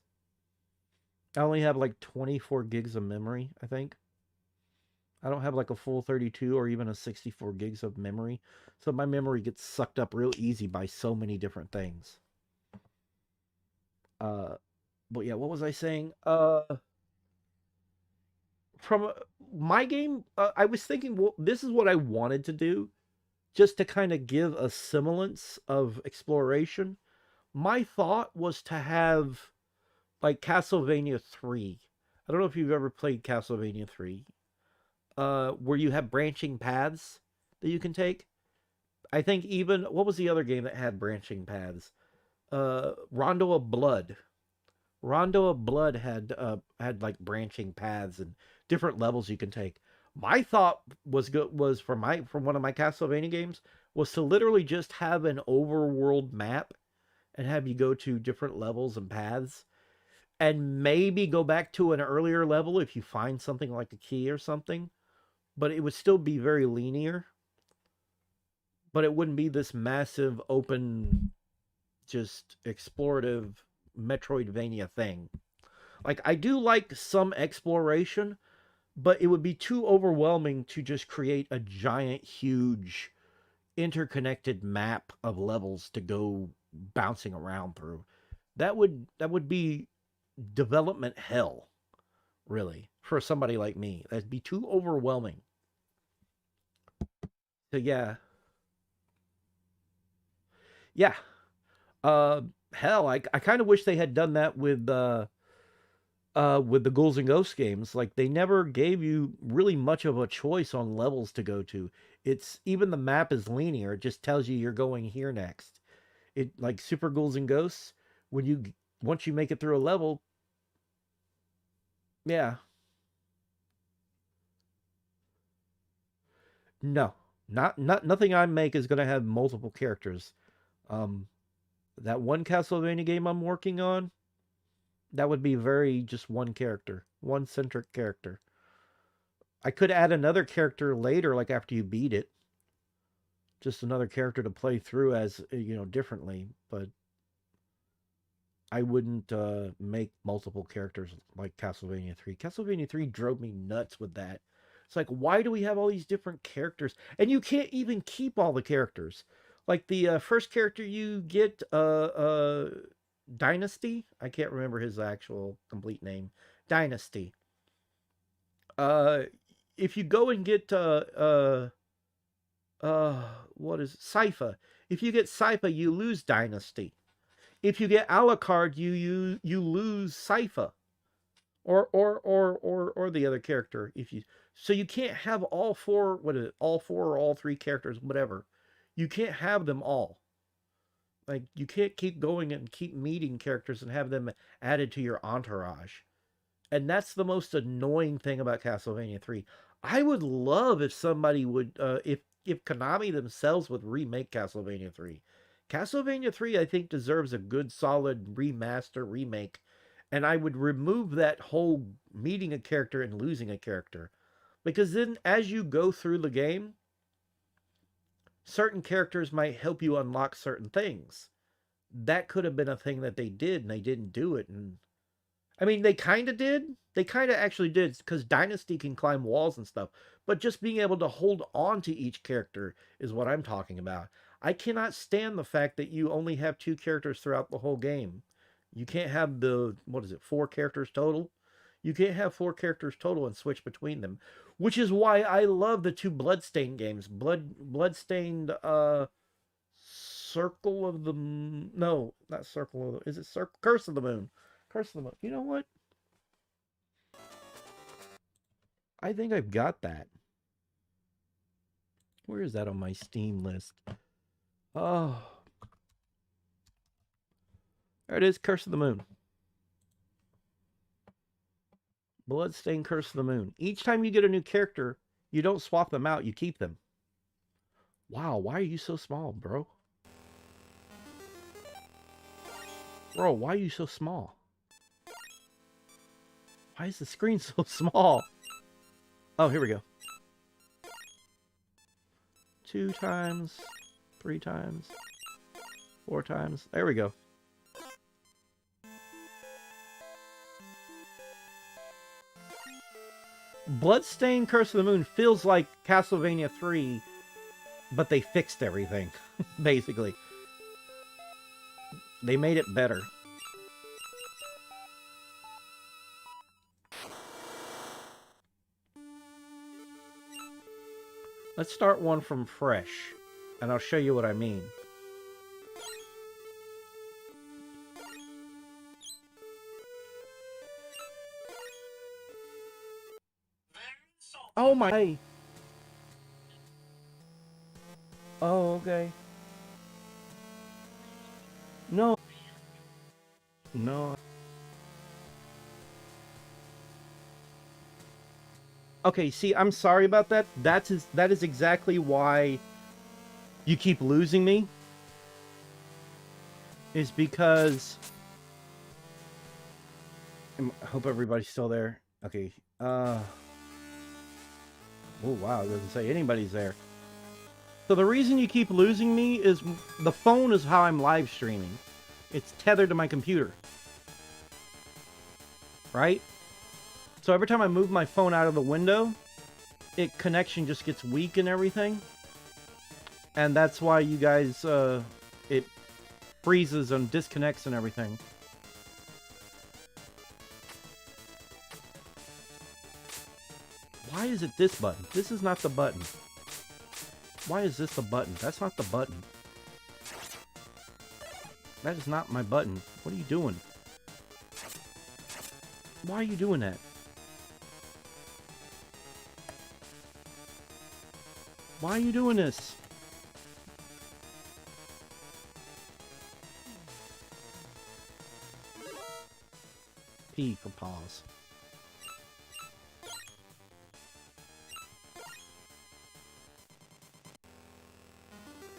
I only have like 24 gigs of memory, I think. I don't have like a full 32 or even a 64 gigs of memory. So my memory gets sucked up real easy by so many different things. But yeah, what was I saying? From my game, I was thinking, well, this is what I wanted to do, just to kind of give a semblance of exploration. My thought was to have like Castlevania 3. I don't know if you've ever played Castlevania 3. Where you have branching paths that you can take. I think even, what was the other game that had branching paths? Rondo of Blood. Rondo of Blood had like branching paths and different levels you can take. My thought was from one of my Castlevania games was to literally just have an overworld map and have you go to different levels and paths, and maybe go back to an earlier level if you find something like a key or something, but it would still be very linear. But it wouldn't be this massive open, just explorative Metroidvania thing. Like, I do like some exploration, but it would be too overwhelming to just create a giant, huge, interconnected map of levels to go bouncing around through. That would be development hell, really, for somebody like me. That'd be too overwhelming. So yeah. Yeah. Hell, I kind of wish they had done that with the Ghouls and Ghosts games. Like, they never gave you really much of a choice on levels to go to. It's even the map is linear. It just tells you you're going here next. It, like Super Ghouls and Ghosts, once you make it through a level, yeah. No, nothing I make is going to have multiple characters. That one Castlevania game I'm working on, that would be very just one character, one centric character. I could add another character later, like after you beat it. Just another character to play through as, differently, but I wouldn't make multiple characters like Castlevania 3. Castlevania 3 drove me nuts with that. It's like, why do we have all these different characters? And you can't even keep all the characters. Like the first character you get, Dynasty. I can't remember his actual complete name. Dynasty. If you go and get what is Sypha? If you get Sypha, you lose Dynasty. If you get Alucard, you lose Sypha. Or the other character. So you can't have all four, all four or all three characters, whatever. You can't have them all. Like, you can't keep going and keep meeting characters and have them added to your entourage. And that's the most annoying thing about Castlevania 3. I would love if somebody would, if Konami themselves would remake Castlevania 3. Castlevania 3, I think, deserves a good, solid remake. And I would remove that whole meeting a character and losing a character. Because then, as you go through the game, certain characters might help you unlock certain things. That could have been a thing that they did, and they didn't do it. And I mean, they kind of did. They kind of actually did, because Dynasty can climb walls and stuff. But just being able to hold on to each character is what I'm talking about. I cannot stand the fact that you only have 2 characters throughout the whole game. You can't have 4 characters total? You can't have 4 characters total and switch between them. Which is why I love the 2 Bloodstained games. Bloodstained, Circle of the... No, not Circle of the... Is it Curse of the Moon? Curse of the Moon. You know what? I think I've got that. Where is that on my Steam list? Oh. There it is, Curse of the Moon. Bloodstained Curse of the Moon. Each time you get a new character, you don't swap them out, you keep them. Wow, why are you so small, bro? Bro, why are you so small? Why is the screen so small? Oh, here we go. 2 times, 3 times, 4 times. There we go. Bloodstained Curse of the Moon feels like Castlevania 3, but they fixed everything, basically. They made it better. Let's start one from fresh, and I'll show you what I mean. Oh my... Oh, okay. No. No. Okay, see, I'm sorry about that. That is exactly why you keep losing me. Is because... I hope everybody's still there. Okay, oh wow, it doesn't say anybody's there. So the reason you keep losing me is the phone is how I'm live streaming. It's tethered to my computer. Right? So every time I move my phone out of the window, connection just gets weak and everything. And that's why you guys, it freezes and disconnects and everything. Why is it this button? This is not the button. Why is this the button? That's not the button. That is not my button. What are you doing? Why are you doing that? Why are you doing this? P for pause.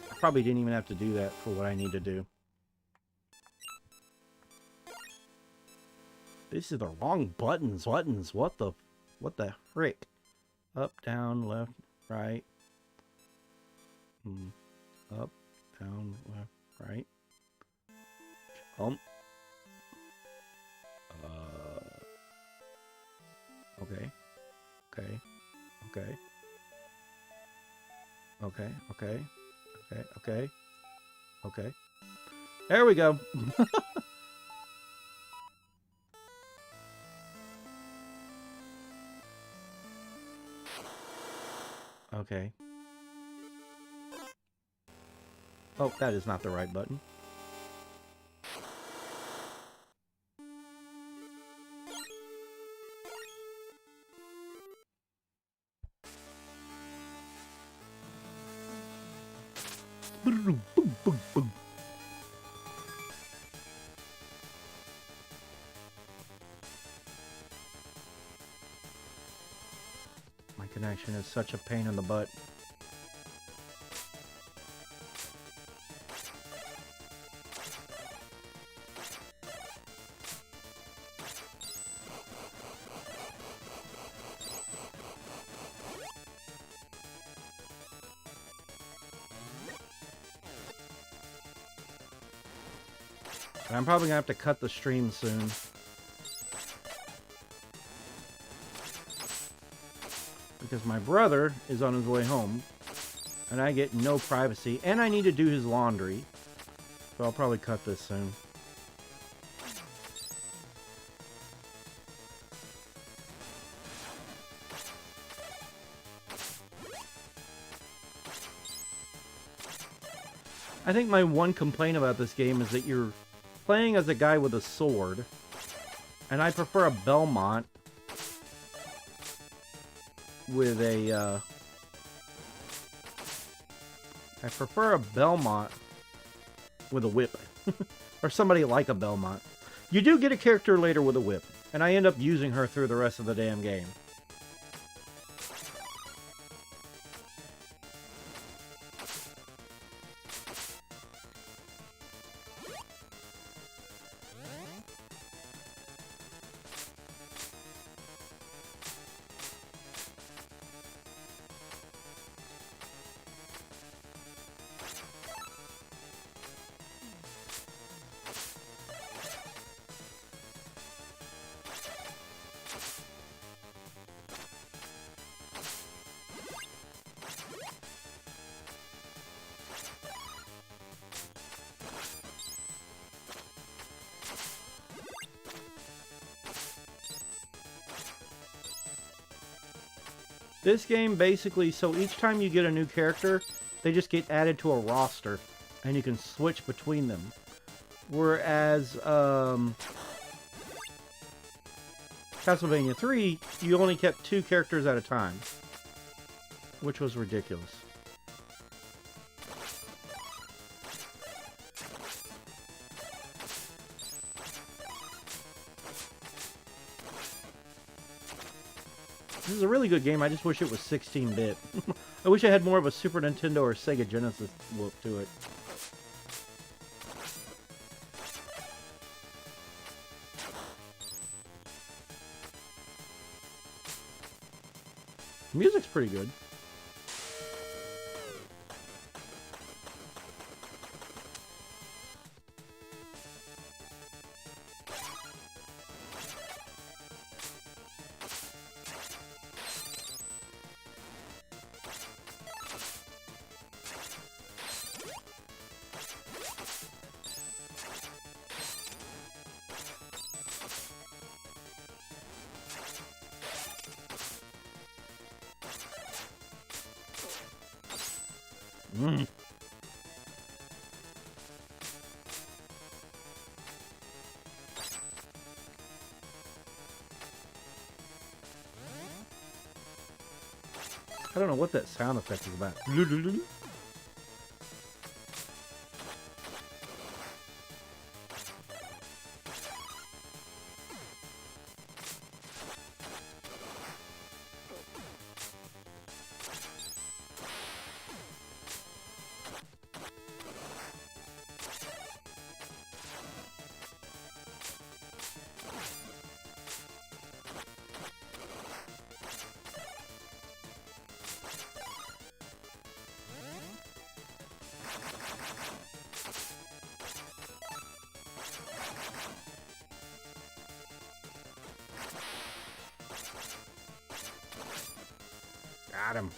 I probably didn't even have to do that for what I need to do. This is the wrong buttons. What the frick? Up, down, left, right. Up, down, left, right. Okay. Okay. Okay. Okay. Okay. Okay. Okay. Okay. There we go. Okay. Oh, that is not the right button. Boom, boom, boom, boom. My connection is such a pain in the butt. I'm probably gonna have to cut the stream soon. Because my brother is on his way home. And I get no privacy. And I need to do his laundry. So I'll probably cut this soon. I think my one complaint about this game is that you're playing as a guy with a sword, and I prefer a Belmont with a, I prefer a Belmont with a whip, or somebody like a Belmont. You do get a character later with a whip, and I end up using her through the rest of the damn game. This game basically, so each time you get a new character, they just get added to a roster, and you can switch between them. Whereas, Castlevania 3, you only kept 2 characters at a time, which was ridiculous. This is a really good game. I just wish it was 16-bit. I wish I had more of a Super Nintendo or Sega Genesis look to it. Music's pretty good. I don't know what that sound effect is about. Got him.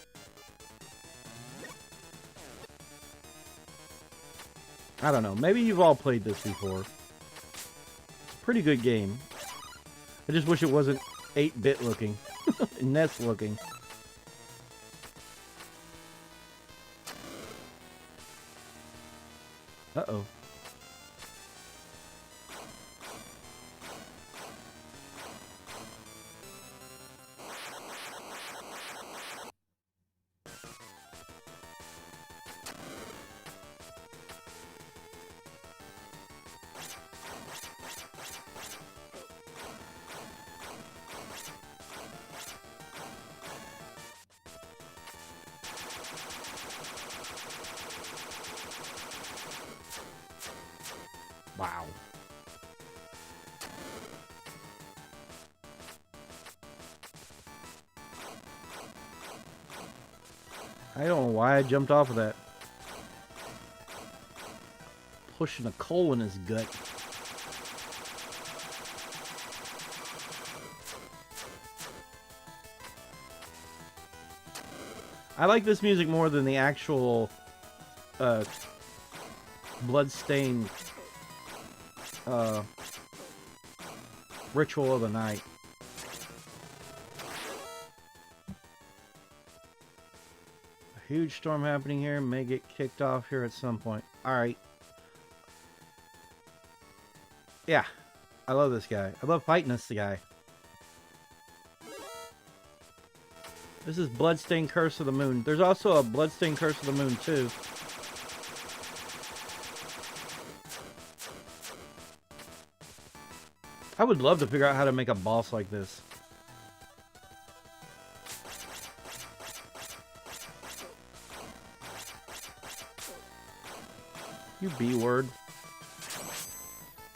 I don't know. Maybe you've all played this before. It's a pretty good game. I just wish it wasn't 8-bit looking. NES looking. Uh-oh. Wow. I don't know why I jumped off of that. Pushing a coal in his gut. I like this music more than the actual Bloodstained Ritual of the Night. A huge storm happening here. May get kicked off here at some point. Alright. Yeah. I love this guy. I love fighting this guy. This is Bloodstained Curse of the Moon. There's also a Bloodstained Curse of the Moon too. I would love to figure out how to make a boss like this. You B-word.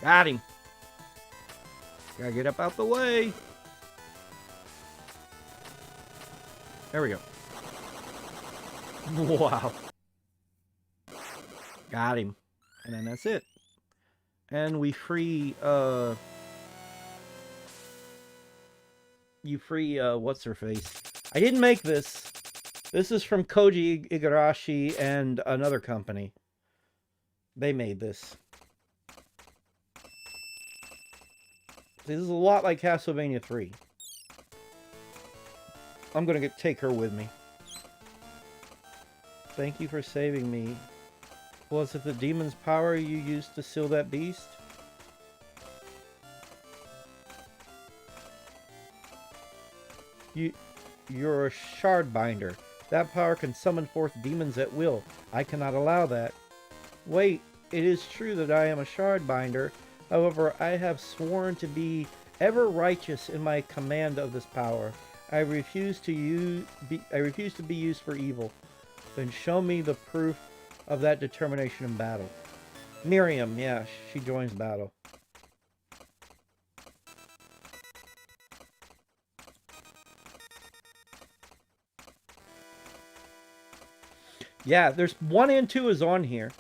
Got him. Gotta get up out the way. There we go. Wow. Got him. And then that's it. And we free, you free, what's-her-face. I didn't make this. This is from Koji Igarashi and another company. They made this. This is a lot like Castlevania 3. I'm gonna take her with me. Thank you for saving me. Was it the demon's power you used to seal that beast? You're a shard binder. That power can summon forth demons at will. I cannot allow that. Wait, it is true that I am a shard binder. However, I have sworn to be ever righteous in my command of this power. I refuse to be used for evil. Then show me the proof of that determination in battle. Miriam, yeah, she joins battle. Yeah, there's 1 and 2 is on here.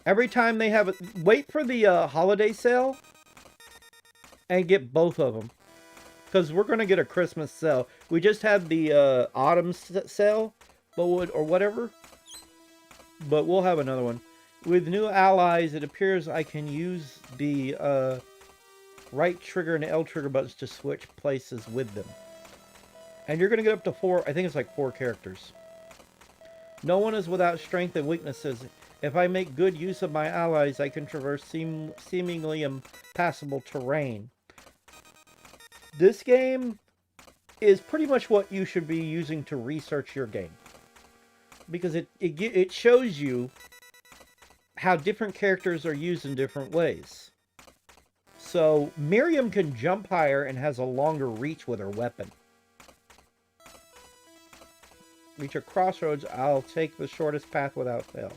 Every time they have it, wait for the holiday sale and get both of them. Because we're going to get a Christmas sale. We just had the autumn sale, or whatever. But we'll have another one. With new allies, it appears I can use the right trigger and L trigger buttons to switch places with them. And you're going to get up to 4, I think it's like 4 characters. No one is without strength and weaknesses. If I make good use of my allies, I can traverse seemingly impassable terrain. This game is pretty much what you should be using to research your game. Because it shows you how different characters are used in different ways. So, Miriam can jump higher and has a longer reach with her weapon. Reach a crossroads, I'll take the shortest path without fail.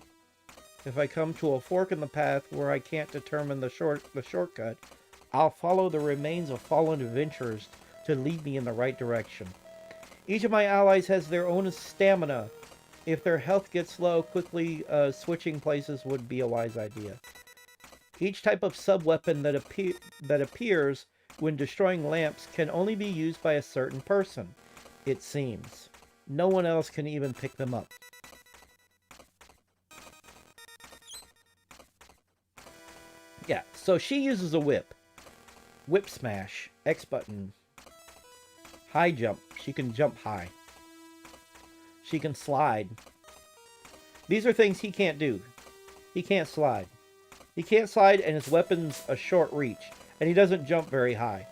If I come to a fork in the path where I can't determine the shortcut, I'll follow the remains of fallen adventurers to lead me in the right direction. Each of my allies has their own stamina. If their health gets low, quickly switching places would be a wise idea. Each type of sub-weapon that appears when destroying lamps can only be used by a certain person, it seems. No one else can even pick them up. Yeah, so she uses a whip. Whip smash. X button. High jump. She can jump high. She can slide. These are things he can't do. He can't slide. He can't slide and his weapon's a short reach. And he doesn't jump very high.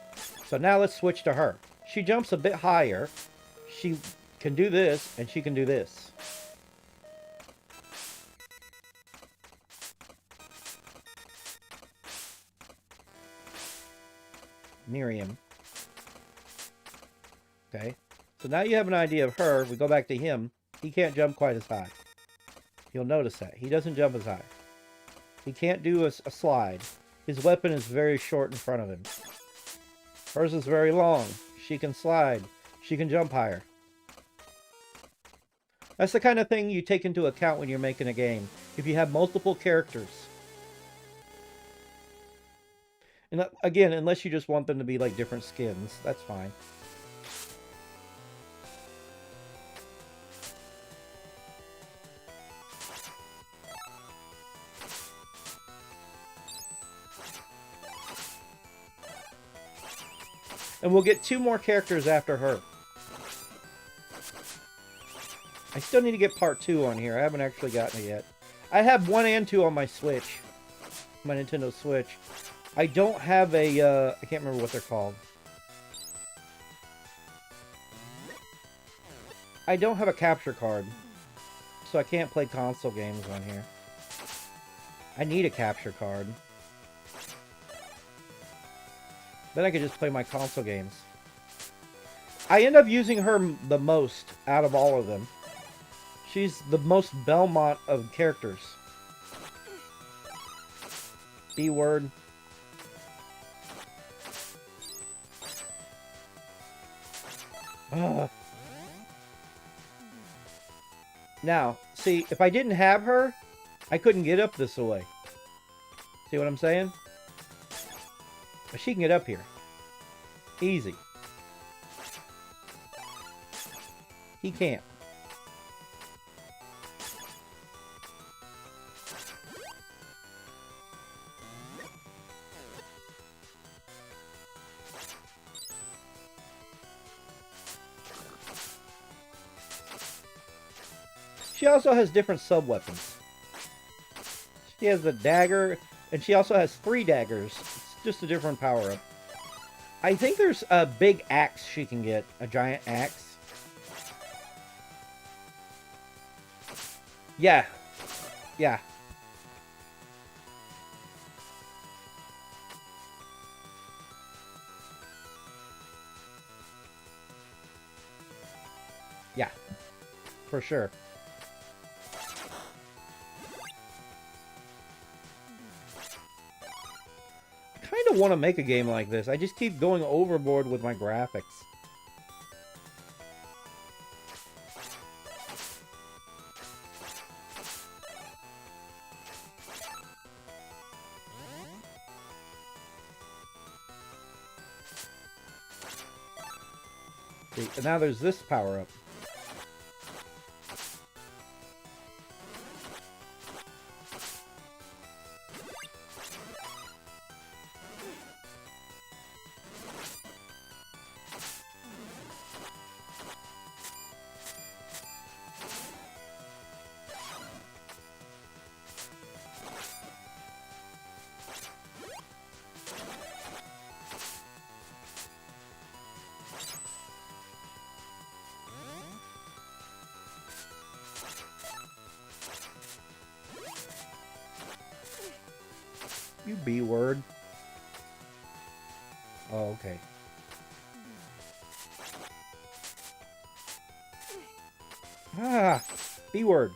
So now let's switch to her. She jumps a bit higher. She can do this, and she can do this. Miriam. Okay. So now you have an idea of her. We go back to him. He can't jump quite as high. You'll notice that. He doesn't jump as high. He can't do a slide. His weapon is very short in front of him. Hers is very long. She can slide. She can jump higher. That's the kind of thing you take into account when you're making a game. If you have multiple characters. And again, unless you just want them to be like different skins, that's fine. And we'll get 2 more characters after her. I still need to get part 2 on here. I haven't actually gotten it yet. I have 1 and 2 on my Switch. My Nintendo Switch. I don't have a, I can't remember what they're called. I don't have a capture card. So I can't play console games on here. I need a capture card. Then I could just play my console games. I end up using her the most out of all of them. She's the most Belmont of characters. B-word. Ugh. Now, see, if I didn't have her, I couldn't get up this way. See what I'm saying? But she can get up here. Easy. He can't. She also has different sub-weapons. She has a dagger, and she also has 3 daggers. It's just a different power-up. I think there's a big axe she can get. A giant axe. Yeah. Yeah. Yeah. For sure. I kind of want to make a game like this. I just keep going overboard with my graphics. See, and now there's this power-up. You B-word. Oh, okay. Ah! B-word.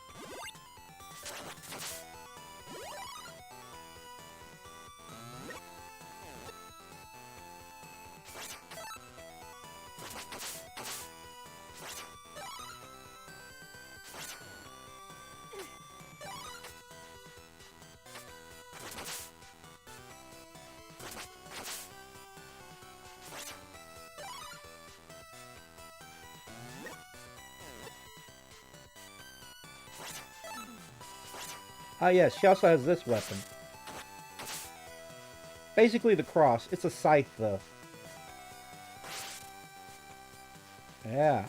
Ah, yes, she also has this weapon. Basically the cross. It's a scythe, though. Yeah.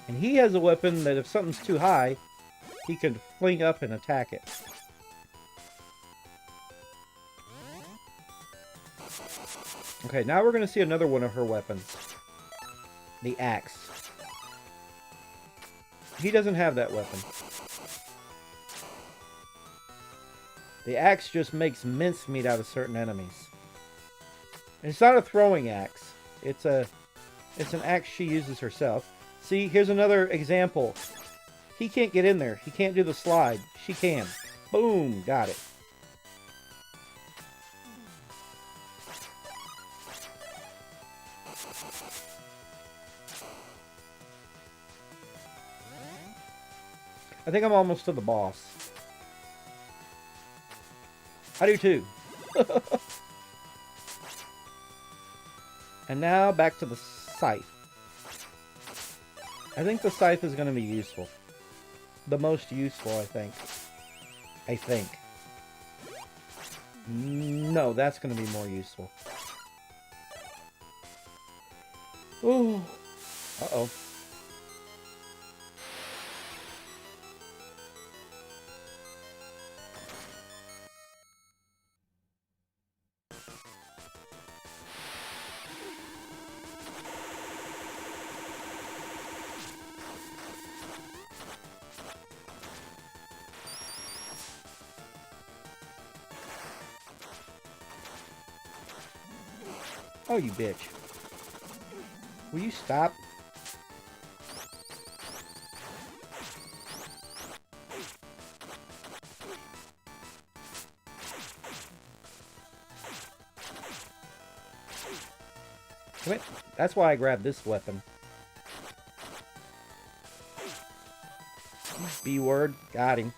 And he has a weapon that if something's too high, he can fling up and attack it. Okay, now we're going to see another one of her weapons. The axe. He doesn't have that weapon. The axe just makes mincemeat out of certain enemies. And it's not a throwing axe. It's an axe she uses herself. See, here's another example. He can't get in there. He can't do the slide. She can. Boom! Got it. I think I'm almost to the boss. I do too. And now back to the scythe. I think the scythe is going to be useful. The most useful, I think. No, that's going to be more useful. Ooh. Uh-oh. Oh, you bitch. Will you stop? Come here. That's why I grabbed this weapon. B-word. Got him.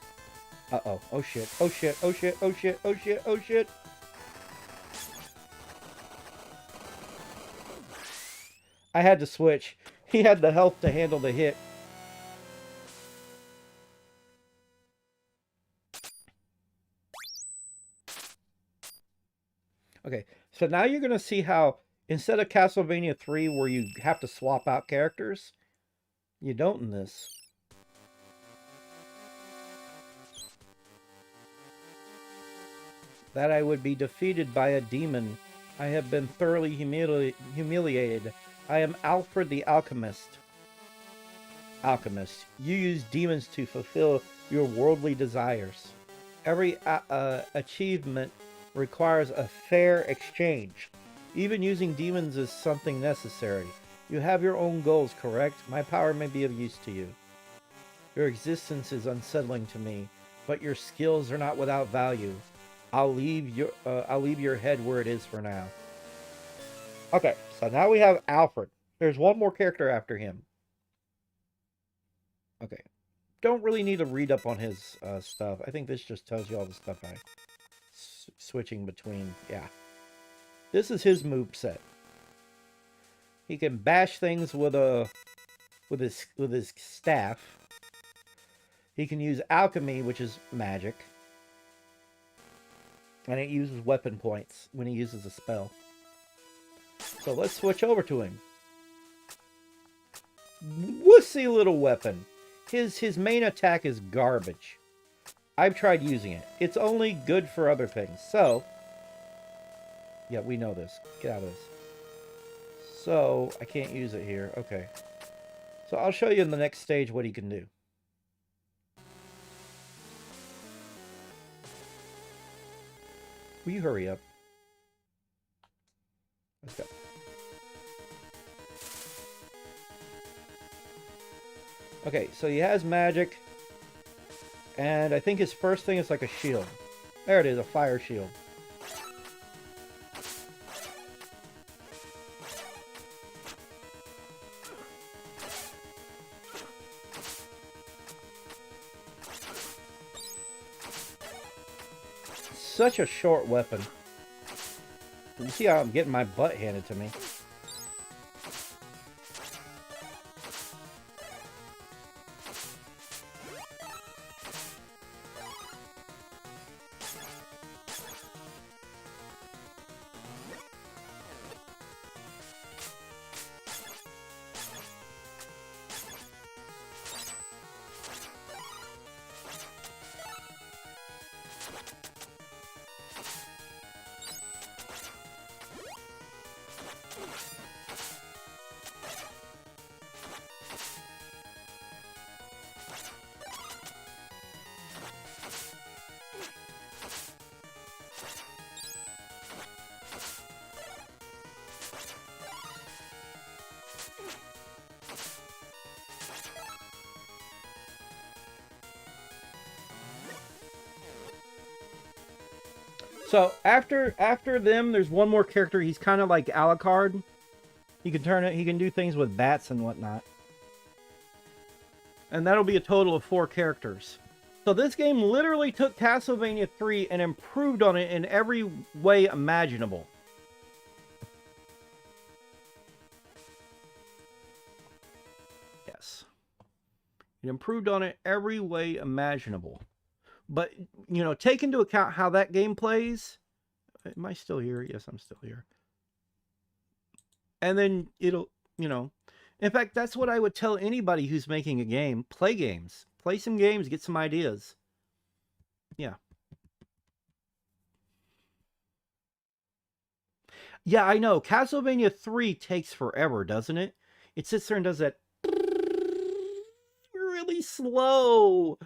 Uh-oh. Oh, shit. Oh, shit. Oh, shit. Oh, shit. Oh, shit. Oh, shit. I had to switch. He had the health to handle the hit. Okay, so now you're going to see how instead of Castlevania 3 where you have to swap out characters, you don't in this. That I would be defeated by a demon. I have been thoroughly humiliated. I am Alfred the Alchemist. Alchemist, you use demons to fulfill your worldly desires. Every achievement requires a fair exchange. Even using demons is something necessary. You have your own goals, correct? My power may be of use to you. Your existence is unsettling to me, but your skills are not without value. I'll leave your head where it is for now. Okay, so now we have Alfred. There's one more character after him. Okay. Don't really need to read up on his stuff. I think this just tells you all the stuff I... switching between... Yeah. This is his moveset. He can bash things with his staff. He can use alchemy, which is magic. And it uses weapon points when he uses a spell. So let's switch over to him. Wussy little weapon. His main attack is garbage. I've tried using it. It's only good for other things. So, yeah, we know this. Get out of this. So, I can't use it here. Okay. So, I'll show you in the next stage what he can do. Will you hurry up? Let's go. Okay, so he has magic. And I think his first thing is like a shield. There it is, a fire shield. Such a short weapon. You see how I'm getting my butt handed to me. So after them, there's one more character. He's kind of like Alucard. He can turn it. He can do things with bats and whatnot. And that'll be a total of 4 characters. So this game literally took Castlevania 3 and improved on it in every way imaginable. Yes. It improved on it every way imaginable. But, you know, take into account how that game plays. Am I still here? Yes, I'm still here. And then it'll, you know. In fact, that's what I would tell anybody who's making a game. Play games. Play some games. Get some ideas. Yeah. Yeah, I know. Castlevania 3 takes forever, doesn't it? It sits there and does that really slow.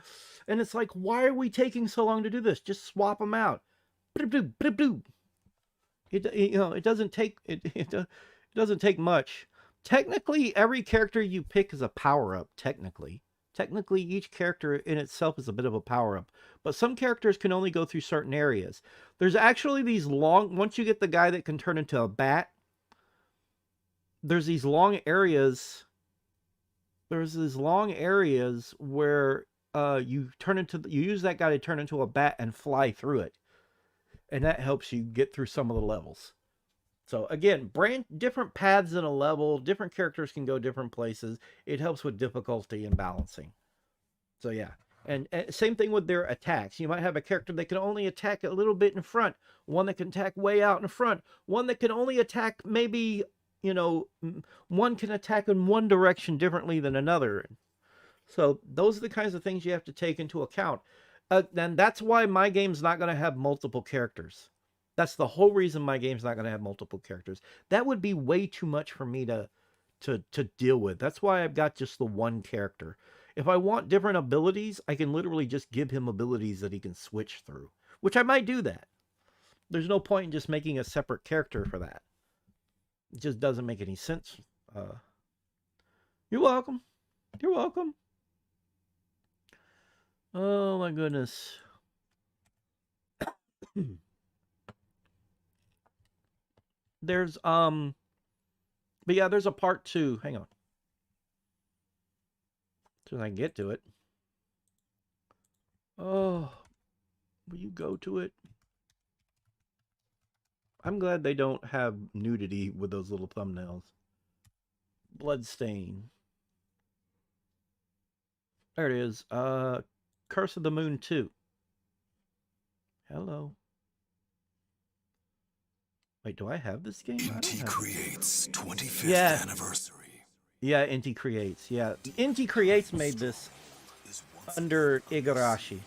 And it's like, why are we taking so long to do this? Just swap them out. It you know, it doesn't take it doesn't take much. Technically, every character you pick is a power-up, technically. Technically, each character in itself is a bit of a power-up. But some characters can only go through certain areas. There's actually these long... Once you get the guy that can turn into a bat, there's these long areas... There's these long areas where you use that guy to turn into a bat and fly through it. And that helps you get through some of the levels. So again, different paths in a level, different characters can go different places. It helps with difficulty and balancing. So yeah, And same thing with their attacks. You might have a character that can only attack a little bit in front, one that can attack way out in front, one that can only attack maybe, one can attack in one direction differently than another. So those are the kinds of things you have to take into account. And that's why my game's not going to have multiple characters. That's the whole reason my game's not going to have multiple characters. That would be way too much for me to deal with. That's why I've got just the one character. If I want different abilities, I can literally just give him abilities that he can switch through, which I might do that. There's no point in just making a separate character for that. It just doesn't make any sense. You're welcome. You're welcome. Oh my goodness. There's but yeah, there's a part 2. Hang on. As soon as I can get to it. Oh, will you go to it? I'm glad they don't have nudity with those little thumbnails. Bloodstain. There it is. Curse of the Moon 2. Hello. Wait, do I have this game? Inti Creates 25th anniversary. Yeah, Inti Creates. Yeah, Inti Creates made this under Igarashi.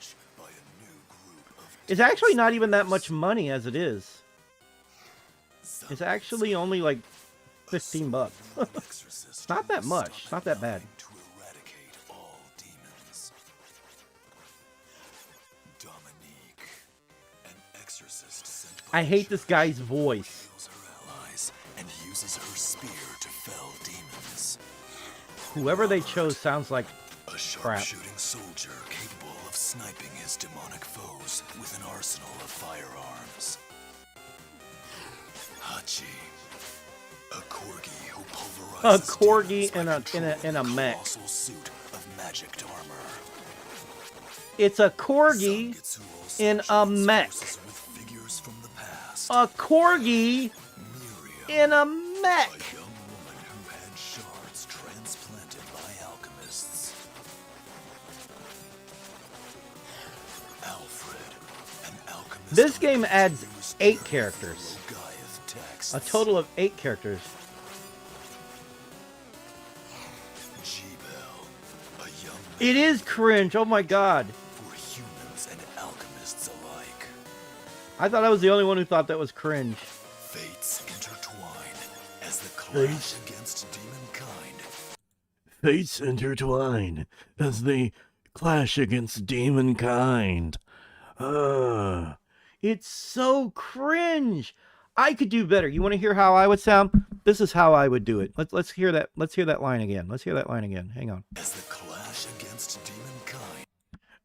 It's actually not even that much money as it is. It's actually only like $15. It's not that much. It's not that bad. I hate this guy's voice. And uses her spear to fell demons. Whoever they chose sounds like a sharpshooting soldier capable of sniping his demonic foes with an arsenal of firearms. Hachi, a corgi who pulverizes a corgi in a mech. Suit of magic armor. It's a corgi in a mech. A corgi in a mech. A young woman who had shards transplanted by alchemists. Alfred, an alchemist. This game adds 8 characters. A total of 8 characters. It is cringe. Oh my god. For humans and alchemists alike. I thought I was the only one who thought that was cringe. Fates intertwine as the clash against demonkind. Fates intertwine as they clash against demonkind. It's so cringe. I could do better. You want to hear how I would sound? This is how I would do it. Let's hear that. Let's hear that line again. Let's hear that line again. Hang on. As the clash against demonkind.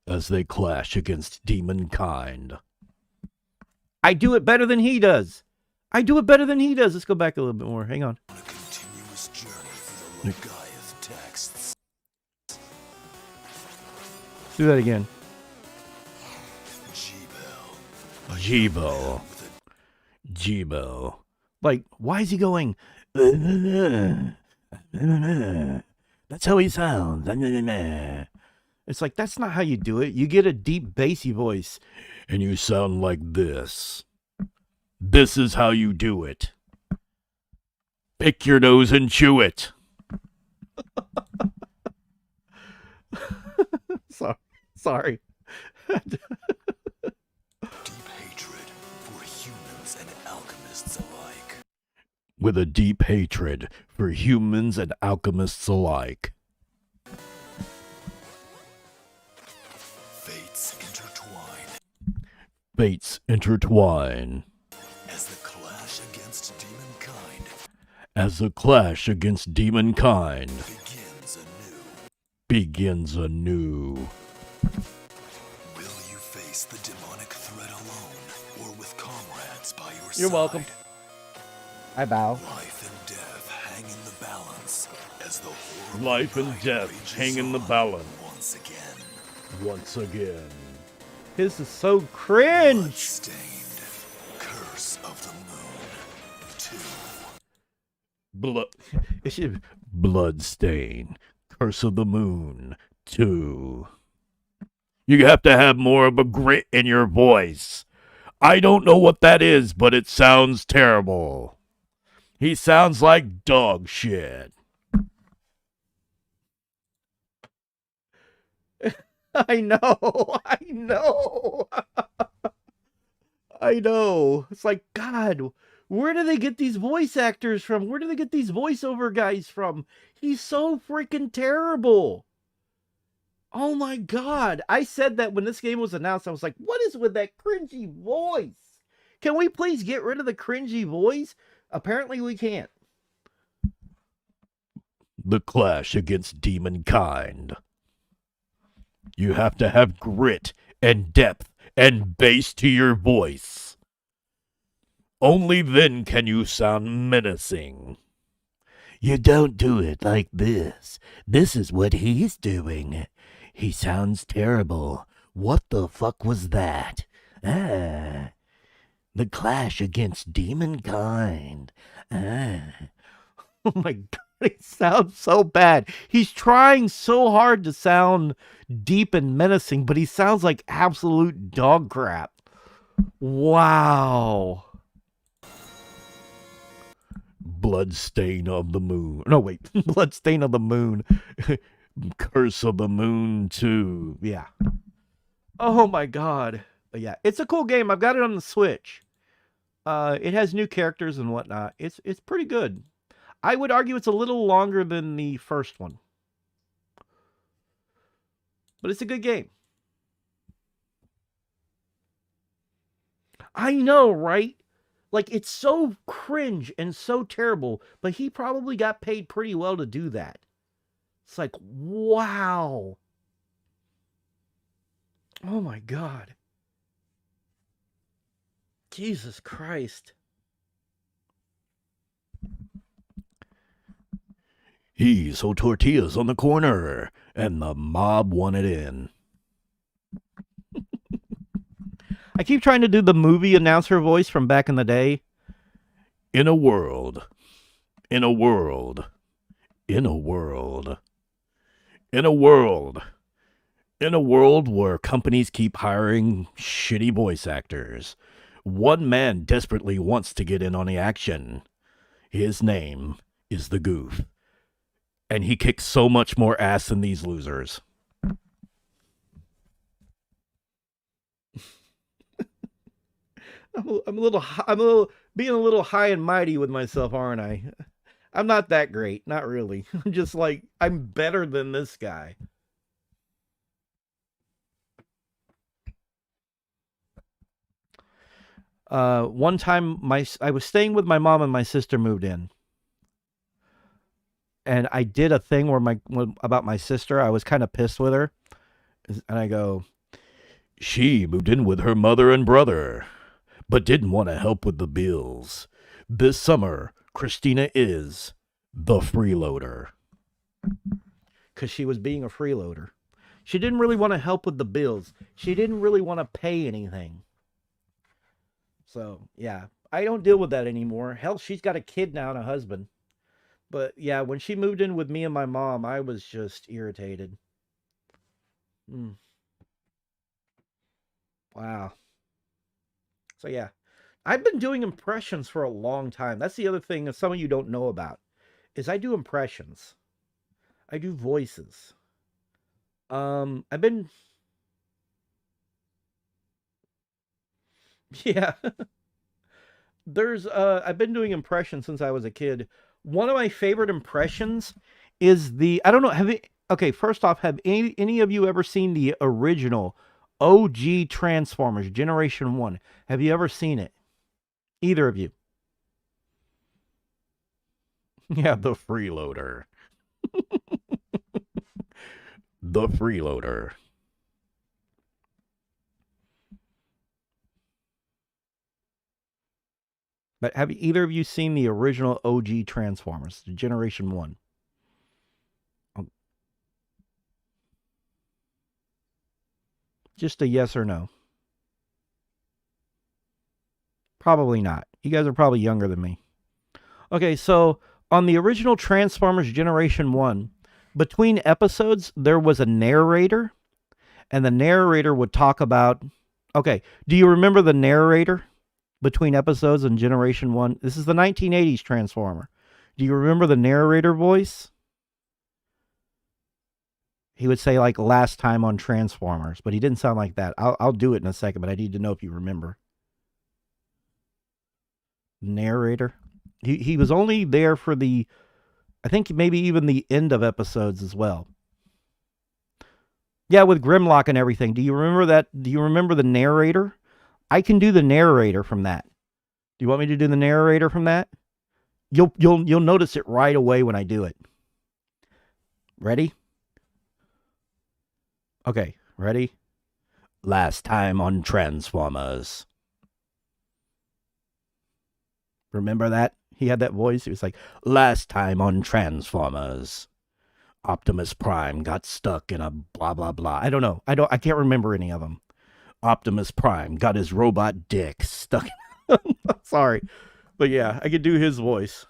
As they clash against demonkind. I do it better than he does. I do it better than he does. Let's go back a little bit more. Hang on. On a continuous journey through the Logaeth texts. Let's do that again. Jibo. Jibo. Like, why is he going? That's how he sounds. It's like, that's not how you do it. You get a deep bassy voice and you sound like this. This is how you do it. Pick your nose and chew it. Sorry. Deep hatred for humans and alchemists alike. With a deep hatred for humans and alchemists alike. Fates intertwine. Fates intertwine. As the clash against demonkind. As the clash against demonkind begins anew. Will you face the demonic threat alone or with comrades by your side? You're welcome. I bow. Life and death hang in the balance as the horrible Life and night death rages hang in the on balance. Once again. Once again. This is so cringe. Bloodstained. Curse of the Moon 2. It should Bloodstain. Curse of the Moon 2. You have to have more of a grit in your voice. I don't know what that is, but it sounds terrible. He sounds like dog shit. I know. I know. I know. It's like, God, where do they get these voice actors from? Where do they get these voiceover guys from? He's so freaking terrible. Oh my God. I said that when this game was announced. I was like, what is with that cringy voice? Can we please get rid of the cringy voice? Apparently we can't. The clash against demonkind. You have to have grit and depth and bass to your voice. Only then can you sound menacing. You don't do it like this. This is what he's doing. He sounds terrible. What the fuck was that? The clash against demonkind. Oh my God, it sounds so bad. He's trying so hard to sound deep and menacing, but he sounds like absolute dog crap. Wow. Bloodstain of the moon. No, wait. Bloodstain of the moon. Curse of the Moon 2. Yeah. Oh my God. But yeah, it's a cool game. I've got it on the Switch. It has new characters and whatnot. It's pretty good. I would argue it's a little longer than the first one. But it's a good game. I know, right? Like, it's so cringe and so terrible, but he probably got paid pretty well to do that. It's like, wow. Oh my God. Jesus Christ. He sold tortillas on the corner, and the mob wanted in. I keep trying to do the movie announcer voice from back in the day. In a world where companies keep hiring shitty voice actors, one man desperately wants to get in on the action. His name is the Goof. And he kicks so much more ass than these losers. I'm being a little high and mighty with myself, aren't I? I'm not that great, not really. I'm just like, I'm better than this guy. One time I was staying with my mom and my sister moved in. And I did a thing about my sister. I was kind of pissed with her. And I go, she moved in with her mother and brother, but didn't want to help with the bills. This summer, Christina is the freeloader. Because she was being a freeloader. She didn't really want to help with the bills. She didn't really want to pay anything. So, yeah, I don't deal with that anymore. Hell, she's got a kid now and a husband. But, yeah, when she moved in with me and my mom, I was just irritated. Wow. So, yeah. I've been doing impressions for a long time. That's the other thing that some of you don't know about. Is I do impressions. I do voices. I've been... Yeah. I've been doing impressions since I was a kid. One of my favorite impressions is I don't know, okay, first off, have any of you ever seen the original OG Transformers, Generation 1? Have you ever seen it? Either of you? Yeah, the freeloader. The freeloader. But have either of you seen the original OG Transformers, the Generation 1? Just a yes or no. Probably not. You guys are probably younger than me. Okay, so on the original Transformers Generation 1, between episodes, there was a narrator, and the narrator would talk about. Okay, do you remember the narrator between episodes in Generation 1? This is the 1980s Transformer. Do you remember the narrator voice? He would say like last time on Transformers, but he didn't sound like that. I'll do it in a second, but I need to know if you remember. Narrator. He was only there for the, I think maybe even the end of episodes as well. Yeah, with Grimlock and everything. Do you remember that? Do you remember the narrator? I can do the narrator from that. Do you want me to do the narrator from that? You'll notice it right away when I do it. Ready? Okay, ready? Last time on Transformers. Remember that? He had that voice. He was like, last time on Transformers, Optimus Prime got stuck in a blah, blah, blah. I don't know. I can't remember any of them. Optimus Prime got his robot dick stuck. Sorry. But yeah, I could do his voice.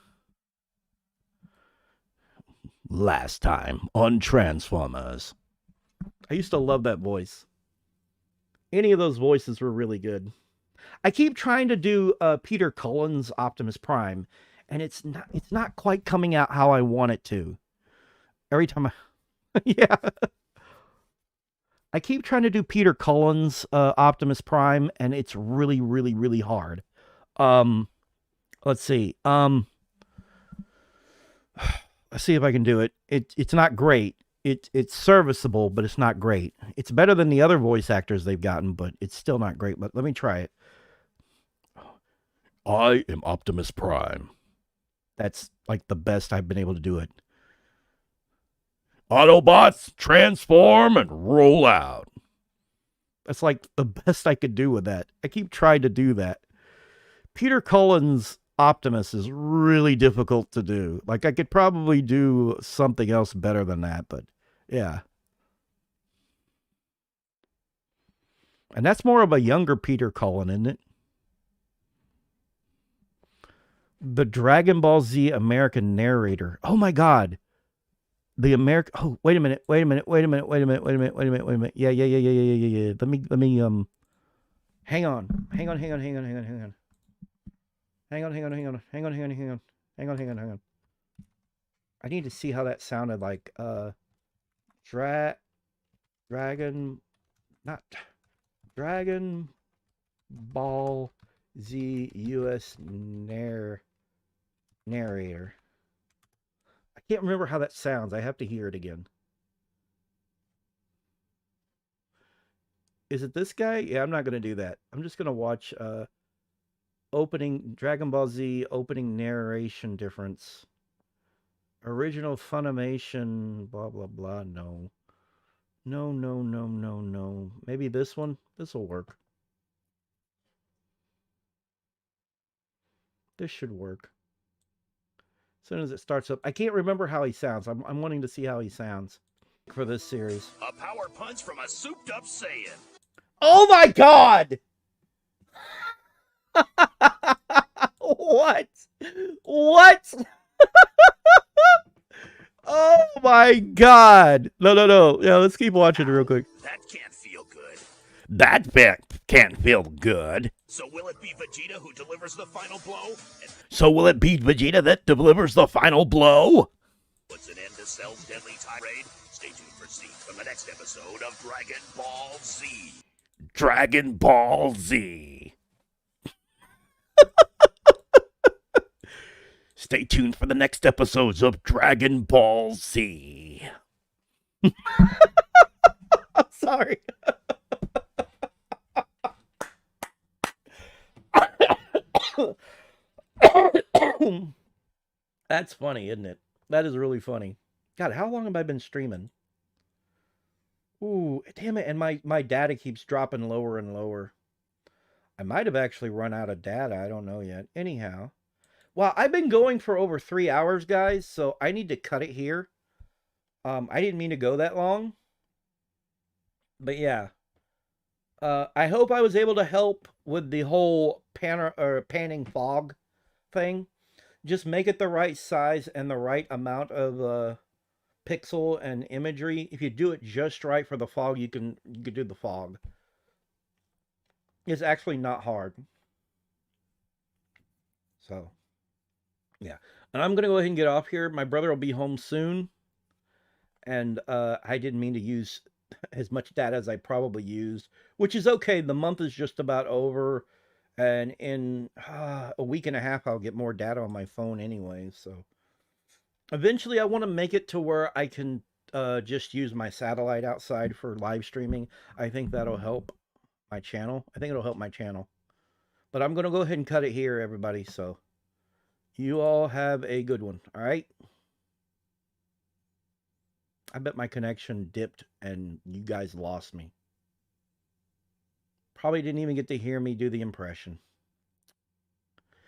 Last time on Transformers. I used to love that voice. Any of those voices were really good. I keep trying to do Peter Cullen's Optimus Prime, and it's not quite coming out how I want it to. Every time I... yeah. I keep trying to do Peter Cullen's Optimus Prime, and it's really, really, really hard. Let's see. Let's see if I can do it. It's not great. It's serviceable, but it's not great. It's better than the other voice actors they've gotten, but it's still not great. But let me try it. I am Optimus Prime. That's like the best I've been able to do it. Autobots, transform and roll out. That's like the best I could do with that. I keep trying to do that. Peter Cullen's Optimus is really difficult to do. Like, I could probably do something else better than that, but yeah. And that's more of a younger Peter Cullen, isn't it? The Dragon Ball Z American narrator. Oh my God. The American. Oh, wait a minute. Yeah. Let me, hang on. I need to see how that sounded like. Dragon Ball Z US narrator. I can't remember how that sounds. I have to hear it again. Is it this guy? Yeah, I'm not going to do that. I'm just going to watch opening Dragon Ball Z opening narration difference. Original Funimation, blah, blah, blah. No. No. Maybe this one? This will work. This should work. As soon as it starts up. I can't remember how he sounds. I'm wanting to see how he sounds for this series. A power punch from a souped up Saiyan. Oh my God! What? Oh my God! No. Yeah, let's keep watching real quick. That can't feel good. That bit can't feel good. So will it be Vegeta who delivers the final blow? So will it be Vegeta that delivers the final blow? Puts an end to Cell's deadly tirade? Stay tuned for scenes from the next episode of Dragon Ball Z. Dragon Ball Z. Stay tuned for the next episodes of Dragon Ball Z. I'm sorry. That's funny, isn't it? That is really funny. God, how long have I been streaming? Ooh, damn it. And my data keeps dropping lower and lower. I might have actually run out of data. I don't know yet. Anyhow. Well, I've been going for over 3 hours, guys, so I need to cut it here. I didn't mean to go that long. But yeah. I hope I was able to help with the whole panning fog thing. Just make it the right size and the right amount of pixel and imagery. If you do it just right for the fog, you can do the fog. It's actually not hard. So, yeah. And I'm going to go ahead and get off here. My brother will be home soon. And I didn't mean to use as much data as I probably used, which is okay. The month is just about over. And in a week and a half, I'll get more data on my phone anyway. So, eventually, I want to make it to where I can just use my satellite outside for live streaming. I think that'll help my channel. I think it'll help my channel. But I'm going to go ahead and cut it here, everybody. So you all have a good one. All right. I bet my connection dipped and you guys lost me. Probably didn't even get to hear me do the impression.